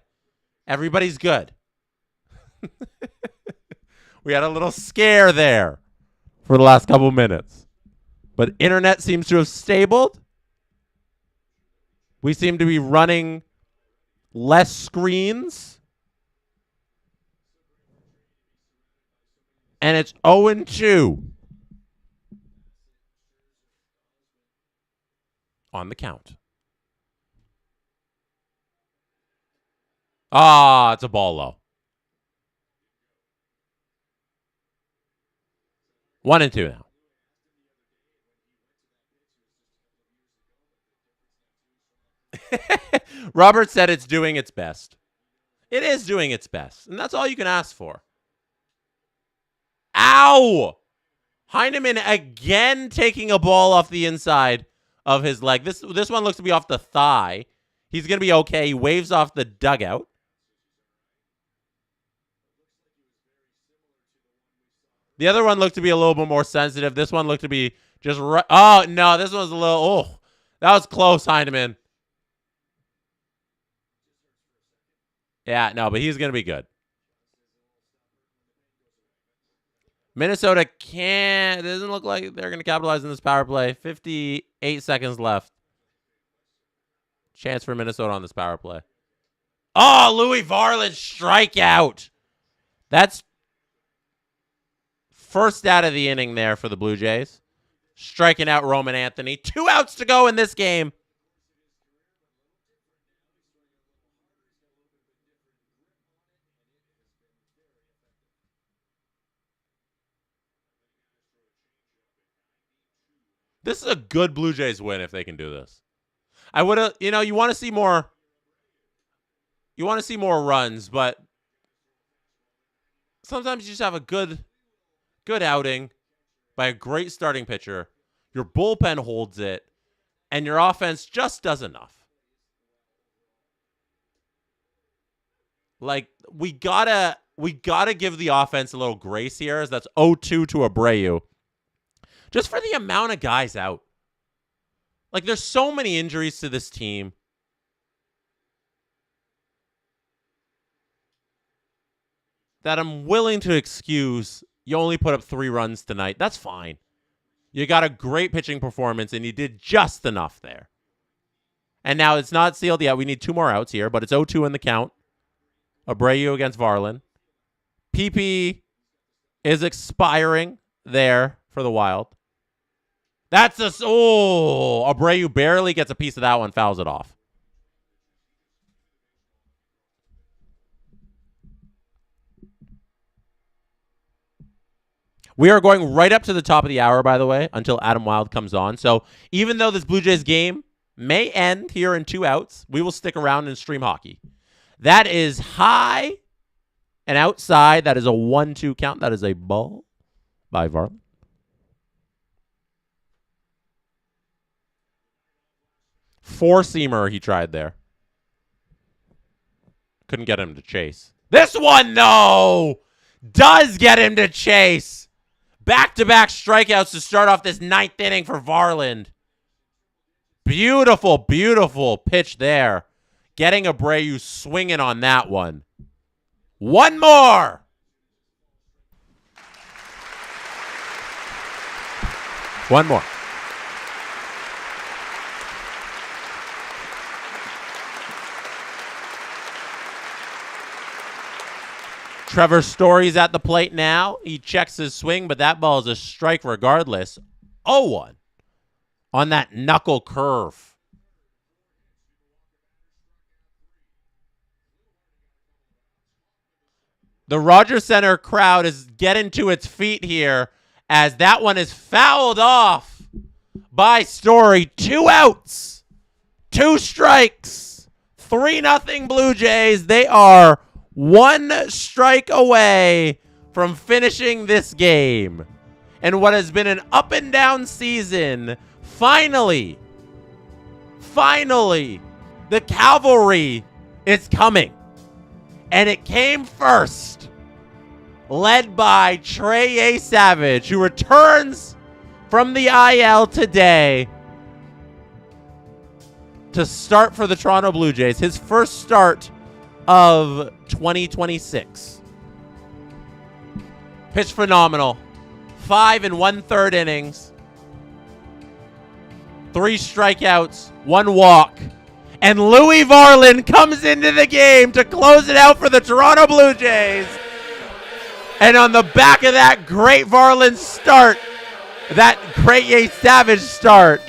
Speaker 2: Everybody's good. We had a little scare there for the last couple minutes. But internet seems to have stabled. We seem to be running less screens. And it's 0-2 on the count. Ah, it's a ball low. 1-2 now. Robert said it's doing its best. It is doing its best, and that's all you can ask for. Ow! Heineman again taking a ball off the inside of his leg. This one looks to be off the thigh. He's going to be okay. He waves off the dugout. The other one looked to be a little bit more sensitive. This one looked to be just right. Oh, no, this one's a little... Oh, that was close, Heineman. Yeah, no, but he's going to be good. Minnesota can't... It doesn't look like they're going to capitalize on this power play. 58 seconds left. Chance for Minnesota on this power play. Oh, Louis Varland strikeout. That's first out of the inning there for the Blue Jays. Striking out Roman Anthony. 2 outs to go in this game. This is a good Blue Jays win if they can do this. I would have, you want to see more. You want to see more runs, but sometimes you just have a good outing by a great starting pitcher. Your bullpen holds it, and your offense just does enough. Like, we gotta give the offense a little grace here, as that's 0-2 to Abreu. Just for the amount of guys out. Like, there's so many injuries to this team. That I'm willing to excuse. You only put up 3 runs tonight. That's fine. You got a great pitching performance, and you did just enough there. And now it's not sealed yet. We need 2 more outs here, but it's 0-2 in the count. Abreu against Varland. PP is expiring there for the Wild. That's a... Oh! Abreu barely gets a piece of that one, fouls it off. We are going right up to the top of the hour, by the way, until Adam Wild comes on. So even though this Blue Jays game may end here in 2 outs, we will stick around and stream hockey. That is high and outside. That is a 1-2 count. That is a ball by Varland. Four-seamer he tried there. Couldn't get him to chase. This one, though, does get him to chase. Back-to-back strikeouts to start off this 9th inning for Varland. Beautiful, beautiful pitch there. Getting Abreu swinging on that one. One more. One more. Trevor Story's at the plate now. He checks his swing, but that ball is a strike regardless. 0-1 on that knuckle curve. The Rogers Center crowd is getting to its feet here as that one is fouled off by Story. 2 outs. 2 strikes. 3-0 Blue Jays. They are 1 strike away from finishing this game. And what has been an up and down season, finally, the cavalry is coming. And it came first, led by Trey Savage, who returns from the IL today to start for the Toronto Blue Jays. His first start of 2026. Pitched phenomenal. 5 1/3 innings. 3 strikeouts, 1 walk. And Louis Varland comes into the game to close it out for the Toronto Blue Jays. And on the back of that great Varland start, that great Savage start,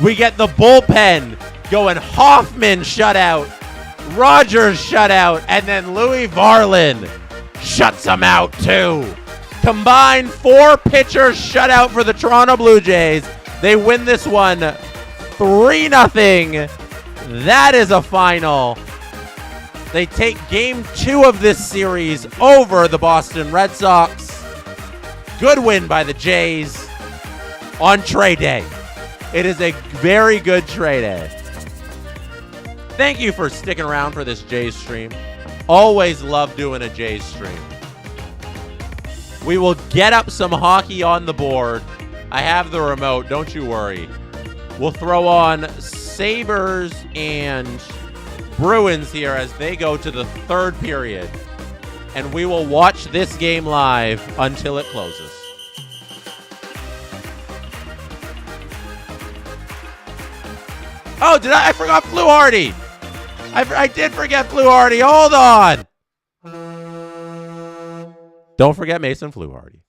Speaker 2: we get the bullpen going Hoffman shutout, Rogers shutout, and then Louis Varland shuts them out too. Combined 4-pitcher shutout for the Toronto Blue Jays. They win this one 3-0. That is a final. They take game 2 of this series over the Boston Red Sox. Good win by the Jays on trade day. It is a very good trade day. Thank you for sticking around for this Jays stream. Always love doing a Jays stream. We will get up some hockey on the board. I have the remote, don't you worry. We'll throw on Sabres and Bruins here as they go to the 3rd period. And we will watch this game live until it closes. Oh, I forgot Flu Hardy. I did forget Flu Hardy. Hold on. Don't forget Mason Flu Hardy.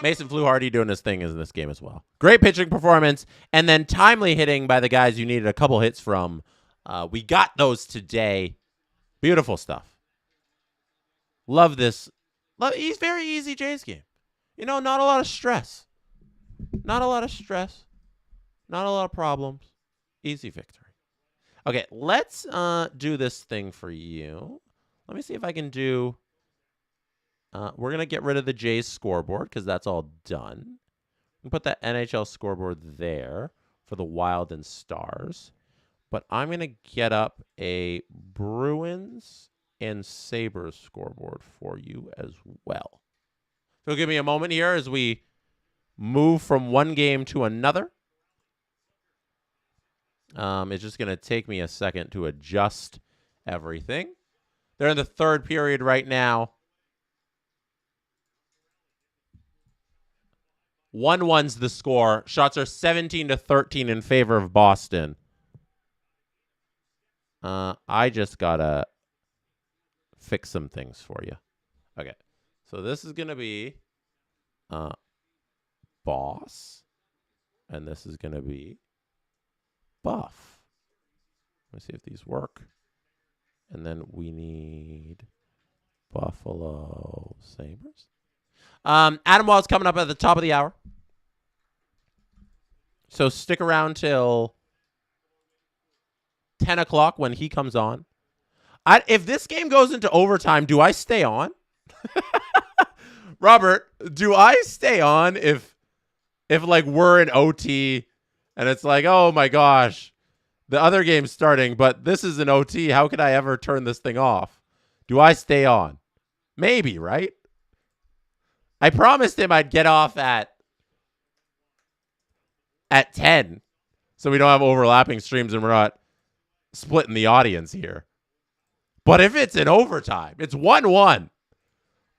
Speaker 2: Mason Flu Hardy doing his thing in this game as well. Great pitching performance, and then timely hitting by the guys you needed a couple hits from. We got those today. Beautiful stuff. Love this. He's very easy Jays game. You know, not a lot of stress. Not a lot of stress. Not a lot of problems. Easy victory. Okay, let's do this thing for you. Let me see if I can do... we're going to get rid of the Jays scoreboard because that's all done. We'll put that NHL scoreboard there for the Wild and Stars. But I'm going to get up a Bruins and Sabres scoreboard for you as well. So give me a moment here as we move from one game to another. It's just going to take me a second to adjust everything. They're in the 3rd period right now. 1-1's the score. Shots are 17-13 in favor of Boston. I just got to fix some things for you. Okay. So this is going to be Boss. And this is going to be Buff. Let me see if these work. And then we need Buffalo Sabres. Adam Wild's coming up at the top of the hour. So stick around till 10 o'clock when he comes on. If this game goes into overtime, do I stay on? Robert, do I stay on if like we're in OT and it's like, oh my gosh, the other game's starting, but this is an OT. How could I ever turn this thing off? Do I stay on? Maybe, right? I promised him I'd get off at 10 so we don't have overlapping streams and we're not splitting the audience here. But if it's in overtime, it's 1-1.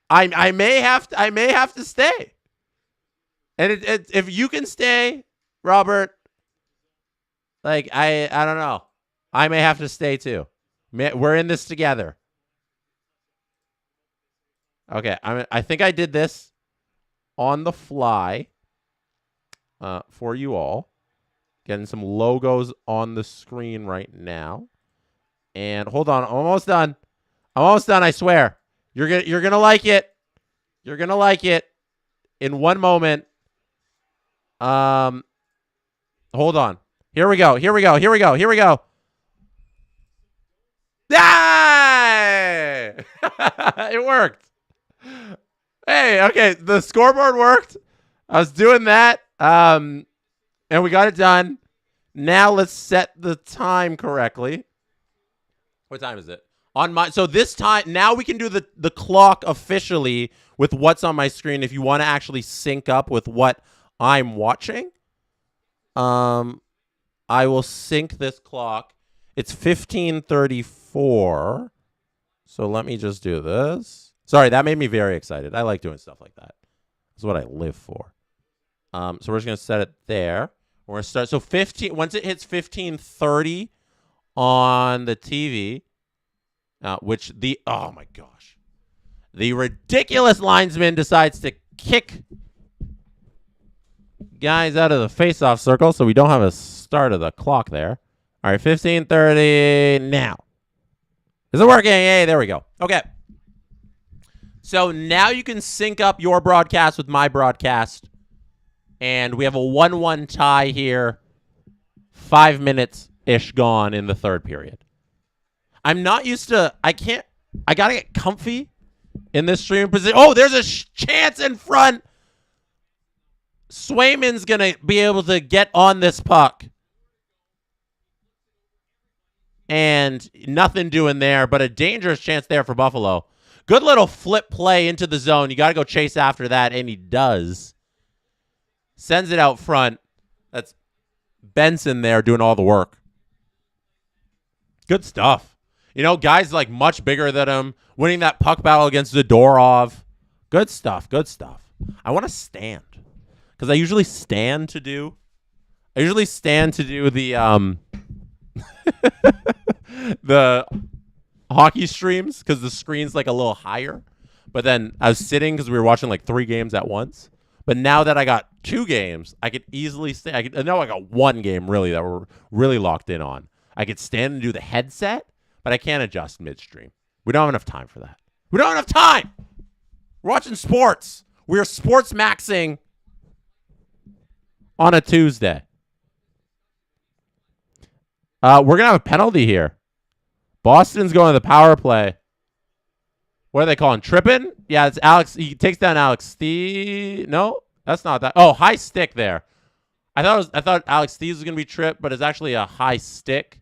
Speaker 2: I may have to stay. And if you can stay, Robert, like I don't know. I may have to stay too. We're in this together. Okay, I think I did this on the fly for you all. Getting some logos on the screen right now. And hold on, I'm almost done. I'm almost done, I swear. You're gonna like it. You're gonna like it in one moment. Hold on. Here we go. Ah! It worked. Hey, okay, the scoreboard worked. I was doing that, and we got it done. Now let's set the time correctly. What time is it? So this time, now we can do the clock officially with what's on my screen if you want to actually sync up with what I'm watching. I will sync this clock. It's 15:34. So let me just do this. Sorry, that made me very excited. I like doing stuff like that. That's what I live for. So we're just going to set it there. We're going to start. So once it hits 15:30 on the TV, oh my gosh, the ridiculous linesman decides to kick guys out of the face-off circle, so we don't have a start of the clock there. All right, 15:30 now. Is it working? Hey, there we go. Okay. So now you can sync up your broadcast with my broadcast, and we have a 1-1 tie here. 5 minutes-ish gone in the third period. I'm not used to, I got to get comfy in this streaming position. Oh, there's a chance in front. Swayman's going to be able to get on this puck. And nothing doing there, but a dangerous chance there for Buffalo. Good little flip play into the zone. You got to go chase after that, and he does. Sends it out front. That's Benson there doing all the work. Good stuff. You know, guys like much bigger than him, winning that puck battle against Zadorov. Good stuff. I want to stand because I usually stand to do the the hockey streams because the screen's like a little higher. But then I was sitting because we were watching like 3 games at once. But now that I got 2 games, I could easily stay. Now I got 1 game really that we're really locked in on. I could stand and do the headset, but I can't adjust midstream. We don't have enough time for that. We don't have enough time. We're watching sports. We are sports maxing on a Tuesday. We're going to have a penalty here. Boston's going to the power play. What are they calling? Tripping? Yeah, it's Alex. He takes down Alex Steve. No, that's not that. Oh, high stick there. I thought Alex Steves was going to be tripped, but it's actually a high stick.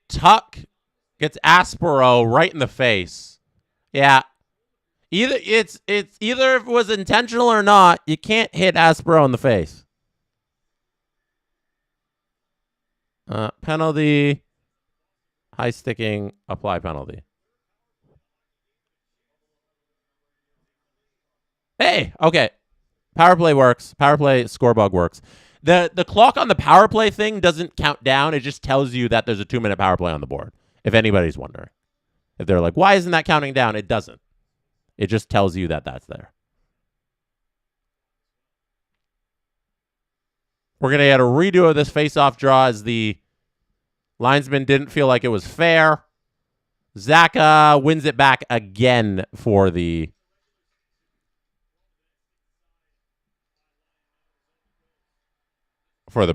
Speaker 2: Tuck gets Aspero right in the face. Yeah. Either if it was intentional or not, you can't hit Aspero in the face. Penalty. High sticking. Apply penalty. Hey, okay. Power play works. Power play score bug works. The clock on the power play thing doesn't count down. It just tells you that there's a 2-minute power play on the board. If anybody's wondering. If they're like, why isn't that counting down? It doesn't. It just tells you that that's there. We're going to get a redo of this face-off draw as the linesman didn't feel like it was fair. Zaka wins it back again for the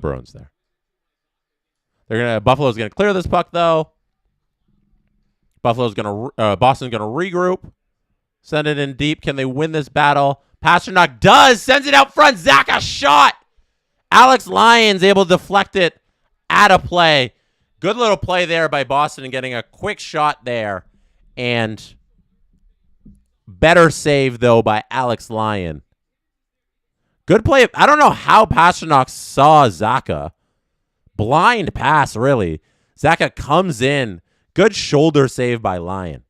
Speaker 2: Bruins there. Buffalo's gonna clear this puck though. Boston's gonna regroup, send it in deep. Can they win this battle? Pasternak does, sends it out front. Zaka shot. Alex Lyons able to deflect it out of play. Good little play there by Boston and getting a quick shot there, and better save though by Alex Lyon. Good play. I don't know how Pasternak saw Zaka. Blind pass, really. Zaka comes in. Good shoulder save by Lyon.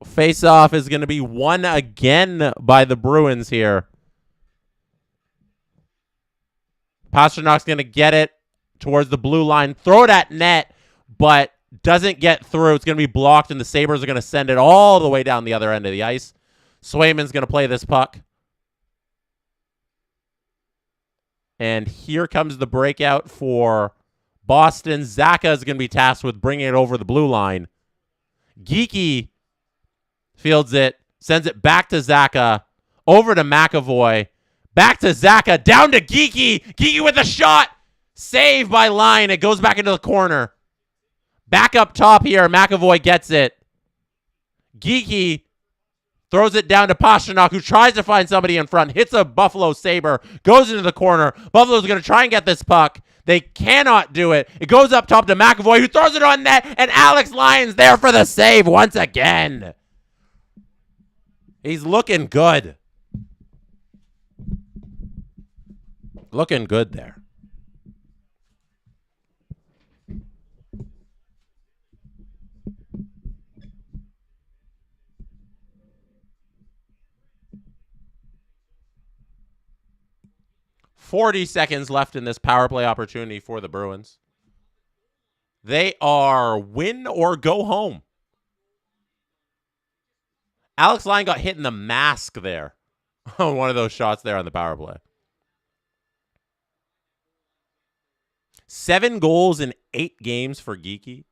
Speaker 2: Face-off is going to be won again by the Bruins here. Pasternak's going to get it towards the blue line. Throw it at net, but doesn't get through. It's going to be blocked, and the Sabres are going to send it all the way down the other end of the ice. Swayman's going to play this puck. And here comes the breakout for Boston. Zaka is going to be tasked with bringing it over the blue line. Geeky fields it, sends it back to Zaka, over to McAvoy, back to Zaka, down to Geeky. Geeky with a shot. Save by Line. It goes back into the corner. Back up top here. McAvoy gets it. Geeky throws it down to Pastrnak, who tries to find somebody in front. Hits a Buffalo Sabre. Goes into the corner. Buffalo's going to try and get this puck. They cannot do it. It goes up top to McAvoy, who throws it on net, and Alex Lyon's there for the save once again. He's looking good. Looking good there. $40 left in this power play opportunity for the Bruins. They are win or go home. Alex Lyon got hit in the mask there on one of those shots there on the power play. 7 goals in 8 games for Geeky.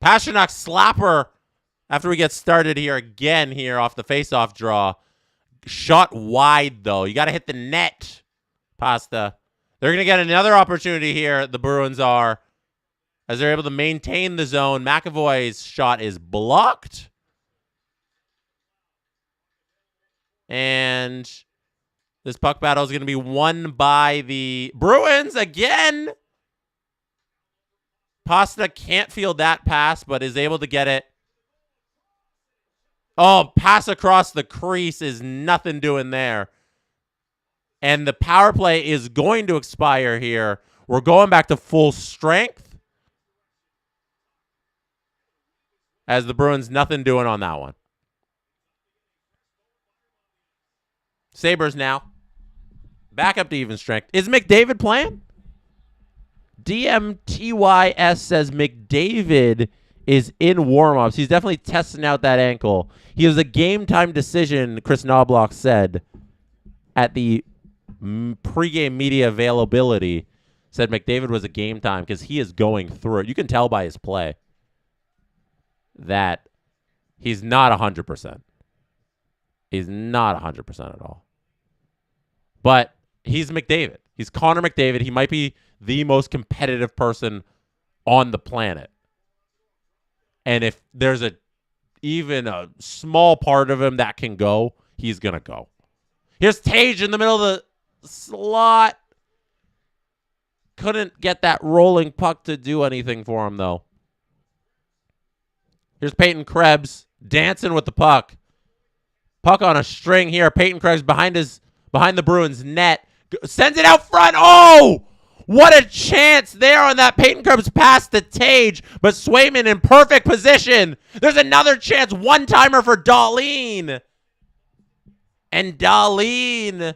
Speaker 2: Pastrnak slapper after we get started here again here off the faceoff draw. Shot wide, though. You got to hit the net, Pasta. They're going to get another opportunity here, the Bruins are, as they're able to maintain the zone. McAvoy's shot is blocked. And this puck battle is going to be won by the Bruins again. Pasta can't field that pass, but is able to get it. Oh, pass across the crease is nothing doing there. And the power play is going to expire here. We're going back to full strength. As the Bruins, nothing doing on that one. Sabres now. Back up to even strength. Is McDavid playing? DMTYS says McDavid is in warmups. He's definitely testing out that ankle. He was a game-time decision, Chris Knobloch said, at the pregame media availability. Said McDavid was a game-time because he is going through it. You can tell by his play that he's not 100%. He's not 100% at all. But he's McDavid. He's Connor McDavid. He might be the most competitive person on the planet. And if there's even a small part of him that can go, he's going to go. Here's Tage in the middle of the slot. Couldn't get that rolling puck to do anything for him, though. Here's Peyton Krebs dancing with the puck. Puck on a string here. Peyton Krebs behind the Bruins net. Sends it out front. Oh! What a chance there on that Peyton Krebs pass to Tage, but Swayman in perfect position. There's another chance, one-timer for Dahlin. And Dahlin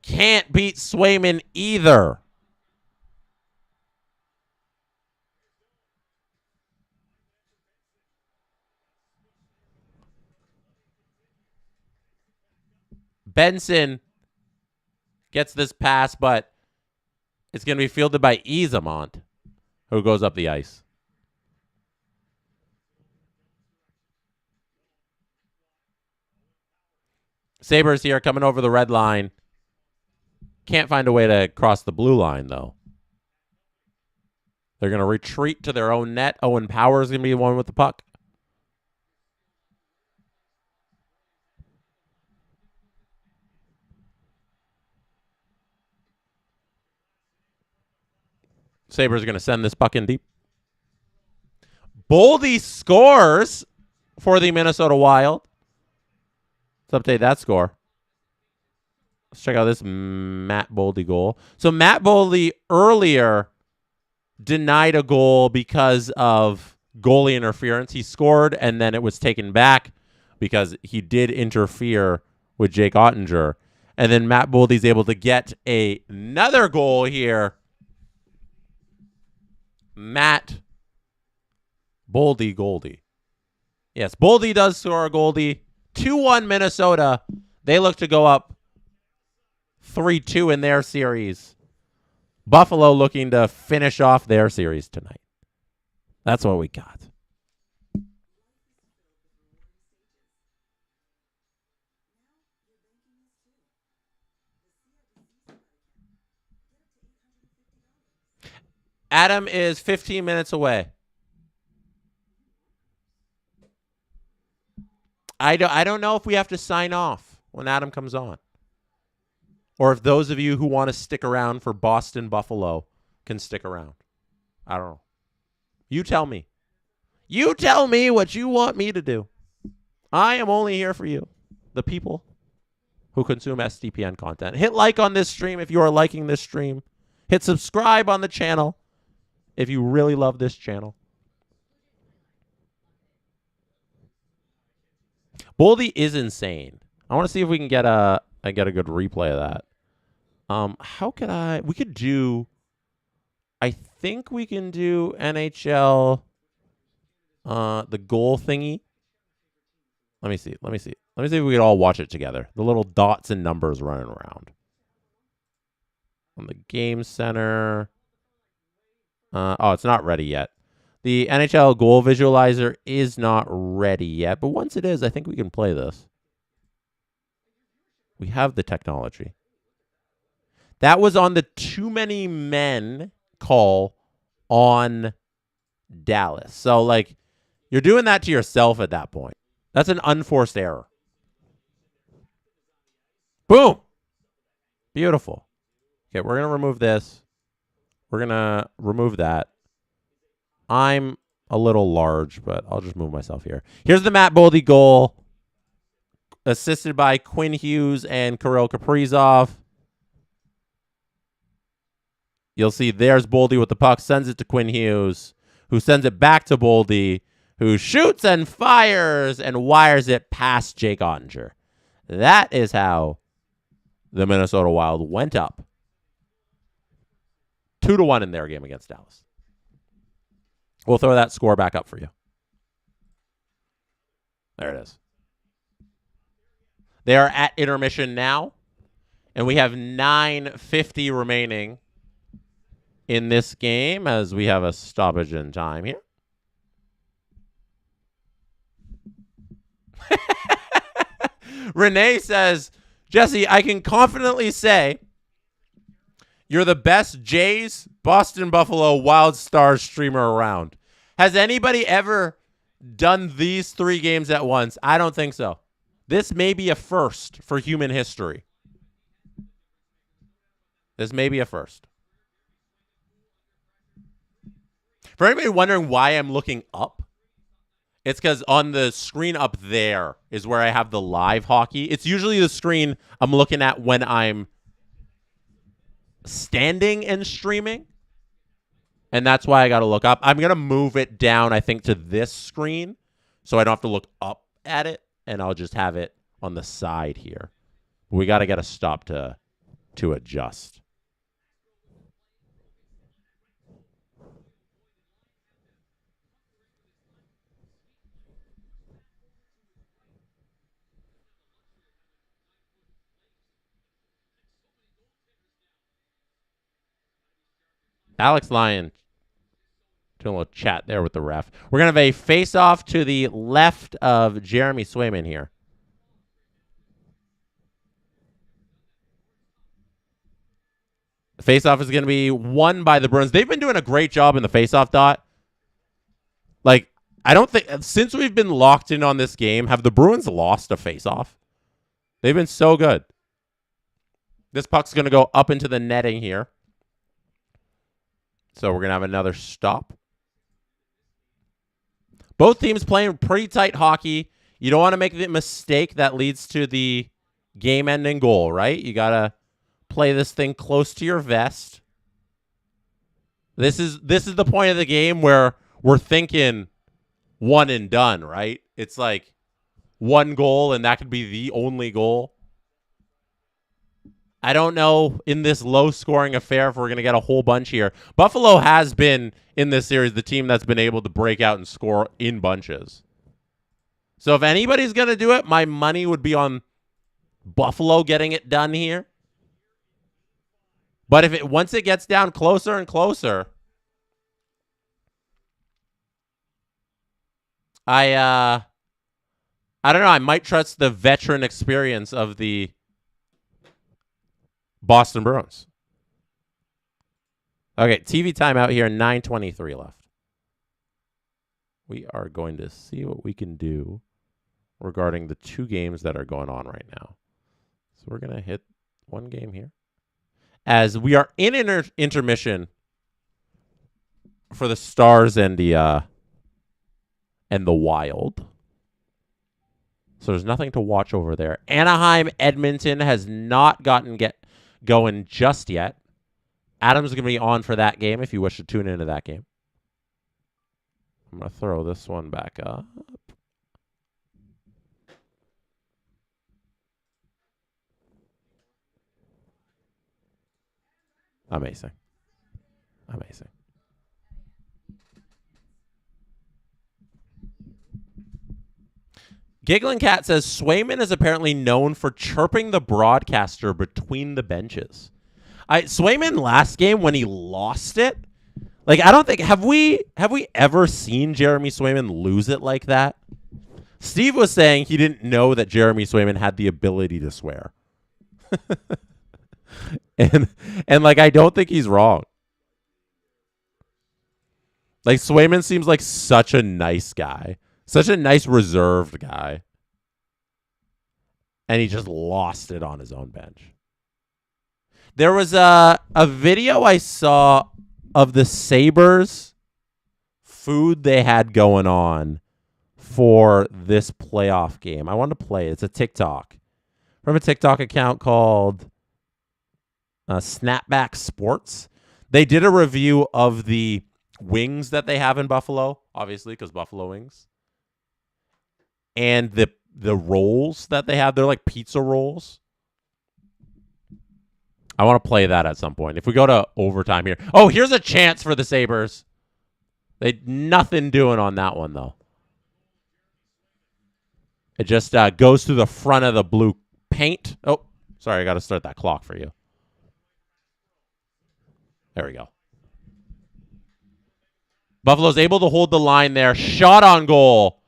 Speaker 2: can't beat Swayman either. Benson gets this pass, but it's going to be fielded by Isamont, who goes up the ice. Sabres here coming over the red line. Can't find a way to cross the blue line, though. They're going to retreat to their own net. Owen Power is going to be the one with the puck. Sabres are going to send this puck in deep. Boldy scores for the Minnesota Wild. Let's update that score. Let's check out this Matt Boldy goal. So Matt Boldy earlier denied a goal because of goalie interference. He scored, and then it was taken back because he did interfere with Jake Ottinger. And then Matt Boldy's able to get another goal here. Matt Boldy Goldie. Yes, Boldy does score a Goldie. 2-1 Minnesota. They look to go up 3-2 in their series. Buffalo looking to finish off their series tonight. That's what we got. Adam is 15 minutes away. I don't know if we have to sign off when Adam comes on. Or if those of you who want to stick around for Boston Buffalo can stick around. I don't know. You tell me. You tell me what you want me to do. I am only here for you, the people who consume SDPN content. Hit like on this stream if you are liking this stream. Hit subscribe on the channel if you really love this channel. Boldy is insane. I want to see if we can get a good replay of that. How could we could do, I think we can do NHL, the goal thingy. Let me see if we could all watch it together. The little dots and numbers running around. On the game center. Oh, it's not ready yet. The NHL goal visualizer is not ready yet, but once it is, I think we can play this. We have the technology. That was on the too many men call on Dallas. So, like, you're doing that to yourself at that point. That's an unforced error. Boom. Beautiful. Okay, we're going to remove this. We're going to remove that. I'm a little large, but I'll just move myself here. Here's the Matt Boldy goal. Assisted by Quinn Hughes and Kirill Kaprizov. You'll see there's Boldy with the puck. Sends it to Quinn Hughes, who sends it back to Boldy, who shoots and fires and wires it past Jake Ottinger. That is how the Minnesota Wild went up 2-1 in their game against Dallas. We'll throw that score back up for you. There it is. They are at intermission now, and we have 9:50 remaining in this game as we have a stoppage in time here. Renee says, Jesse, I can confidently say you're the best Jays, Boston Buffalo, Wild Stars streamer around. Has anybody ever done these 3 games at once? I don't think so. This may be a first for human history. This may be a first. For anybody wondering why I'm looking up, it's because on the screen up there is where I have the live hockey. It's usually the screen I'm looking at when I'm standing and streaming. And that's why I got to look up. I'm going to move it down, I think, to this screen so I don't have to look up at it. And I'll just have it on the side here. We got to get a stop to adjust. Alex Lyon doing a little chat there with the ref. We're going to have a face-off to the left of Jeremy Swayman here. The face-off is going to be won by the Bruins. They've been doing a great job in the face-off dot. Like, I don't think, since we've been locked in on this game, have the Bruins lost a face-off? They've been so good. This puck's going to go up into the netting here. So we're going to have another stop. Both teams playing pretty tight hockey. You don't want to make the mistake that leads to the game-ending goal, right? You got to play this thing close to your vest. This is the point of the game where we're thinking one and done, right? It's like one goal, and that could be the only goal. I don't know in this low-scoring affair if we're going to get a whole bunch here. Buffalo has been, in this series, the team that's been able to break out and score in bunches. So if anybody's going to do it, my money would be on Buffalo getting it done here. But if once it gets down closer and closer, I don't know. I might trust the veteran experience of the Boston Bruins. Okay, TV timeout here. 9:23 left. We are going to see what we can do regarding the two games that are going on right now. So we're going to hit one game here. As we are in intermission for the Stars and the Wild. So there's nothing to watch over there. Anaheim, Edmonton has not gotten going just yet. Adam's going to be on for that game if you wish to tune into that game. I'm going to throw this one back up. Amazing. Amazing. Giggling Cat says Swayman is apparently known for chirping the broadcaster between the benches. Swayman last game when he lost it, like I don't think have we ever seen Jeremy Swayman lose it like that? Steve was saying he didn't know that Jeremy Swayman had the ability to swear. and like I don't think he's wrong. Like Swayman seems like such a nice guy. Such a nice, reserved guy. And he just lost it on his own bench. There was a video I saw of the Sabres food they had going on for this playoff game. I wanted to play it. It's a TikTok. From a TikTok account called Snapback Sports. They did a review of the wings that they have in Buffalo, obviously, because Buffalo wings. And the rolls that they have, they're like pizza rolls. I want to play that at some point. If we go to overtime here. Oh, here's a chance for the Sabres. They nothing doing on that one, though. It just goes through the front of the blue paint. Oh, sorry, I got to start that clock for you. There we go. Buffalo's able to hold the line there. Shot on goal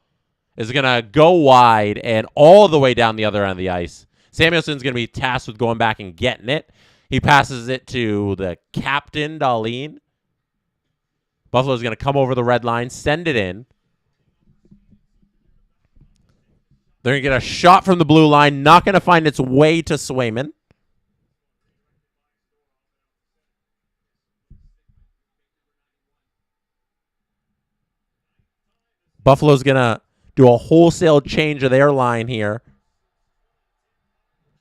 Speaker 2: is going to go wide and all the way down the other end of the ice. Samuelson's going to be tasked with going back and getting it. He passes it to the captain, Darlene. Buffalo's going to come over the red line, send it in. They're going to get a shot from the blue line, not going to find its way to Swayman. Buffalo's going to do a wholesale change of their line here.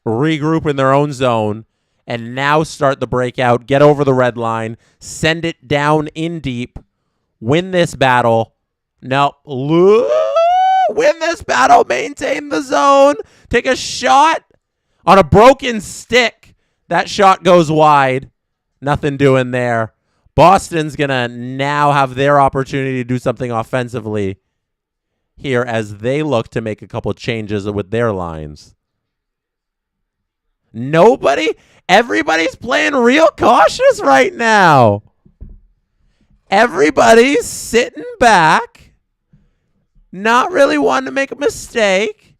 Speaker 2: Regroup in their own zone. And now start the breakout. Get over the red line. Send it down in deep. Win this battle. No. Win this battle. Maintain the zone. Take a shot on a broken stick. That shot goes wide. Nothing doing there. Boston's going to now have their opportunity to do something offensively here as they look to make a couple changes with their lines. Everybody's playing real cautious right now. Everybody's sitting back, not really wanting to make a mistake.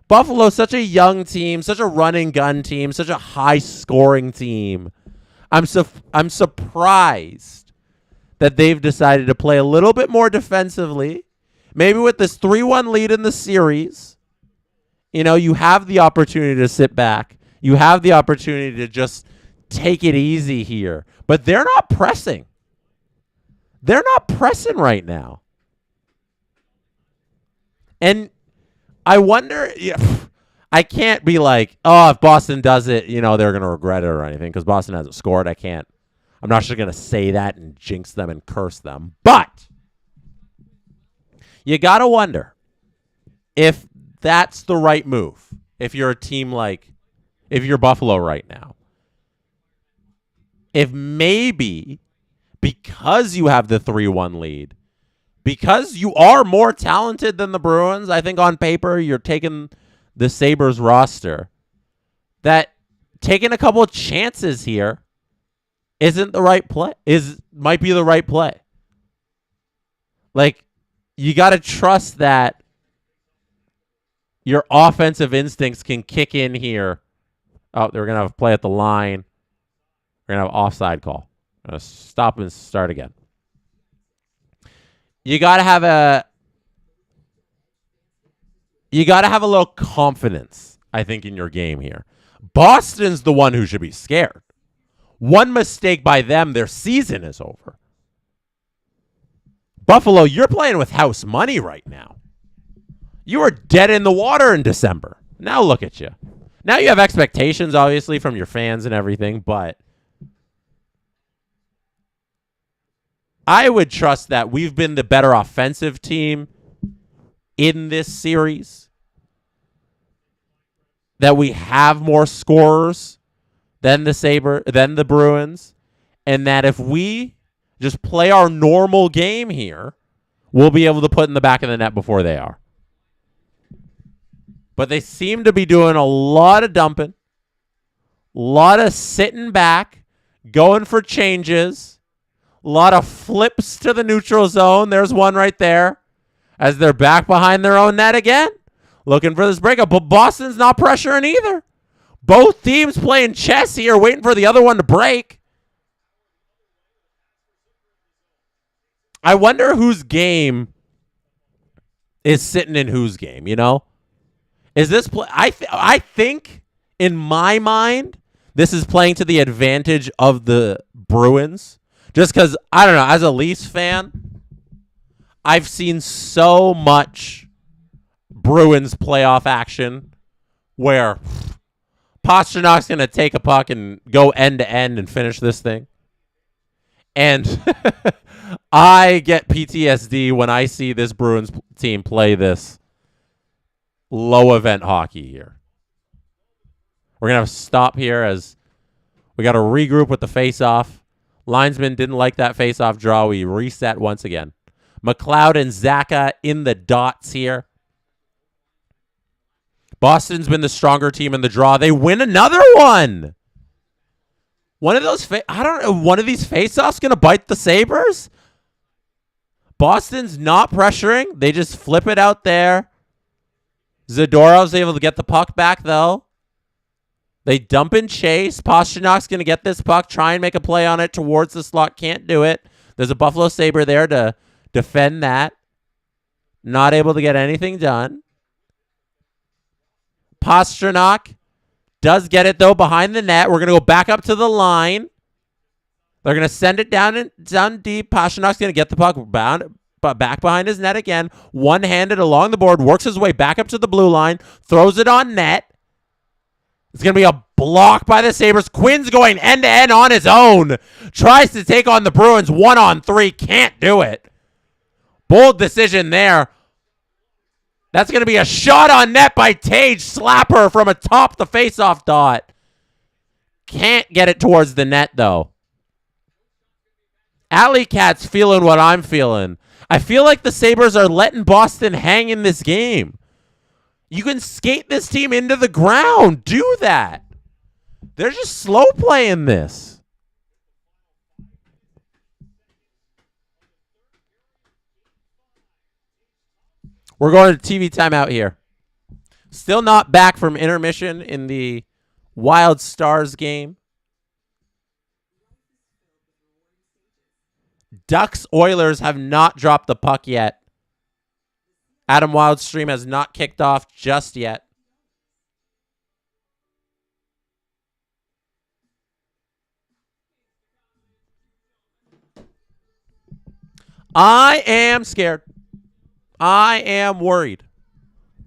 Speaker 2: Buffalo's such a young team, such a run-and-gun team, such a high-scoring team. I'm surprised that they've decided to play a little bit more defensively. Maybe with this 3-1 lead in the series, you have the opportunity to sit back. You have the opportunity to just take it easy here. But they're not pressing. They're not pressing right now. And I wonder, I can't be like, oh, if Boston does it, they're going to regret it or anything because Boston hasn't scored. I'm not just going to say that and jinx them and curse them. But you got to wonder if that's the right move. If you're a team if you're Buffalo right now. If maybe because you have the 3-1 lead, because you are more talented than the Bruins, I think on paper you're taking the Sabres roster, that taking a couple of chances here isn't the right play. Might be the right play. Like, you got to trust that your offensive instincts can kick in here. Oh, they're going to have a play at the line. We're going to have an offside call. Stop and start again. You gotta have a little confidence, I think, in your game here. Boston's the one who should be scared. One mistake by them, their season is over. Buffalo, you're playing with house money right now. You were dead in the water in December. Now look at you. Now you have expectations, obviously, from your fans and everything, but I would trust that we've been the better offensive team in this series, that we have more scorers than the Bruins, and that if we just play our normal game here, we'll be able to put in the back of the net before they are. But they seem to be doing a lot of dumping, a lot of sitting back, going for changes, a lot of flips to the neutral zone. There's one right there as they're back behind their own net again, looking for this breakup. But Boston's not pressuring either. Both teams playing chess here, waiting for the other one to break. I wonder whose game is sitting in whose game, you know? Is this play? I think, in my mind, this is playing to the advantage of the Bruins. Just because, I don't know, as a Leafs fan, I've seen so much Bruins playoff action where Pasternak's going to take a puck and go end to end and finish this thing. And I get PTSD when I see this Bruins team play this low event hockey here. We're going to have to stop here as we got to regroup with the face-off. Linesman didn't like that face-off draw. We reset once again. McLeod and Zaka in the dots here. Boston's been the stronger team in the draw. They win another one. One of those, one of these face-offs going to bite the Sabres? Boston's not pressuring. They just flip it out there. Zadorov's able to get the puck back, though. They dump and chase. Pasternak's going to get this puck, try and make a play on it towards the slot. Can't do it. There's a Buffalo Sabre there to defend that. Not able to get anything done. Pastrnak does get it, though, behind the net. We're going to go back up to the line. They're going to send it down deep. Pasternak's going to get the puck back behind his net again. One-handed along the board. Works his way back up to the blue line. Throws it on net. It's going to be a block by the Sabres. Quinn's going end-to-end on his own. Tries to take on the Bruins 1-on-3. Can't do it. Bold decision there. That's going to be a shot on net by Tage. Slapper from atop the face-off dot. Can't get it towards the net, though. Alley Cat's feeling what I'm feeling. I feel like the Sabres are letting Boston hang in this game. You can skate this team into the ground. Do that. They're just slow playing this. We're going to TV timeout here. Still not back from intermission in the Wild Stars game. Ducks Oilers have not dropped the puck yet. Adam Wildstream has not kicked off just yet. I am scared. I am worried.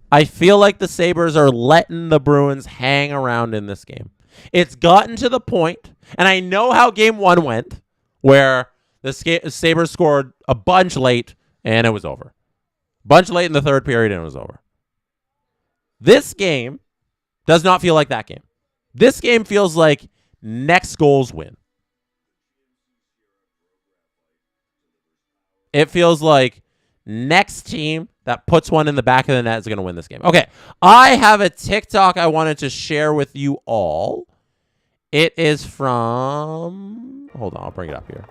Speaker 2: I feel like the Sabres are letting the Bruins hang around in this game. It's gotten to the point, and I know how game one went, where the Sabres scored a bunch late, and it was over. Bunch late in the third period, and it was over. This game does not feel like that game. This game feels like next goals win. It feels like next team that puts one in the back of the net is going to win this game. Okay, I have a TikTok I wanted to share with you all. It is from... Hold on, I'll bring it up here.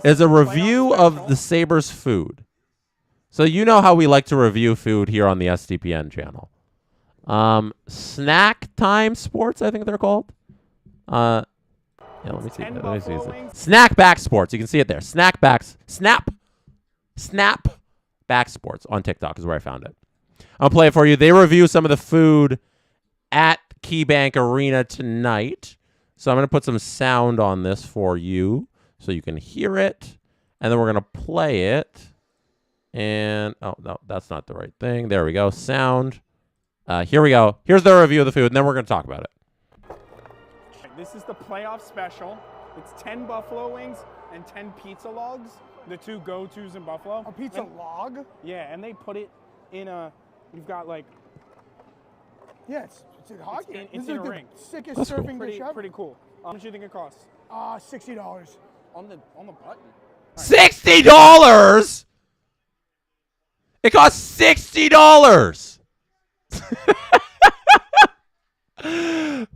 Speaker 2: It's a review of the Sabres food. So you know how we like to review food here on the SDPN channel. Snack Time Sports, I think they're called. Yeah, let me see.
Speaker 4: 10
Speaker 2: Let me see.
Speaker 4: buffalo wings.
Speaker 2: Snack Back Sports. You can see it there. Snack Backs. Snap Back Sports on TikTok is where I found it. I'll play it for you. They review some of the food at KeyBank Arena tonight. So I'm going to put some sound on this for you so you can hear it. And then we're going to play it. And, oh, no, that's not the right thing. There we go. Sound. Here we go. Here's the review of the food, and then we're going to talk about it.
Speaker 4: This is the playoff special. It's 10 buffalo wings and 10 pizza logs, the two go-tos in Buffalo.
Speaker 5: A pizza log?
Speaker 4: Yeah, and they put it in a, you've got like,
Speaker 5: Yeah, it's a hockey.
Speaker 4: in-
Speaker 5: This
Speaker 4: it's
Speaker 5: is
Speaker 4: in a
Speaker 5: like
Speaker 4: ring.
Speaker 5: the sickest
Speaker 2: That's cool.
Speaker 5: surfing dish ever.
Speaker 4: pretty cool. How much do you think it costs?
Speaker 5: $60.
Speaker 4: On the button.
Speaker 2: $60? It costs $60.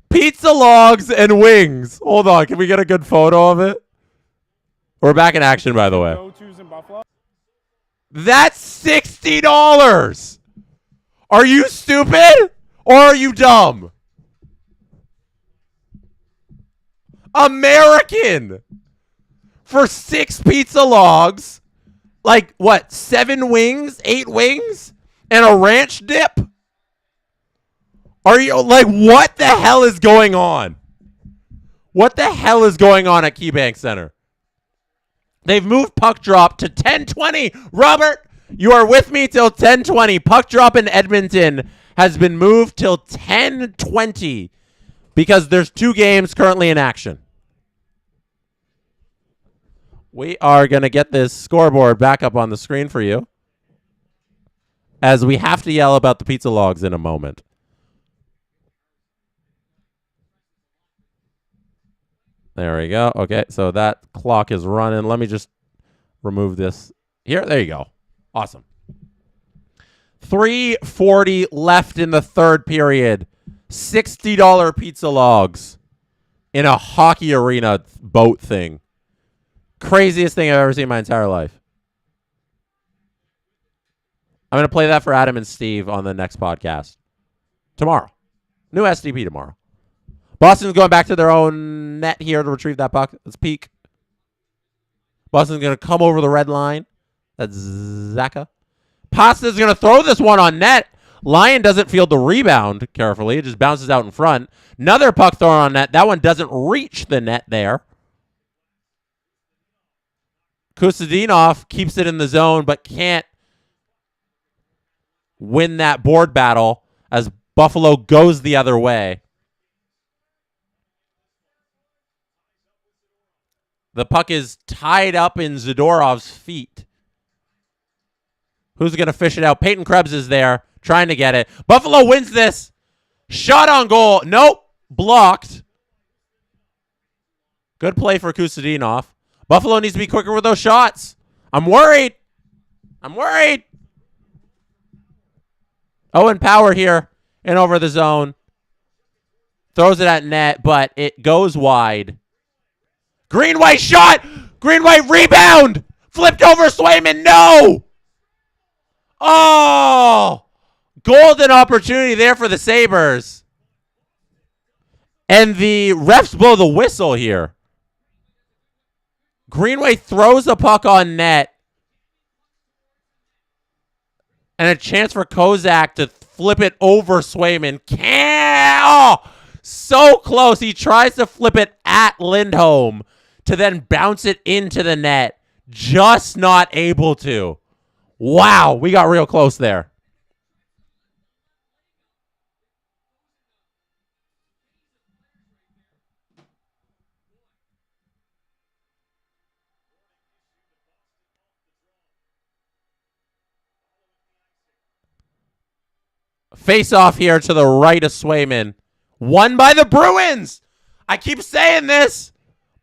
Speaker 2: Pizza logs and wings. Hold on. Can we get a good photo of it? We're back in action, by the way.
Speaker 4: Go-tos in Buffalo.
Speaker 2: That's $60. Are you stupid or are you dumb? American for 6 pizza logs. Like, what, 7 wings, 8 wings, and a ranch dip? Are you, like, what the hell is going on? What the hell is going on at KeyBank Center? They've moved puck drop to 10:20. Robert, you are with me till 10:20. Puck drop in Edmonton has been moved till 10:20 because there's 2 games currently in action. We are going to get this scoreboard back up on the screen for you, as we have to yell about the pizza logs in a moment. There we go. Okay, so that clock is running. Let me just remove this here. There you go. Awesome. 3:40 left in the third period. $60 pizza logs in a hockey arena boat thing. Craziest thing I've ever seen in my entire life. I'm going to play that for Adam and Steve on the next podcast. Tomorrow. New SDP tomorrow. Boston's going back to their own net here to retrieve that puck. Let's peek. Boston's going to come over the red line. That's Zaka. Pasta's going to throw this one on net. Lyon doesn't field the rebound carefully. It just bounces out in front. Another puck thrown on net. That one doesn't reach the net there. Kustadinov keeps it in the zone but can't win that board battle as Buffalo goes the other way. The puck is tied up in Zadorov's feet. Who's going to fish it out? Peyton Krebs is there trying to get it. Buffalo wins this. Shot on goal. Nope. Blocked. Good play for Kustadinov. Buffalo needs to be quicker with those shots. I'm worried. Owen Power here and over the zone. Throws it at net, but it goes wide. Green-white shot. Green-white rebound. Flipped over Swayman. No. Oh. Golden opportunity there for the Sabres. And the refs blow the whistle here. Greenway throws the puck on net. And a chance for Kozak to flip it over Swayman. Oh, so close. He tries to flip it at Lindholm to then bounce it into the net. Just not able to. Wow, we got real close there. Face off here to the right of Swayman. Won by the Bruins. I keep saying this.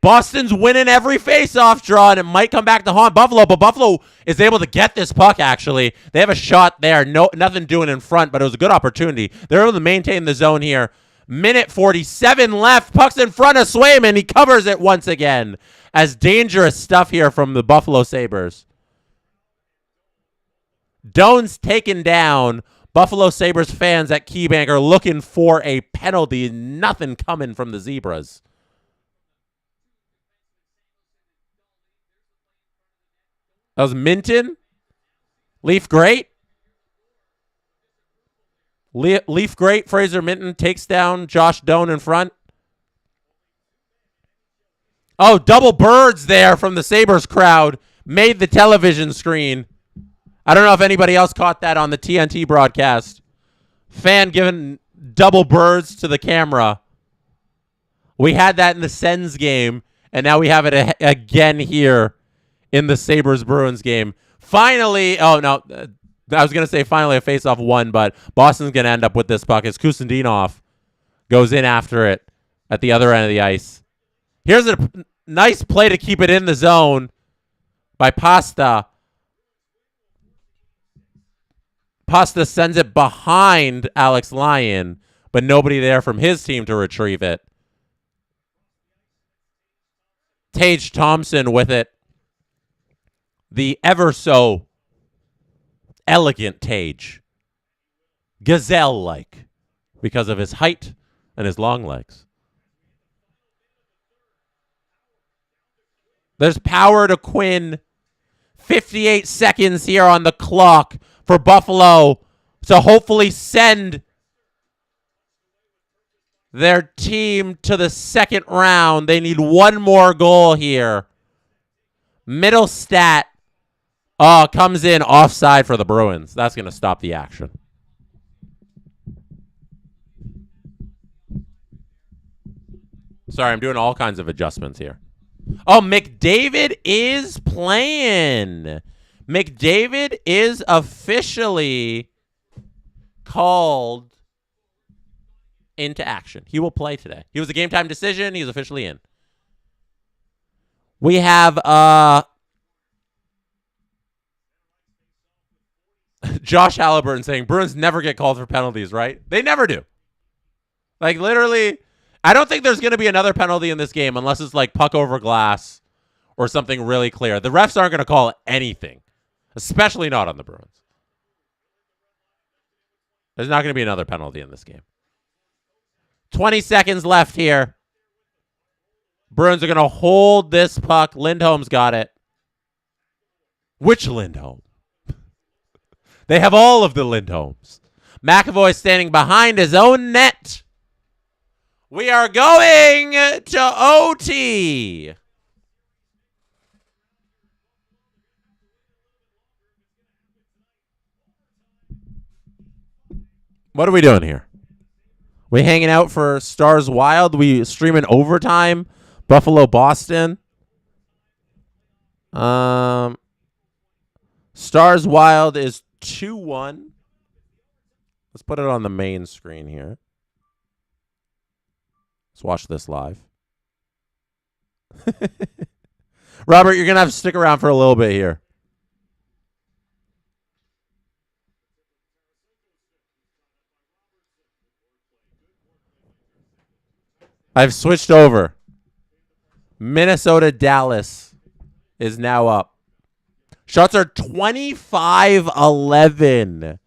Speaker 2: Boston's winning every face-off draw, and it might come back to haunt Buffalo, but Buffalo is able to get this puck, actually. They have a shot there. Nothing doing in front, but it was a good opportunity. They're able to maintain the zone here. Minute 47 left. Puck's in front of Swayman. He covers it once again. As dangerous stuff here from the Buffalo Sabres. Doan's taken down. Buffalo Sabres fans at KeyBank are looking for a penalty. Nothing coming from the Zebras. That was Minton. Leaf great. Leaf great. Fraser Minton takes down Josh Doan in front. Oh, double birds there from the Sabres crowd. Made the television screen. I don't know if anybody else caught that on the TNT broadcast. Fan giving double birds to the camera. We had that in the Sens game, and now we have it again here in the Sabres-Bruins game. Finally, oh, no, I was going to say finally a face-off won, but Boston's going to end up with this puck as Kusendinov goes in after it at the other end of the ice. Here's a nice play to keep it in the zone by Pasta. Pasta sends it behind Alex Lyon, but nobody there from his team to retrieve it. Tage Thompson with it. The ever so elegant Tage. Gazelle-like because of his height and his long legs. There's power to Quinn. 58 seconds here on the clock for Buffalo to hopefully send their team to the second round. They need one more goal here. Middle stat comes in offside for the Bruins. That's going to stop the action. Sorry, I'm doing all kinds of adjustments here. Oh, McDavid is playing. McDavid is officially called into action. He will play today. He was a game time decision. He's officially in. We have Josh Halliburton saying Bruins never get called for penalties, right? They never do. Like, literally, I don't think there's going to be another penalty in this game unless it's like puck over glass or something really clear. The refs aren't going to call anything, especially not on the Bruins. There's not going to be another penalty in this game. 20 seconds left here. Bruins are going to hold this puck. Lindholm's got it. Which Lindholm? They have all of the Lindholms. McAvoy standing behind his own net. We are going to OT. What are we doing here? We hanging out for Stars Wild? We streaming overtime? Buffalo, Boston? Stars Wild is 2-1. Let's put it on the main screen here. Let's watch this live. Robert, you're going to have to stick around for a little bit here. I've switched over. Minnesota Dallas is now up. Shots are 25-11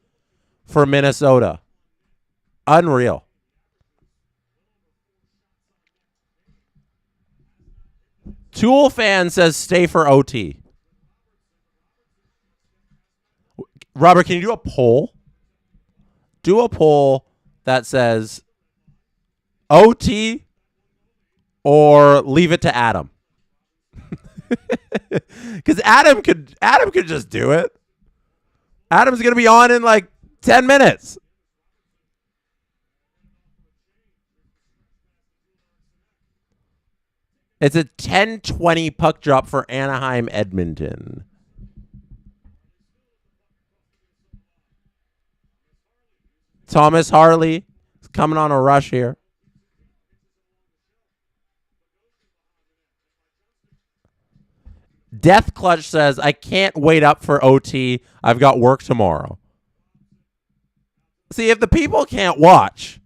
Speaker 2: for Minnesota. Unreal. Tool fan says stay for OT. Robert, can you do a poll? Do a poll that says OT or leave it to Adam. Because Adam could just do it. Adam's going to be on in like 10 minutes. It's a 10-20 puck drop for Anaheim Edmonton. Thomas Harley is coming on a rush here. Death Clutch says, I can't wait up for OT. I've got work tomorrow. See, if the people can't watch,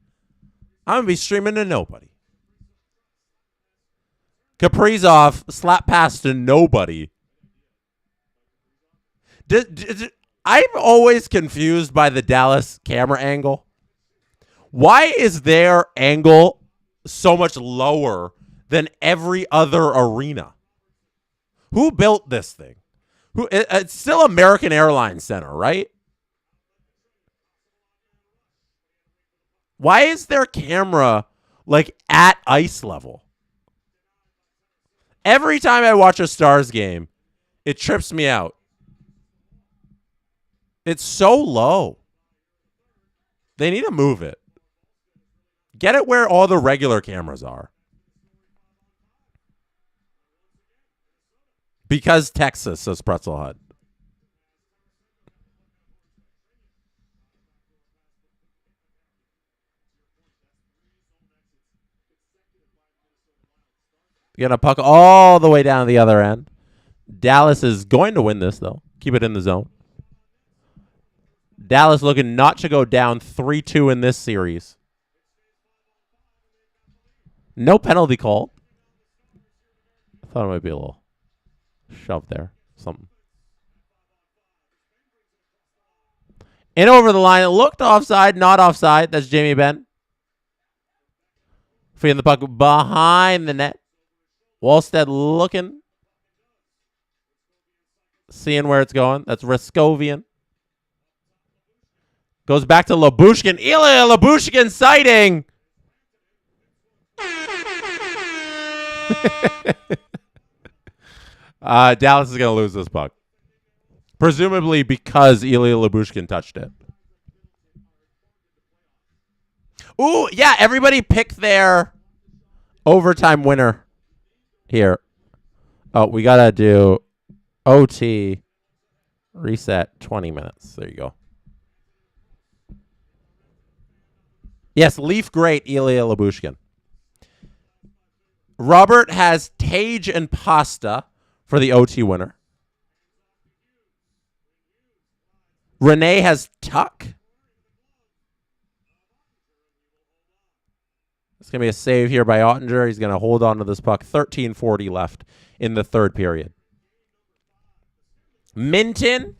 Speaker 2: I'm going to be streaming to nobody. Kaprizov slap pass to nobody. I'm always confused by the Dallas camera angle. Why is their angle so much lower than every other arena? Who built this thing? It's still American Airlines Center, right? Why is their camera like at ice level? Every time I watch a Stars game, it trips me out. It's so low. They need to move it. Get it where all the regular cameras are. Because Texas, says Pretzel Hut. Get a puck all the way down to the other end. Dallas is going to win this, though. Keep it in the zone. Dallas looking not to go down 3-2 in this series. No penalty call. I thought it might be a little shove there. Something. In over the line. It looked offside, not offside. That's Jamie Benn. Feeding the puck behind the net. Wallstead looking. Seeing where it's going. That's Raskovian. Goes back to Lyubushkin. Ilya Lyubushkin sighting. Dallas is going to lose this puck. Presumably because Ilya Lyubushkin touched it. Ooh, yeah, everybody pick their overtime winner here. Oh, we got to do OT reset 20 minutes. There you go. Yes, Leaf great, Ilya Lyubushkin. Robert has Tage and Pasta for the OT winner. Renee has Tuck. It's going to be a save here by Ottinger. He's going to hold on to this puck. 13:40 left in the third period. Minton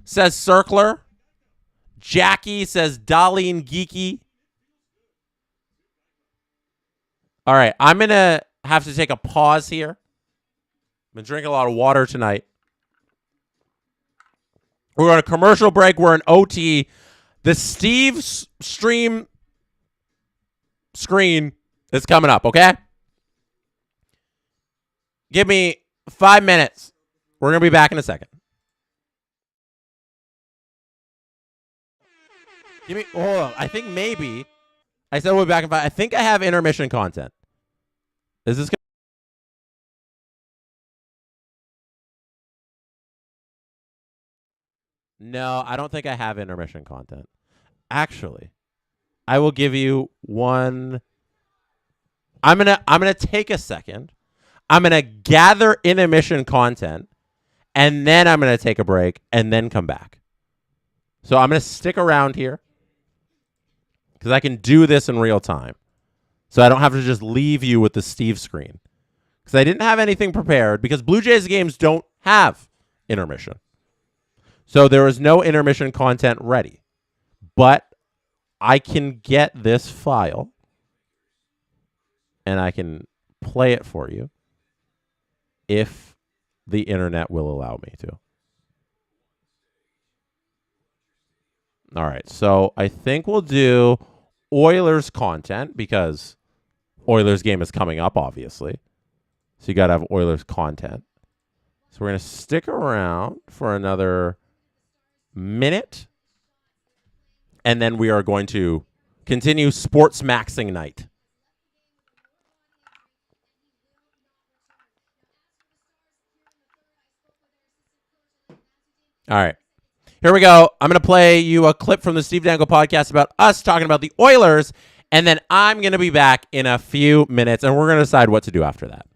Speaker 2: says Circler. Jackie says Darlene Geeky. All right, I'm going to have to take a pause here. Been drinking a lot of water tonight. We're on a commercial break. We're in OT. The Steve stream screen is coming up, okay? Give me 5 minutes. We're going to be back in a second. Hold on. I think maybe I said we'll be back in 5. I think I have intermission content. Is this No, I don't think I have intermission content. Actually, I will give you one. I'm gonna take a second. I'm gonna gather intermission content, and then I'm gonna take a break and then come back. So I'm gonna stick around here because I can do this in real time. So I don't have to just leave you with the Steve screen. Because I didn't have anything prepared because Blue Jays games don't have intermission. So there was no intermission content ready. But I can get this file and I can play it for you if the internet will allow me to. All right. So I think we'll do Oilers content because Oilers game is coming up, obviously. So you got to have Oilers content. So we're going to stick around for another minute. And then we are going to continue Sports Maxing night. All right. Here we go. I'm going to play you a clip from the Steve Dangle podcast about us talking about the Oilers. And then I'm going to be back in a few minutes, and we're going to decide what to do after that.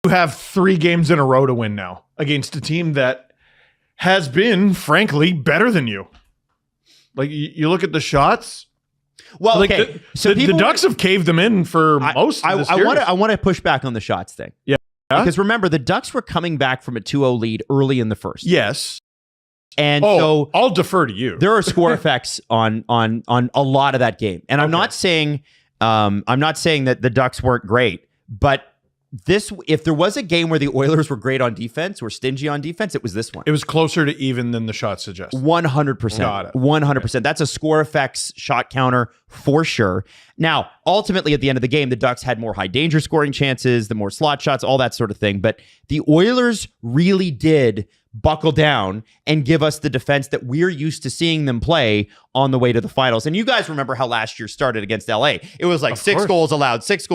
Speaker 6: You have 3 games in a row to win now against a team that has been, frankly, better than you. Like, you look at the shots.
Speaker 7: Well,
Speaker 6: like
Speaker 7: okay.
Speaker 6: The Ducks have caved them in for most of the series.
Speaker 7: I want to push back on the shots thing.
Speaker 6: Yeah.
Speaker 7: Because remember, the Ducks were coming back from a 2-0 lead early in the first.
Speaker 6: Yes.
Speaker 7: And so
Speaker 6: I'll defer to you.
Speaker 7: There are score effects on a lot of that game. And I'm not saying that the Ducks weren't great, but if there was a game where the Oilers were great on defense, were stingy on defense, it was this one.
Speaker 6: It was closer to even than the shot suggests.
Speaker 7: 100%.
Speaker 6: Got it.
Speaker 7: 100%. That's a score effects shot counter for sure. Now, ultimately, at the end of the game, the Ducks had more high danger scoring chances, the more slot shots, all that sort of thing. But the Oilers really did buckle down and give us the defense that we're used to seeing them play on the way to the finals. And you guys remember how last year started against LA. It was like 6 goals allowed, 5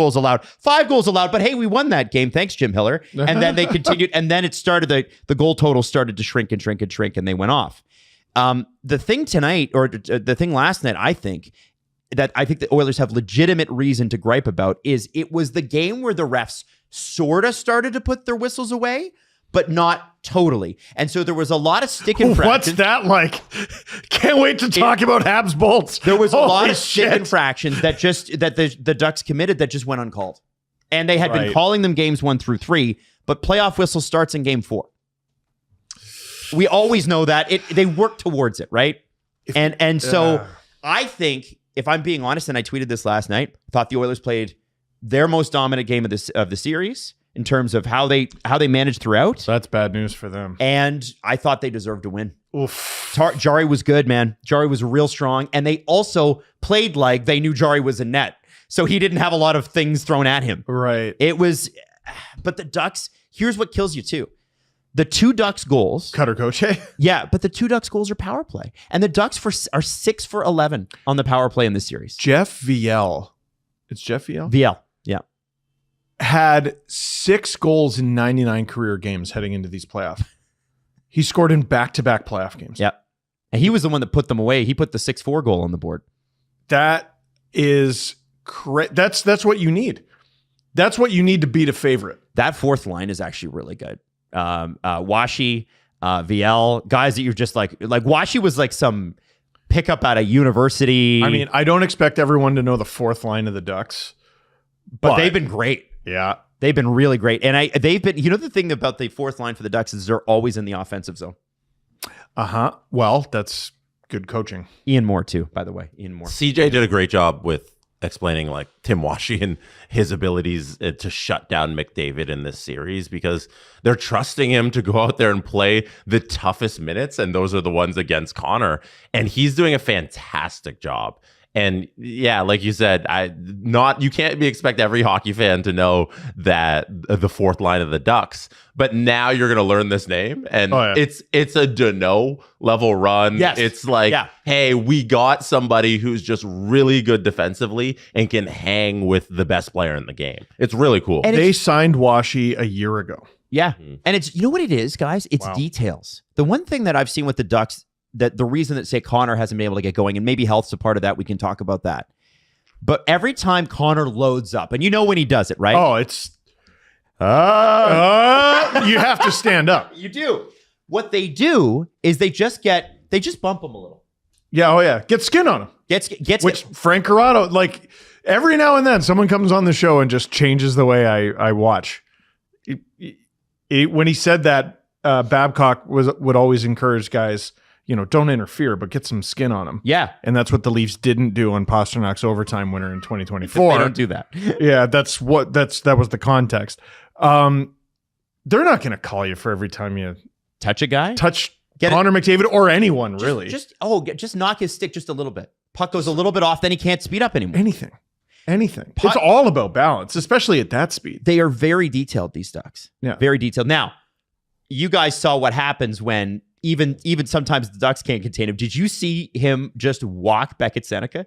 Speaker 7: goals allowed, but hey, we won that game. Thanks, Jim Hiller. And then they continued, and then it started, the goal total started to shrink, and they went off. The thing tonight, or the thing last night, I think the Oilers have legitimate reason to gripe about is it was the game where the refs sort of started to put their whistles away, but not totally. And so there was a lot of stick infractions.
Speaker 6: What's that like? Can't wait to talk about Habs Bolts.
Speaker 7: There was a lot
Speaker 6: Holy
Speaker 7: of stick
Speaker 6: shit.
Speaker 7: infractions that the Ducks committed that just went uncalled. And they had been calling them games 1 through 3, but playoff whistle starts in game 4. We always know that. They work towards it, right? So I think, if I'm being honest, and I tweeted this last night, I thought the Oilers played their most dominant game of the series in terms of how they managed throughout.
Speaker 6: So that's bad news for them.
Speaker 7: And I thought they deserved to win.
Speaker 6: Oof.
Speaker 7: Jari was good, man. Jari was real strong. And they also played like they knew Jari was in net. So he didn't have a lot of things thrown at him.
Speaker 6: Right.
Speaker 7: But the Ducks, here's what kills you too. The 2 Ducks goals.
Speaker 6: Cutter Gauthier.
Speaker 7: Yeah, but the 2 Ducks goals are power play. And the Ducks are 6 for 11 on the power play in this series.
Speaker 6: Jeff Viel. It's Jeff Viel?
Speaker 7: VL, yeah.
Speaker 6: Had 6 goals in 99 career games heading into these playoffs. He scored in back-to-back playoff games.
Speaker 7: Yeah. And he was the one that put them away. He put the 6-4 goal on the board.
Speaker 6: That is that's what you need. That's what you need to beat a favorite.
Speaker 7: That fourth line is actually really good. Washi, VL, guys that you're just like Washi was like some pickup out of university.
Speaker 6: I mean, I don't expect everyone to know the fourth line of the Ducks,
Speaker 7: but they've been great.
Speaker 6: Yeah.
Speaker 7: They've been really great. And they've been, the thing about the fourth line for the Ducks is they're always in the offensive zone.
Speaker 6: Well, that's good coaching.
Speaker 7: Ian Moore too, by the way. Ian Moore.
Speaker 2: CJ did a great job with explaining like Tim Washi and his abilities to shut down McDavid in this series, because they're trusting him to go out there and play the toughest minutes, and those are the ones against Connor, and he's doing a fantastic job. And yeah, like you said, you can't expect every hockey fan to know that the fourth line of the Ducks, but now you're going to learn this name, and it's a Deneau level run.
Speaker 7: Yes.
Speaker 2: It's like, hey, we got somebody who's just really good defensively and can hang with the best player in the game. It's really cool.
Speaker 6: And they signed Washi a year ago.
Speaker 7: Yeah. And it's, what it is, guys? It's details. The one thing that I've seen with the Ducks, that the reason that, say, Connor hasn't been able to get going, and maybe health's a part of that, we can talk about that. But every time Connor loads up, and when he does it, right?
Speaker 6: Oh, it's you have to stand up.
Speaker 7: You do. What they do is they just bump him a little.
Speaker 6: Yeah, get skin on him.
Speaker 7: Which
Speaker 6: Frank Corrado, like every now and then someone comes on the show and just changes the way I watch. When he said that, Babcock would always encourage guys, don't interfere, but get some skin on them.
Speaker 7: Yeah.
Speaker 6: And that's what the Leafs didn't do on Pasternak's overtime winner in 2024.
Speaker 7: They don't do that.
Speaker 6: Yeah, that was the context. They're not going to call you for every time you
Speaker 7: touch a guy,
Speaker 6: Connor McDavid or anyone, really.
Speaker 7: Just knock his stick just a little bit. Puck goes a little bit off, then he can't speed up anymore.
Speaker 6: Anything. It's all about balance, especially at that speed.
Speaker 7: They are very detailed, these Ducks.
Speaker 6: Yeah.
Speaker 7: Very detailed. Now, you guys saw what happens when even sometimes the Ducks can't contain him. Did you see him just walk Beckett Seneca?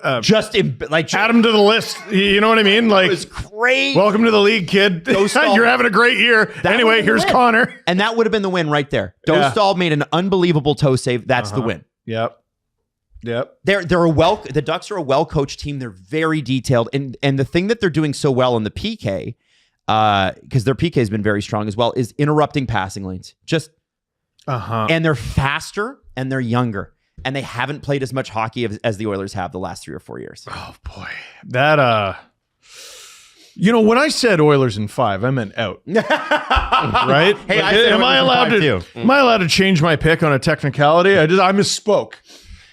Speaker 6: Add him to the list. You know what I mean? Like,
Speaker 7: it was great.
Speaker 6: Welcome to the league, kid. You're having a great year. Anyway, here's Connor.
Speaker 7: And that would have been the win right there. Dostal made an unbelievable toe save. That's the win.
Speaker 6: Yep.
Speaker 7: The Ducks are a well-coached team. They're very detailed. And the thing that they're doing so well in the PK, because their PK has been very strong as well, is interrupting passing lanes. And they're faster and they're younger. And they haven't played as much hockey as the Oilers have the last 3 or 4 years.
Speaker 6: Oh, boy. That, when I said Oilers in 5, I meant out. Right?
Speaker 7: Hey,
Speaker 6: am I allowed to change my pick on a technicality? I misspoke.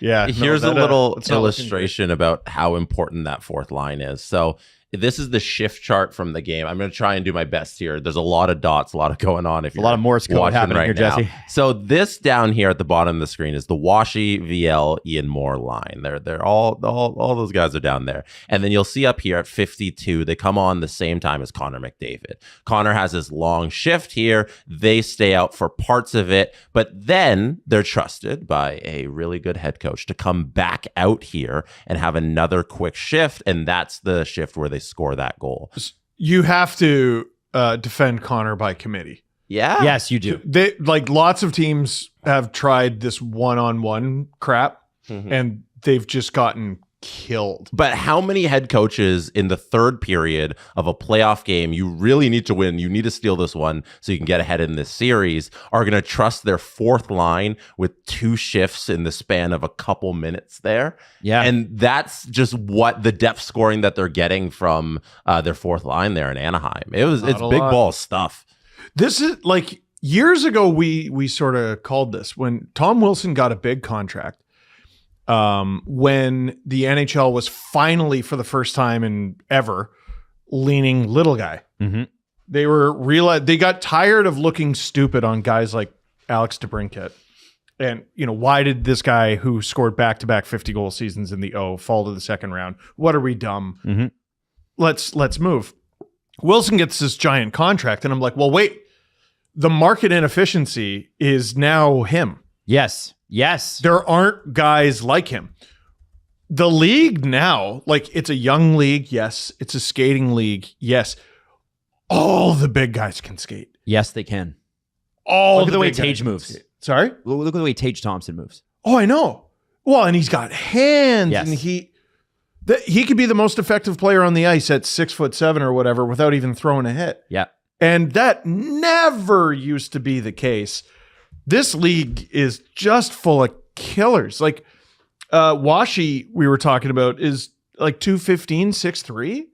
Speaker 6: Yeah.
Speaker 2: Here's a little illustration about how important that fourth line is. So this is the shift chart from the game. I'm going to try and do my best here. There's a lot of dots, a lot of going on. If
Speaker 7: A lot of Morse code
Speaker 2: watching
Speaker 7: happening here,
Speaker 2: now.
Speaker 7: Jesse.
Speaker 2: So this down here at the bottom of the screen is the Washy, VL, Ian Moore line. They're all those guys are down there. And then you'll see up here at 52, they come on the same time as Connor McDavid. Connor has his long shift here. They stay out for parts of it, but then they're trusted by a really good head coach to come back out here and have another quick shift. And that's the shift where they score that goal.
Speaker 6: You have to defend Connor by committee.
Speaker 2: Yeah.
Speaker 7: Yes, you do.
Speaker 6: They like lots of teams have tried this one-on-one crap, and they've just gotten killed.
Speaker 2: But how many head coaches in the third period of a playoff game you really need to win, you need to steal this one so you can get ahead in this series, are going to trust their fourth line with 2 shifts in the span of a couple minutes there?
Speaker 7: Yeah.
Speaker 2: And that's just what the depth scoring that they're getting from their fourth line there in Anaheim. It's big ball stuff.
Speaker 6: This is like years ago we sort of called this when Tom Wilson got a big contract. When the NHL was finally, for the first time in ever, leaning little guy.
Speaker 7: Mhm.
Speaker 6: They got tired of looking stupid on guys like Alex DeBrincat. And, why did this guy who scored back-to-back 50-goal seasons in the O fall to the second round? What are we dumb?
Speaker 7: Mm-hmm.
Speaker 6: Let's move. Wilson gets this giant contract, and I'm like, well, wait. The market inefficiency is now him.
Speaker 7: Yes.
Speaker 6: There aren't guys like him. The league now, like it's a young league, yes. It's a skating league, yes. All the big guys can skate.
Speaker 7: Yes, they can.
Speaker 6: Look
Speaker 7: at the way Tage moves.
Speaker 6: Sorry?
Speaker 7: Look at the way Tage Thompson moves.
Speaker 6: Oh, I know. Well, and he's got hands,
Speaker 7: Yes.
Speaker 6: and he could be the most effective player on the ice at 6'7" or whatever without even throwing a hit.
Speaker 7: Yeah.
Speaker 6: And that never used to be the case. This league is just full of killers. Like Washy, we were talking about, is like 215, 6'3".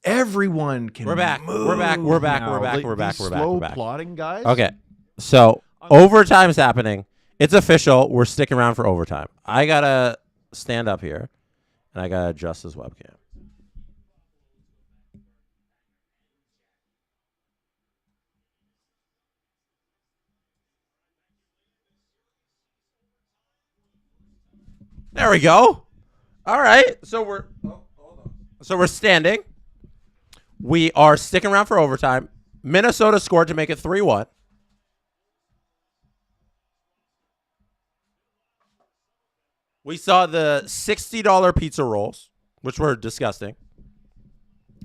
Speaker 6: Everyone can.
Speaker 2: We're back.
Speaker 6: move
Speaker 2: We're back.
Speaker 6: now. These slow
Speaker 2: back.
Speaker 6: plotting guys.
Speaker 2: Okay. So overtime's happening. It's official. We're sticking around for overtime. I got to stand up here and I got to adjust this webcam. There we go. All right. So we're standing. We are sticking around for overtime. Minnesota scored to make it 3-1. We saw the $60 pizza rolls, which were disgusting.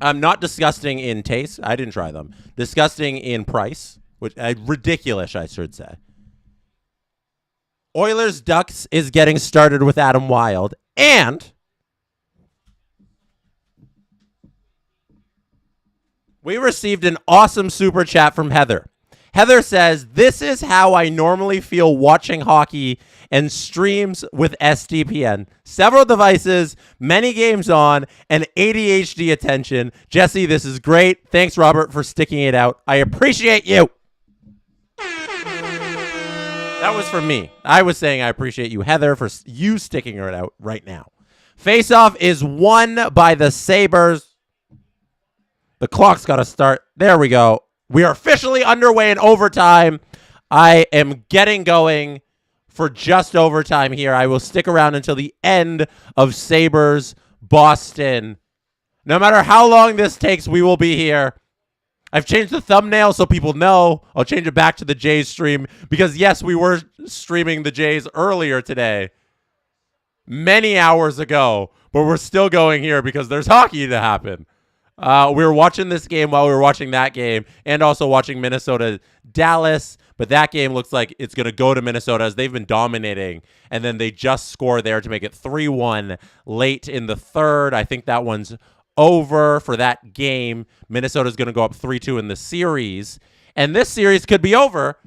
Speaker 2: Not disgusting in taste. I didn't try them. Disgusting in price, which ridiculous, I should say. Oilers Ducks is getting started with Adam Wild, and we received an awesome super chat from Heather. Heather says, "This is how I normally feel watching hockey and streams with SDPN. Several devices, many games on, and ADHD attention. Jesse, this is great. Thanks, Robert, for sticking it out. I appreciate you." That was for me. I was saying I appreciate you, Heather, for you sticking it out right now. Face-off is won by the Sabres. The clock's got to start. There we go. We are officially underway in overtime. I am getting going for just overtime here. I will stick around until the end of Sabres Boston. No matter how long this takes, we will be here. I've changed the thumbnail so people know. I'll change it back to the Jays stream because, yes, we were streaming the Jays earlier today, many hours ago, but we're still going here because there's hockey to happen. We were watching this game while we were watching that game and also watching Minnesota-Dallas, but that game looks like it's going to go to Minnesota as they've been dominating, and then they just score there to make it 3-1 late in the third. I think that one's over for that game. Minnesota's going to go up 3-2 in the series, and this series could be over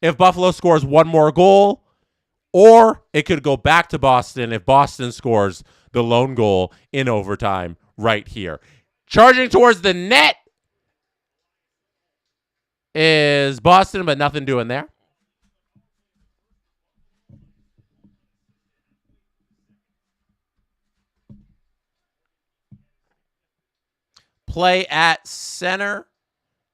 Speaker 2: if Buffalo scores one more goal, or it could go back to Boston if Boston scores the lone goal in overtime right here. Charging towards the net is Boston, but nothing doing there. Play at center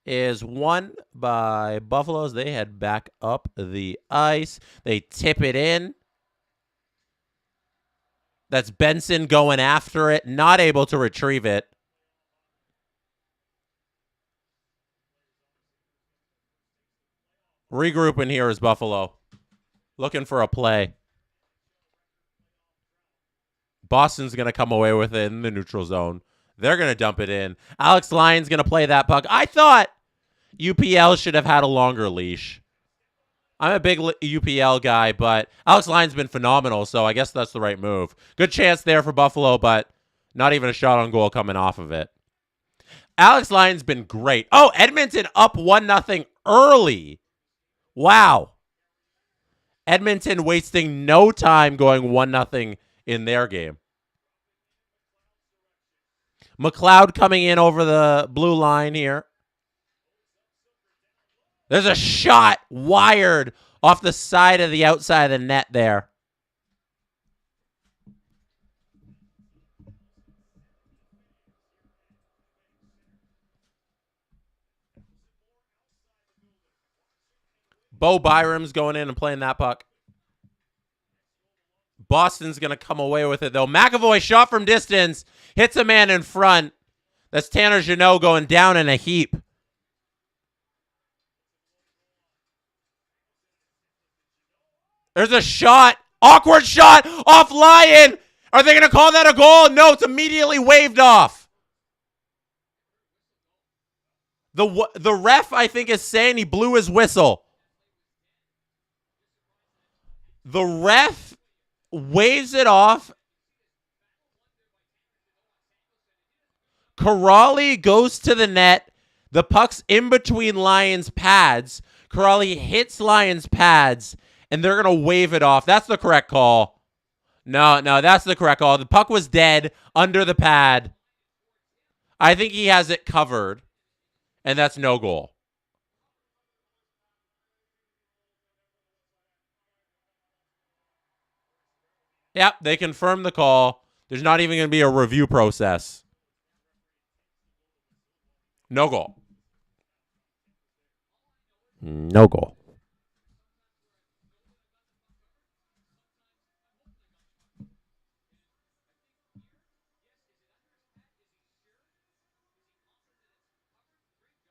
Speaker 2: is won by Buffaloes. They head back up the ice. They tip it in. That's Benson going after it, not able to retrieve it. Regrouping here is Buffalo. Looking for a play. Boston's going to come away with it in the neutral zone. They're going to dump it in. Alex Lyon's going to play that puck. I thought UPL should have had a longer leash. I'm a big UPL guy, but Alex Lyon's been phenomenal, so I guess that's the right move. Good chance there for Buffalo, but not even a shot on goal coming off of it. Alex Lyon's been great. Oh, Edmonton up 1-0 early. Wow. Edmonton wasting no time going 1-0 in their game. McLeod coming in over the blue line here. There's a shot wired off the side of the outside of the net there. Bo Byram's going in and playing that puck. Boston's going to come away with it, though. McAvoy shot from distance. Hits a man in front. That's Tanner Jeannot going down in a heap. There's a shot. Awkward shot off Lyon. Are they going to call that a goal? No, it's immediately waved off. The ref, I think, is saying he blew his whistle. The ref waves it off. Corrali goes to the net. The puck's in between Lyon's pads. Corrali hits Lyon's pads, and they're going to wave it off. That's the correct call. No, that's the correct call. The puck was dead under the pad. I think he has it covered, and that's no goal. Yep, they confirmed the call. There's not even going to be a review process. No goal. No goal.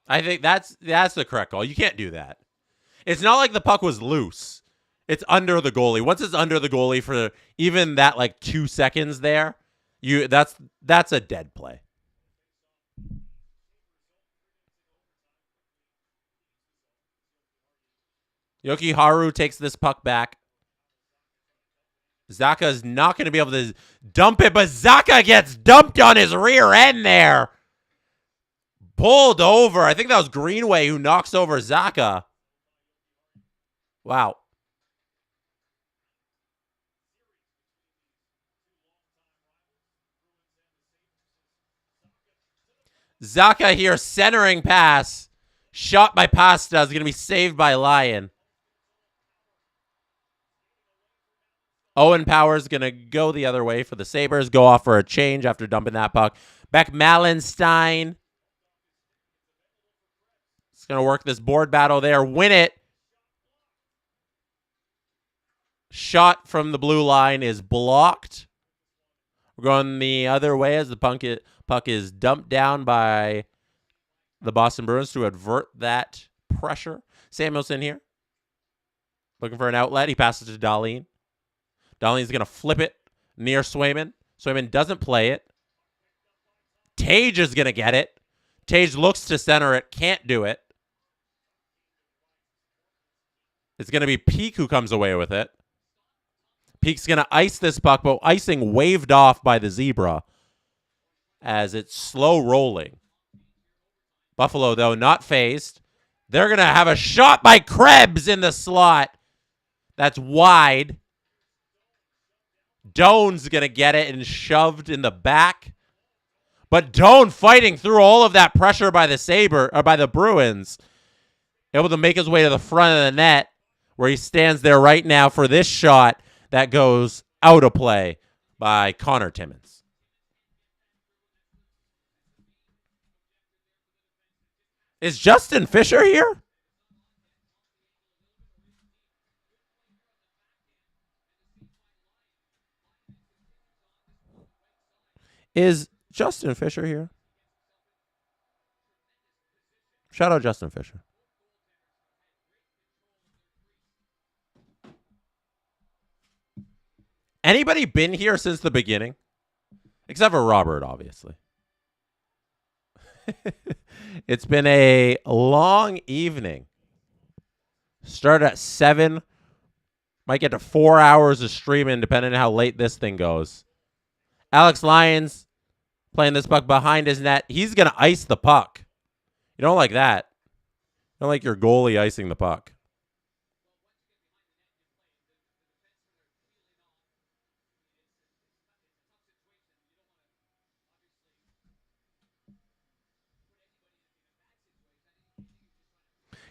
Speaker 2: I think that's the correct call. You can't do that. It's not like the puck was loose. It's under the goalie. Once it's under the goalie for even that like 2 seconds there, that's a dead play. Yoki Haru takes this puck back. Zaka is not going to be able to dump it, but Zaka gets dumped on his rear end there. Pulled over. I think that was Greenway who knocks over Zaka. Wow. Zaka here, centering pass. Shot by Pasta is going to be saved by Lyon. Owen Powers going to go the other way for the Sabres. Go off for a change after dumping that puck. Beck Malenstein. It's going to work this board battle there. Win it. Shot from the blue line is blocked. We're going the other way as the puck is dumped down by the Boston Bruins to avert that pressure. Samuelson here. Looking for an outlet. He passes to Dahlin. Dahlin's going to flip it near Swayman. Swayman doesn't play it. Tage is going to get it. Tage looks to center it. Can't do it. It's going to be Peak who comes away with it. Peak's going to ice this puck, but icing waved off by the Zebra as it's slow rolling. Buffalo, though, not phased. They're going to have a shot by Krebs in the slot. That's wide. Doan's going to get it and shoved in the back. But Doan fighting through all of that pressure by the Bruins. Able to make his way to the front of the net where he stands there right now for this shot that goes out of play by Connor Timmins. Is Justin Fisher here? Is Justin Fisher here? Shout out Justin Fisher. Anybody been here since the beginning? Except for Robert, obviously. It's been a long evening. Start at 7. Might get to 4 hours of streaming, depending on how late this thing goes. Alex Lyons playing this puck behind his net. He's going to ice the puck. You don't like that. You don't like your goalie icing the puck.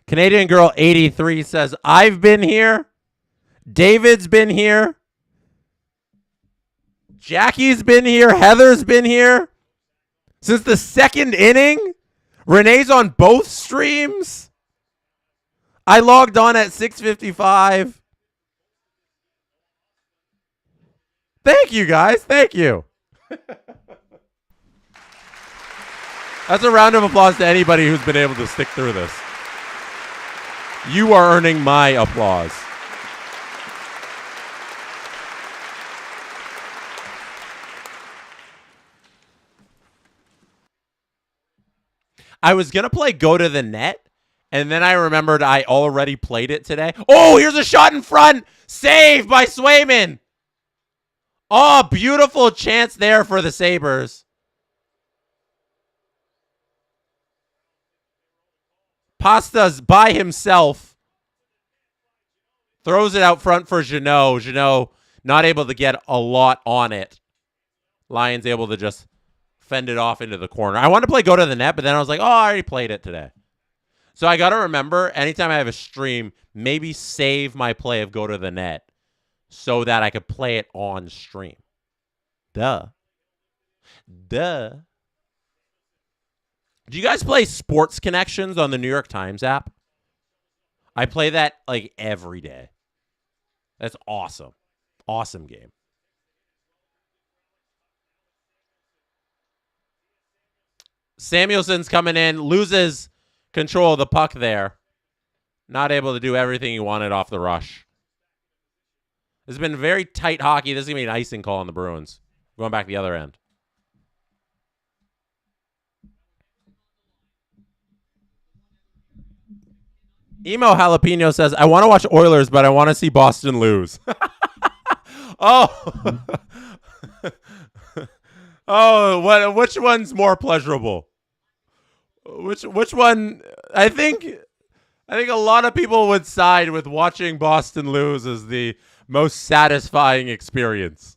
Speaker 2: Canadian Girl 83 says, I've been here. David's been here. Jackie's been here. Heather's been here. Since the second inning. Renee's on both streams. I logged on at 6:55. Thank you, guys. Thank you. That's a round of applause to anybody who's been able to stick through this. You are earning my applause. I was going to play Go to the Net, and then I remembered I already played it today. Oh, here's a shot in front. Saved by Swayman. Oh, beautiful chance there for the Sabres. Pasta's by himself. Throws it out front for Jeannot. Jeannot not able to get a lot on it. Lions able to just fend it off into the corner. I wanted to play Go to the Net, but then I was like, oh, I already played it today. So I got to remember, anytime I have a stream, maybe save my play of Go to the Net so that I could play it on stream. Duh. Do you guys play Sports Connections on the New York Times app? I play that like every day. That's awesome. Awesome game. Samuelson's coming in, loses control of the puck there. Not able to do everything he wanted off the rush. This has been very tight hockey. This is going to be an icing call on the Bruins. Going back the other end. Emo Jalapeno says, I want to watch Oilers, but I want to see Boston lose. Oh. Oh, which one's more pleasurable? Which one? I think a lot of people would side with watching Boston lose as the most satisfying experience.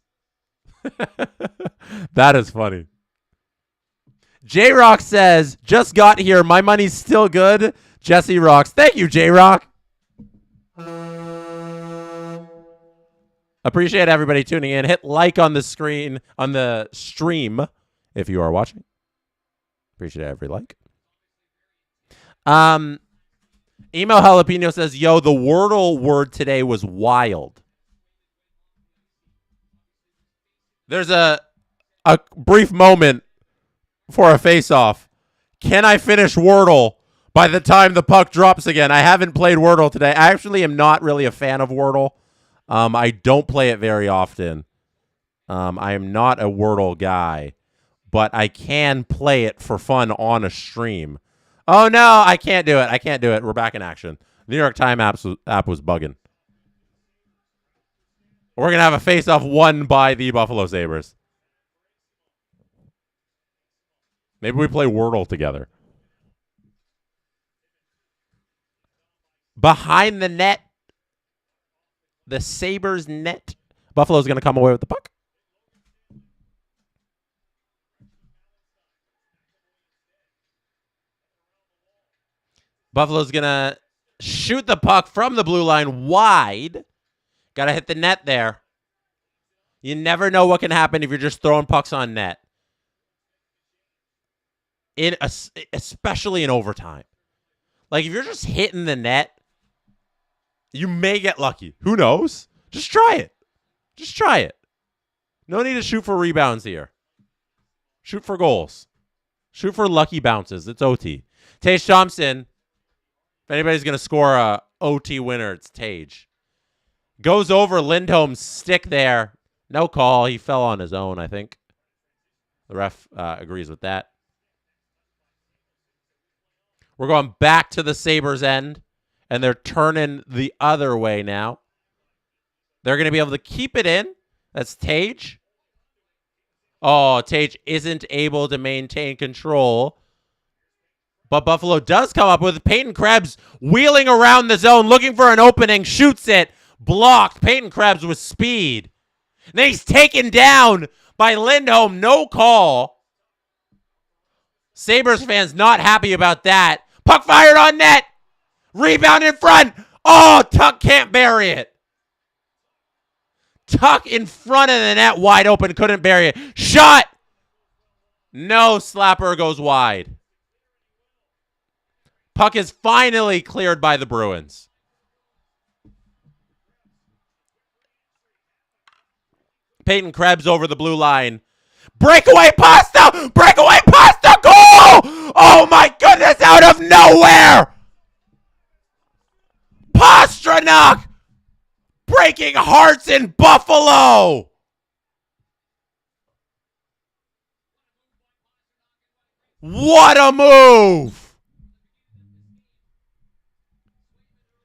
Speaker 2: That is funny. J-Rock says, just got here. My money's still good. Jesse rocks. Thank you, J-Rock. Appreciate everybody tuning in. Hit like on the screen, on the stream, if you are watching. Appreciate every like. Emo Jalapeno says, yo, the Wordle word today was wild. There's a brief moment for a face-off. Can I finish Wordle by the time the puck drops again? I haven't played Wordle today. I actually am not really a fan of Wordle. I don't play it very often. I am not a Wordle guy, but I can play it for fun on a stream. Oh, no, I can't do it. I can't do it. We're back in action. The New York Times app was bugging. We're going to have a face-off won by the Buffalo Sabres. Maybe we play Wordle together. Behind the net. The Sabres net. Buffalo's going to come away with the puck. Buffalo's going to shoot the puck from the blue line wide. Got to hit the net there. You never know what can happen if you're just throwing pucks on net. Especially in overtime. Like, if you're just hitting the net, you may get lucky. Who knows? Just try it. Just try it. No need to shoot for rebounds here. Shoot for goals. Shoot for lucky bounces. It's OT. Tage Thompson. If anybody's going to score a OT winner, it's Tage. Goes over Lindholm's stick there. No call. He fell on his own, I think. The ref agrees with that. We're going back to the Sabres end, and they're turning the other way now. They're going to be able to keep it in. That's Tage. Oh, Tage isn't able to maintain control. But Buffalo does come up with Peyton Krebs wheeling around the zone, looking for an opening, shoots it, blocked. Peyton Krebs with speed. And then he's taken down by Lindholm. No call. Sabres fans not happy about that. Puck fired on net. Rebound in front. Oh, Tuck can't bury it. Tuck in front of the net, wide open, couldn't bury it. Shot! No, slapper goes wide. Puck is finally cleared by the Bruins. Peyton Krebs over the blue line. Breakaway pasta! Breakaway pasta! Goal! Oh my goodness, out of nowhere! Pastrnak! Breaking hearts in Buffalo! What a move!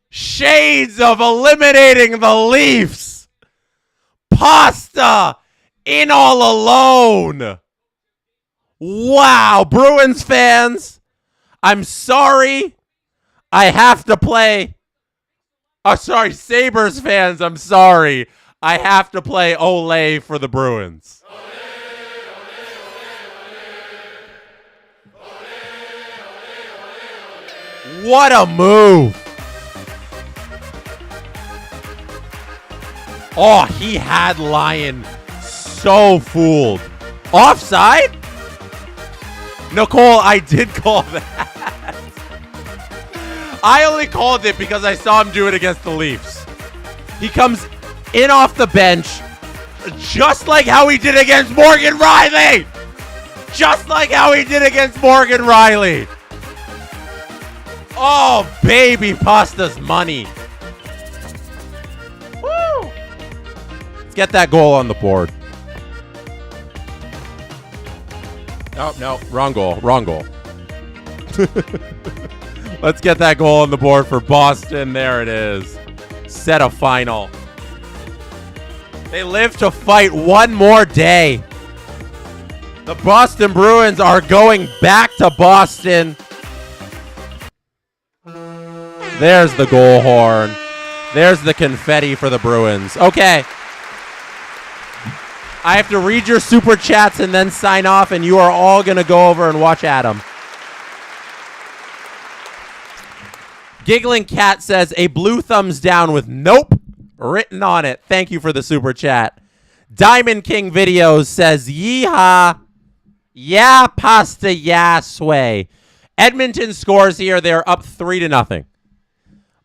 Speaker 2: Shades of eliminating the Leafs. Pasta in all alone. Wow, Bruins fans, I'm sorry. I have to play. Oh, sorry, Sabres fans, I'm sorry. I have to play Olé for the Bruins. What a move. Oh, he had Lyon so fooled. Offside? Nicole, I did call that. I only called it because I saw him do it against the Leafs. He comes in off the bench, just like how he did against Morgan Rielly. Just like how he did against Morgan Rielly. Oh, baby, Pasta's money. Woo! Let's get that goal on the board. Oh, no, wrong goal, wrong goal. Let's get that goal on the board for Boston. There it is. Set a final. They live to fight one more day. The Boston Bruins are going back to Boston. There's the goal horn. There's the confetti for the Bruins. Okay. I have to read your super chats and then sign off, and you are all going to go over and watch Adam. Giggling Cat says, a blue thumbs down with nope written on it. Thank you for the super chat. Diamond King Videos says, yeehaw. Yeah, pasta, yeah, sway. Edmonton scores here. They're up 3-0.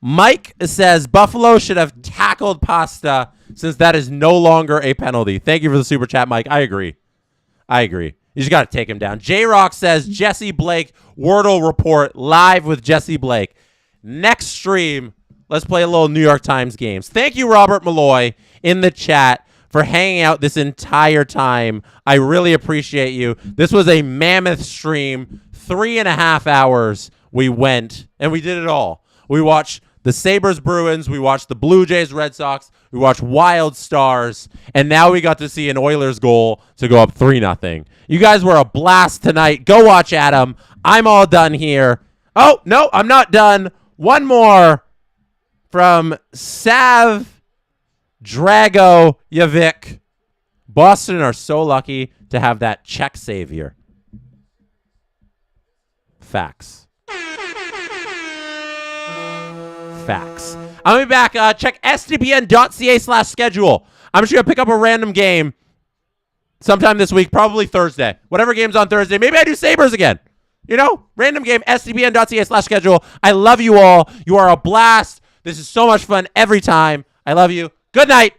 Speaker 2: Mike says, Buffalo should have tackled Pasta since that is no longer a penalty. Thank you for the super chat, Mike. I agree. You just got to take him down. J-Rock says, Jesse Blake, Wordle Report, live with Jesse Blake. Next stream, let's play a little New York Times games. Thank you, Robert Malloy, in the chat for hanging out this entire time. I really appreciate you. This was a mammoth stream. 3.5 hours we went, and we did it all. We watched the Sabres Bruins. We watched the Blue Jays Red Sox. We watched Wild Stars. And now we got to see an Oilers goal to go up 3-0. You guys were a blast tonight. Go watch Adam. I'm all done here. Oh, no, I'm not done. One more from Sav Dragojevic. Boston are so lucky to have that Czech savior. Facts. Facts. I'm going to be back. Check sdpn.ca/schedule. I'm just going to pick up a random game sometime this week, probably Thursday. Whatever game's on Thursday. Maybe I do Sabres again. You know, random game, sdpn.ca/schedule. I love you all. You are a blast. This is so much fun every time. I love you. Good night.